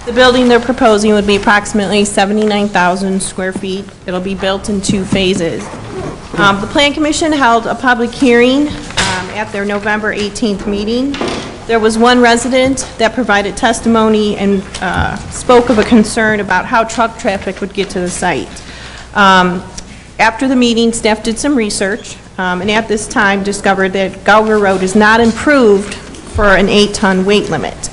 The building they're proposing would be approximately 79,000 square feet. It'll be built in 2 phases. The Plan Commission held a public hearing at their November 18th meeting. There was one resident that provided testimony and spoke of a concern about how truck traffic would get to the site. After the meeting, staff did some research, and at this time discovered that Gauger Road is not improved for an 8-ton weight limit.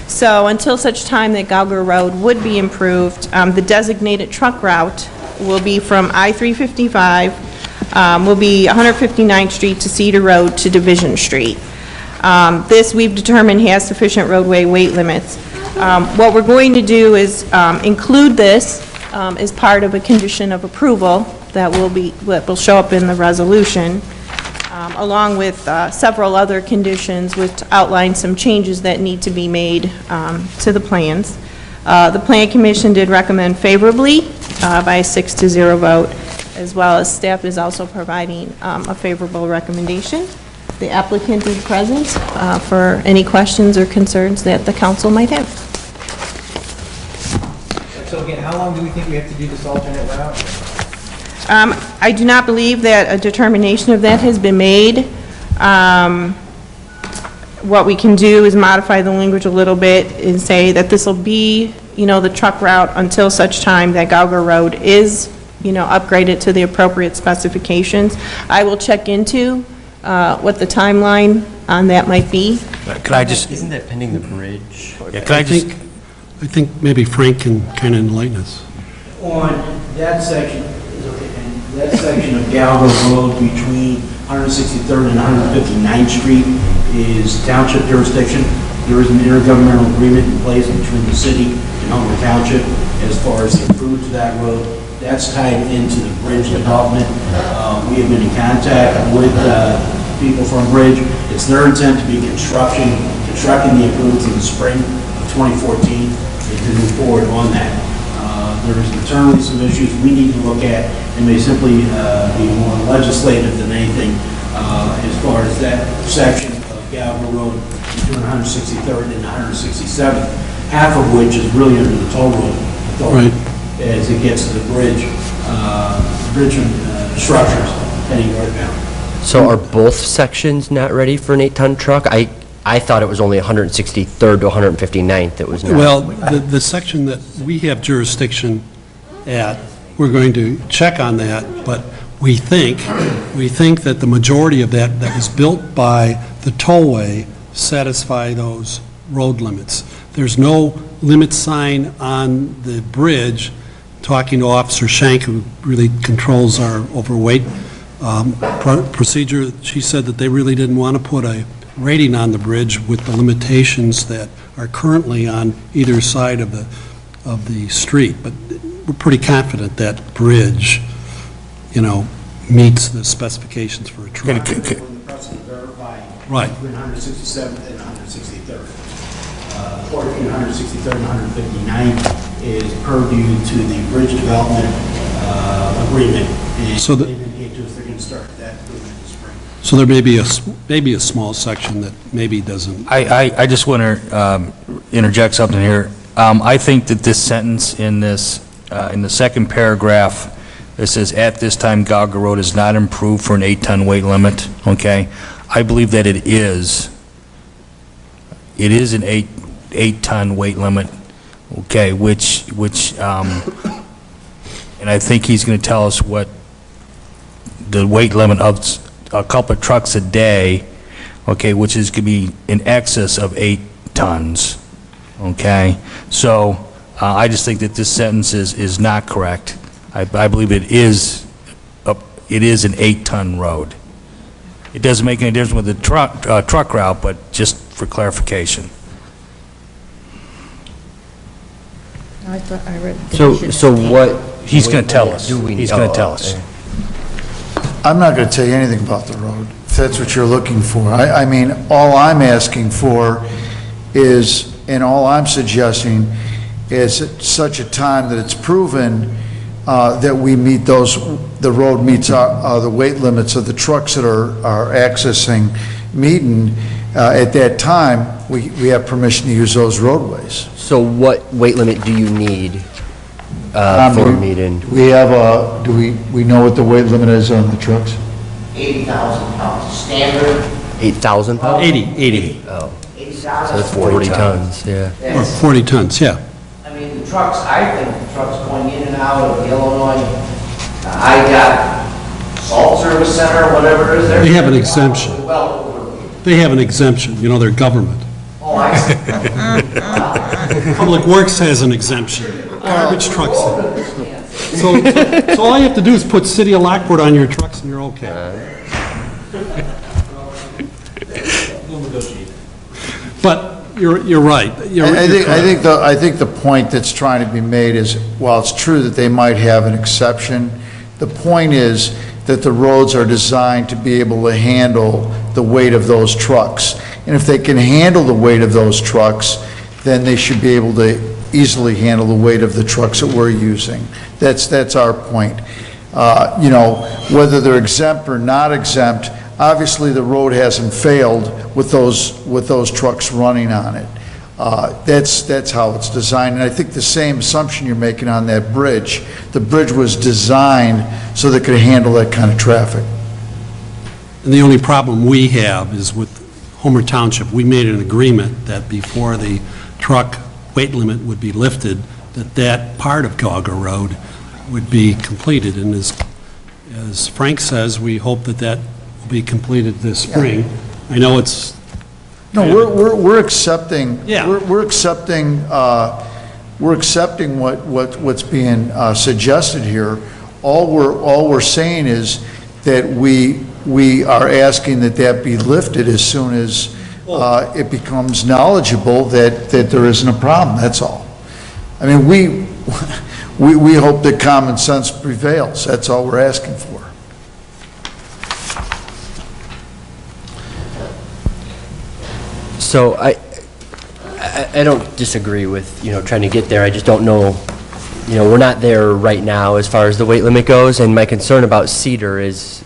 So until such time that Gauger Road would be improved, the designated truck route will be from I-355, will be 159th Street to Cedar Road to Division Street. This, we've determined, has sufficient roadway weight limits. What we're going to do is include this as part of a condition of approval that will show up in the resolution, along with several other conditions which outline some changes that need to be made to the plans. The Plan Commission did recommend favorably by a 6-0 vote, as well as staff is also providing a favorable recommendation. The applicant is present for any questions or concerns that the council might have. So again, how long do we think we have to do this alternate route? I do not believe that a determination of that has been made. What we can do is modify the language a little bit and say that this will be, the truck route until such time that Gauger Road is, upgraded to the appropriate specifications. I will check into what the timeline on that might be. Can I just... Isn't that pending the bridge? Yeah, can I just... I think maybe Frank can kind of enlighten us. On that section, and that section of Gallagher Road between 163rd and 159th Street is township jurisdiction. There is an intergovernmental agreement in place between the city and Homer Township as far as the improvement to that road. That's tied into the bridge development. We have been in contact with people from Bridge. It's their intent to be constructing the improvements in the spring of 2014 and to move forward on that. There is internally some issues we need to look at, and may simply be more legislative than anything as far as that section of Gallagher Road between 163rd and 167th, half of which is really under the toll road authority as it gets to the bridge structures heading northbound. So are both sections not ready for an 8-ton truck? I thought it was only 163rd to 159th that was not. Well, the section that we have jurisdiction at, we're going to check on that, but we think that the majority of that was built by the tollway satisfy those road limits. There's no limit sign on the bridge. Talking to Officer Shank, who really controls our overweight procedure, she said that they really didn't want to put a rating on the bridge with the limitations that are currently on either side of the street. But we're pretty confident that bridge, meets the specifications for a truck. When the person verifying Right. between 167th and 163rd. Or between 163rd and 159 is purview to the bridge development agreement. And So the- they've indicated to us they're going to start that agreement this spring. So there may be a small section that maybe doesn't. I just want to interject something here. I think that this sentence in this, in the second paragraph, it says, "At this time, Gauger Road is not improved for an 8-ton weight limit," okay? I believe that it is. It is an 8-ton weight limit, okay, which, and I think he's going to tell us what the weight limit of a couple of trucks a day, okay, which is going to be in excess of 8 tons, okay? So I just think that this sentence is not correct. I believe it is an 8-ton road. It doesn't make any difference with the truck route, but just for clarification. I thought I read. So what? He's going to tell us. He's going to tell us. I'm not going to tell you anything about the road, if that's what you're looking for. I mean, all I'm asking for is, and all I'm suggesting is at such a time that it's proven that we meet the road meets the weight limits of the trucks that are accessing Meaden, at that time, we have permission to use those roadways. So what weight limit do you need for Meaden? We have do we know what the weight limit is on the trucks? 80,000 pounds, standard. 8,000 pounds? 80. Oh, 80,000. so that's 40 tons, yeah. Or 40 tons, yeah. I mean, the trucks, I think the trucks going in and out of Illinois, I got Salt Service Center, whatever it is there. They have an exemption. Well, They have an exemption, they're government. oh, I see. Public Works has an exemption, garbage trucks. So all you have to do is put City of Lockport on your trucks and you're okay. But you're right. I think the point that's trying to be made is, while it's true that they might have an exception, the point is that the roads are designed to be able to handle the weight of those trucks. And if they can handle the weight of those trucks, then they should be able to easily handle the weight of the trucks that we're using. That's our point. Whether they're exempt or not exempt, obviously the road hasn't failed with those trucks running on it. That's how it's designed, and I think the same assumption you're making on that bridge. The bridge was designed so that it could handle that kind of traffic. And the only problem we have is with Homer Township. We made an agreement that before the truck weight limit would be lifted, that part of Gauger Road would be completed. And as Frank says, we hope that will be completed this spring. I know it's... No, we're accepting. Yeah. We're accepting. We're accepting what's being suggested here. All we're saying is that we are asking that be lifted as soon as it becomes knowledgeable that there isn't a problem. That's all. I mean, we hope that common sense prevails. That's all we're asking for. So I don't disagree with, trying to get there. I just don't know, we're not there right now as far as the weight limit goes, and my concern about Cedar is,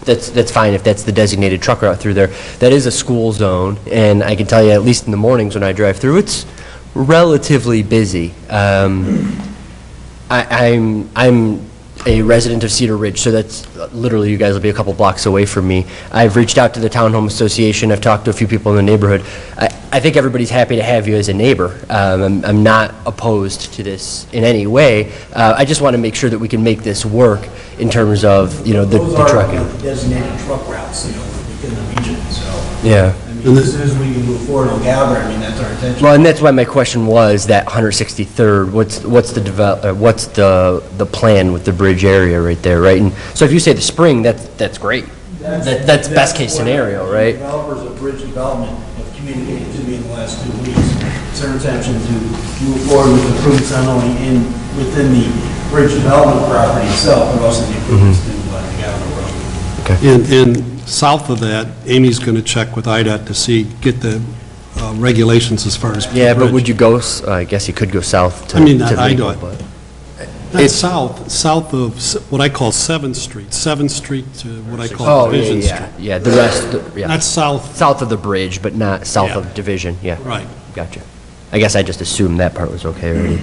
that's fine if that's the designated truck route through there. That is a school zone, and I can tell you, at least in the mornings when I drive through, it's relatively busy. I'm a resident of Cedar Ridge, so that's literally, you guys will be a couple blocks away from me. I've reached out to the Townhome Association. I've talked to a few people in the neighborhood. I think everybody's happy to have you as a neighbor. I'm not opposed to this in any way. I just want to make sure that we can make this work in terms of, the trucking. Those are designated truck routes, within the region, so. Yeah. I mean, mean, as soon as we can move forward on Galver, I mean, that's our intention. Well, and that's why my question was that 163rd, what's the plan with the bridge area right there, right? And so if you say the spring, that's great. That's best case scenario, right? Developers of bridge development have communicated to me in the last 2 weeks. It's their intention to move forward with improvements not only within the bridge development property itself, but also the improvements to the Galver Road. And south of that, Amy's going to check with IDOT to get the regulations as far as. Yeah, but would you go, I guess you could go south to. I mean, not to Maple, IDOT. but- Not south of what I call 7th Street to what I call Division Street. Yeah, the rest, yeah. Not south. South of the bridge, but not south Yeah. of Division, yeah. Right. Gotcha. I guess I just assumed that part was okay already.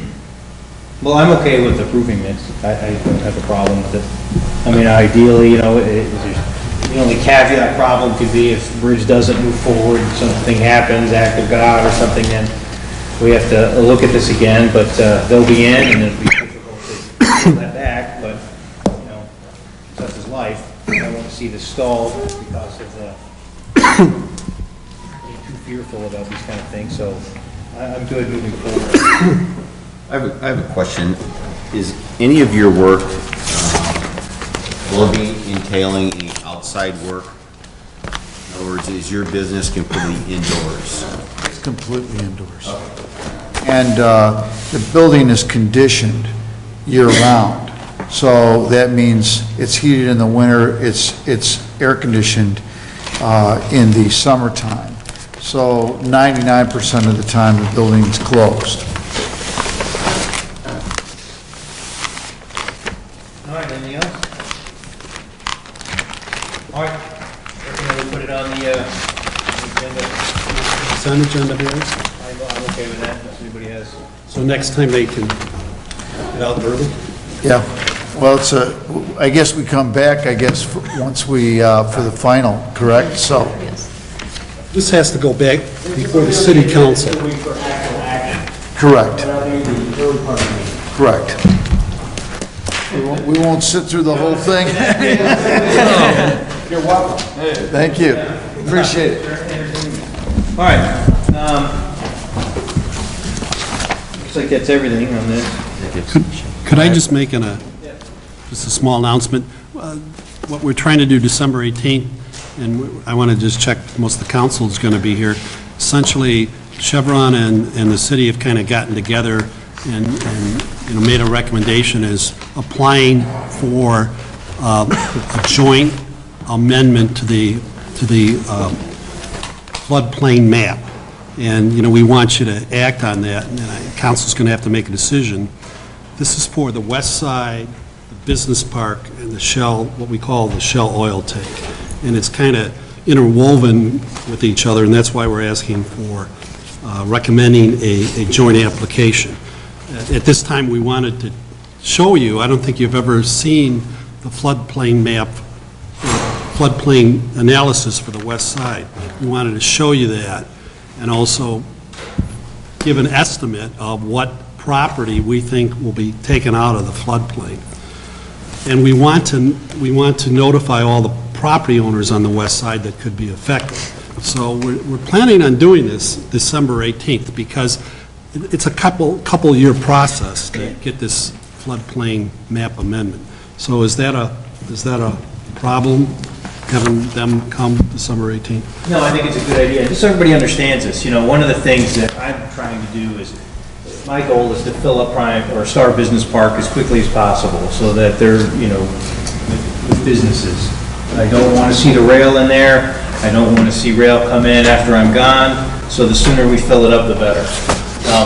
Well, I'm okay with approving this. I don't have a problem with it. I mean, ideally, the only caveat problem could be if the bridge doesn't move forward, something happens, act of God or something, then we have to look at this again, but they'll be in, and it'll be difficult to pull that back, but, such is life. I don't want to see this stalled because of being too fearful about these kind of things, so I'm good moving forward. I have a question. Is any of your work will be entailing any outside work? In other words, is your business completely indoors? It's completely indoors. And the building is conditioned year-round. So that means it's heated in the winter, it's air-conditioned in the summertime. So 99% of the time, the building's closed. All right, anything else? All right, we'll put it on the agenda. It's on the agenda, Harris. I'm okay with that, unless anybody has. So next time they can get out early? Yeah, well, I guess we come back, once we, for the final, correct? So, This has to go back before the city council. correct. Correct. We won't sit through the whole thing? You're welcome. Thank you. Appreciate it. All right. Looks like that's everything on this. Could I just make just a small announcement? What we're trying to do December 18th, and I want to just check, most of the council is going to be here. Essentially, Chevron and the city have kind of gotten together and made a recommendation as applying for a joint amendment to the floodplain map. And, we want you to act on that, and council's going to have to make a decision. This is for the west side, the business park, and the Shell, what we call the Shell oil tank. And it's kind of interwoven with each other, and that's why we're asking for recommending a joint application. At this time, we wanted to show you, I don't think you've ever seen the floodplain map, floodplain analysis for the west side. We wanted to show you that and also give an estimate of what property we think will be taken out of the floodplain. And we want to notify all the property owners on the west side that could be affected. So we're planning on doing this December 18th because it's a couple-year process to get this floodplain map amendment. So is that a problem, having them come December 18th? No, I think it's a good idea. Just so everybody understands this, one of the things that I'm trying to do is, my goal is to fill up Star Business Park as quickly as possible so that they're, with businesses. I don't want to see the rail in there. I don't want to see rail come in after I'm gone. So the sooner we fill it up, the better.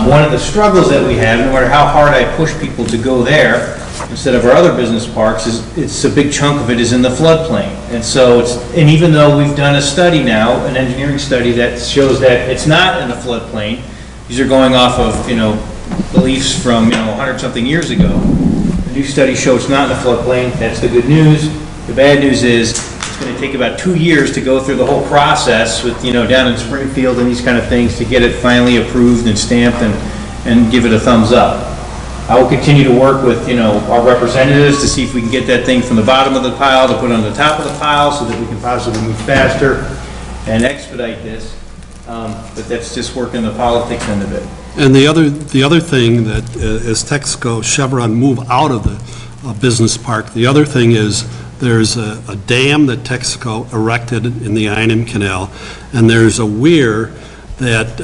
One of the struggles that we have, no matter how hard I push people to go there, instead of our other business parks, it's a big chunk of it is in the floodplain. And so and even though we've done a study now, an engineering study that shows that it's not in the floodplain, these are going off of, beliefs from, 100-something years ago. The new study shows it's not in the floodplain. That's the good news. The bad news is it's going to take about 2 years to go through the whole process with, down in Springfield and these kind of things to get it finally approved and stamped and give it a thumbs up. I will continue to work with, our representatives to see if we can get that thing from the bottom of the pile to put on the top of the pile so that we can possibly move faster. and expedite this, but that's just working the politics end of it. And the other thing that, as Texaco, Chevron move out of the business park, the other thing is there's a dam that Texaco erected in the I&M Canal, and there's a weir that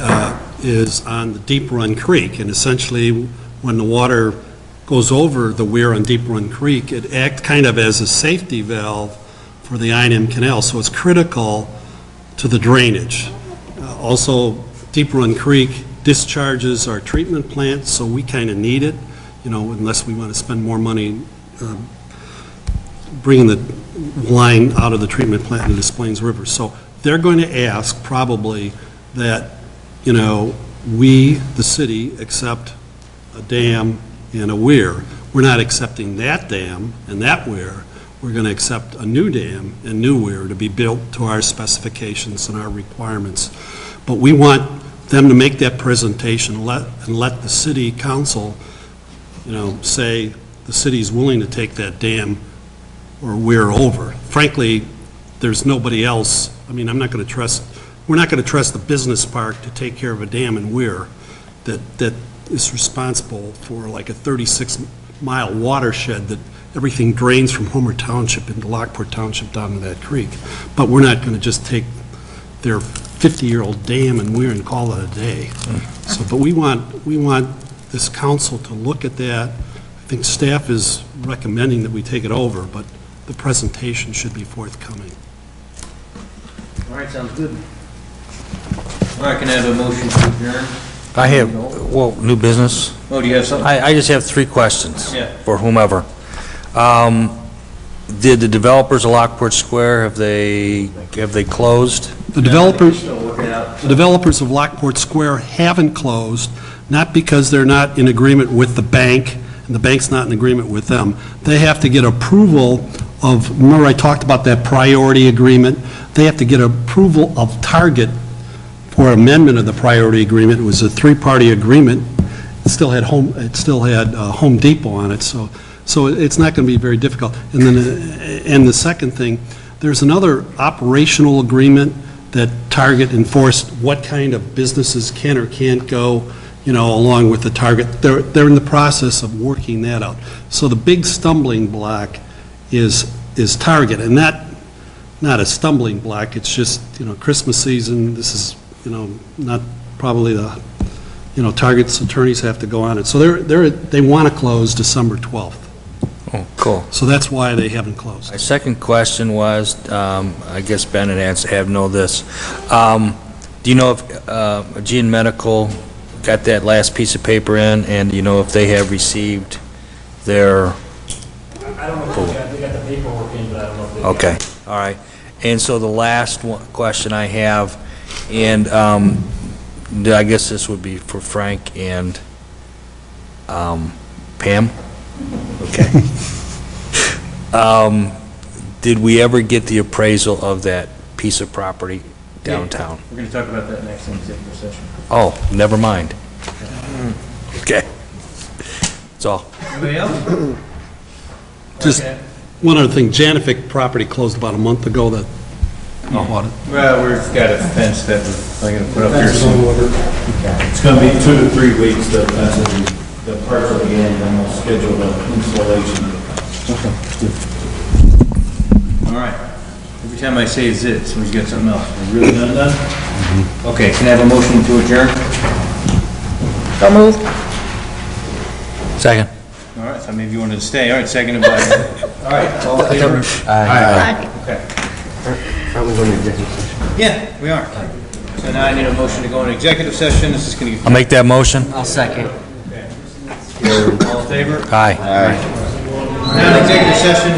is on the Deep Run Creek, and essentially when the water goes over the weir on Deep Run Creek, it acts kind of as a safety valve for the I&M Canal, so it's critical to the drainage. Also, Deep Run Creek discharges our treatment plant, so we kind of need it, you know, unless we want to spend more money bringing the line out of the treatment plant into Des Plaines River. So they're going to ask probably that, you know, we, the city, accept a dam and a weir. We're not accepting that dam and that weir. We're going to accept a new dam and new weir to be built to our specifications and our requirements. But we want them to make that presentation and let the city council, you know, say the city's willing to take that dam or weir over. Frankly, there's nobody else. I mean, we're not going to trust the business park to take care of a dam and weir that is responsible for like a 36-mile watershed that everything drains from Homer Township into Lockport Township down to that creek. But we're not going to just take their 50-year-old dam and weir and call it a day. So, but we want this council to look at that. I think staff is recommending that we take it over, but the presentation should be forthcoming. All right, sounds good. All right, can I have a motion to adjourn? I have, well, new business. Oh, do you have something? I just have 3 questions Yeah. for whomever. Did the developers of Lockport Square, have they closed? The developers of Lockport Square haven't closed, not because they're not in agreement with the bank, and the bank's not in agreement with them. They have to get approval of, remember I talked about that priority agreement? They have to get approval of Target for amendment of the priority agreement. It was a 3-party agreement. It still had Home Depot on it, so it's not going to be very difficult. And then, and the second thing, there's another operational agreement that Target enforced what kind of businesses can or can't go, you know, along with the Target. They're in the process of working that out. So the big stumbling block is Target, and not a stumbling block. It's just, you know, Christmas season. This is, you know, not probably the, you know, Target's attorneys have to go on it. So they want to close December 12th. Oh, cool. So that's why they haven't closed. My second question was, I guess Ben and Ann have know this. Do you know if Gene Medical got that last piece of paper in, and do you know if they have received their... I don't know if they got the paperwork in, but I don't know if they Okay, all right. And so the last question I have, and I guess this would be for Frank and Pam? Okay. Did we ever get the appraisal of that piece of property downtown? We're going to talk about that next in executive session. Oh, never mind. Okay. That's all. Anybody else? Just one other thing, Janific property closed about a month ago that bought it. Well, we've got a fence that we're going to put up here soon. It's going to be 2 to 3 weeks, the parts of the end, and we'll schedule the installation. All right. Every time I say zit, somebody's got something else. We're really done? Okay, can I have a motion to adjourn? So moved. Second. All right, so maybe you wanted to stay. All right, seconded by... All right, all in favor? Aye. Okay. Yeah, we are. So now I need a motion to go into executive session. This is going to get... I'll make that motion. I'll second. All in favor? Aye. Now in executive session,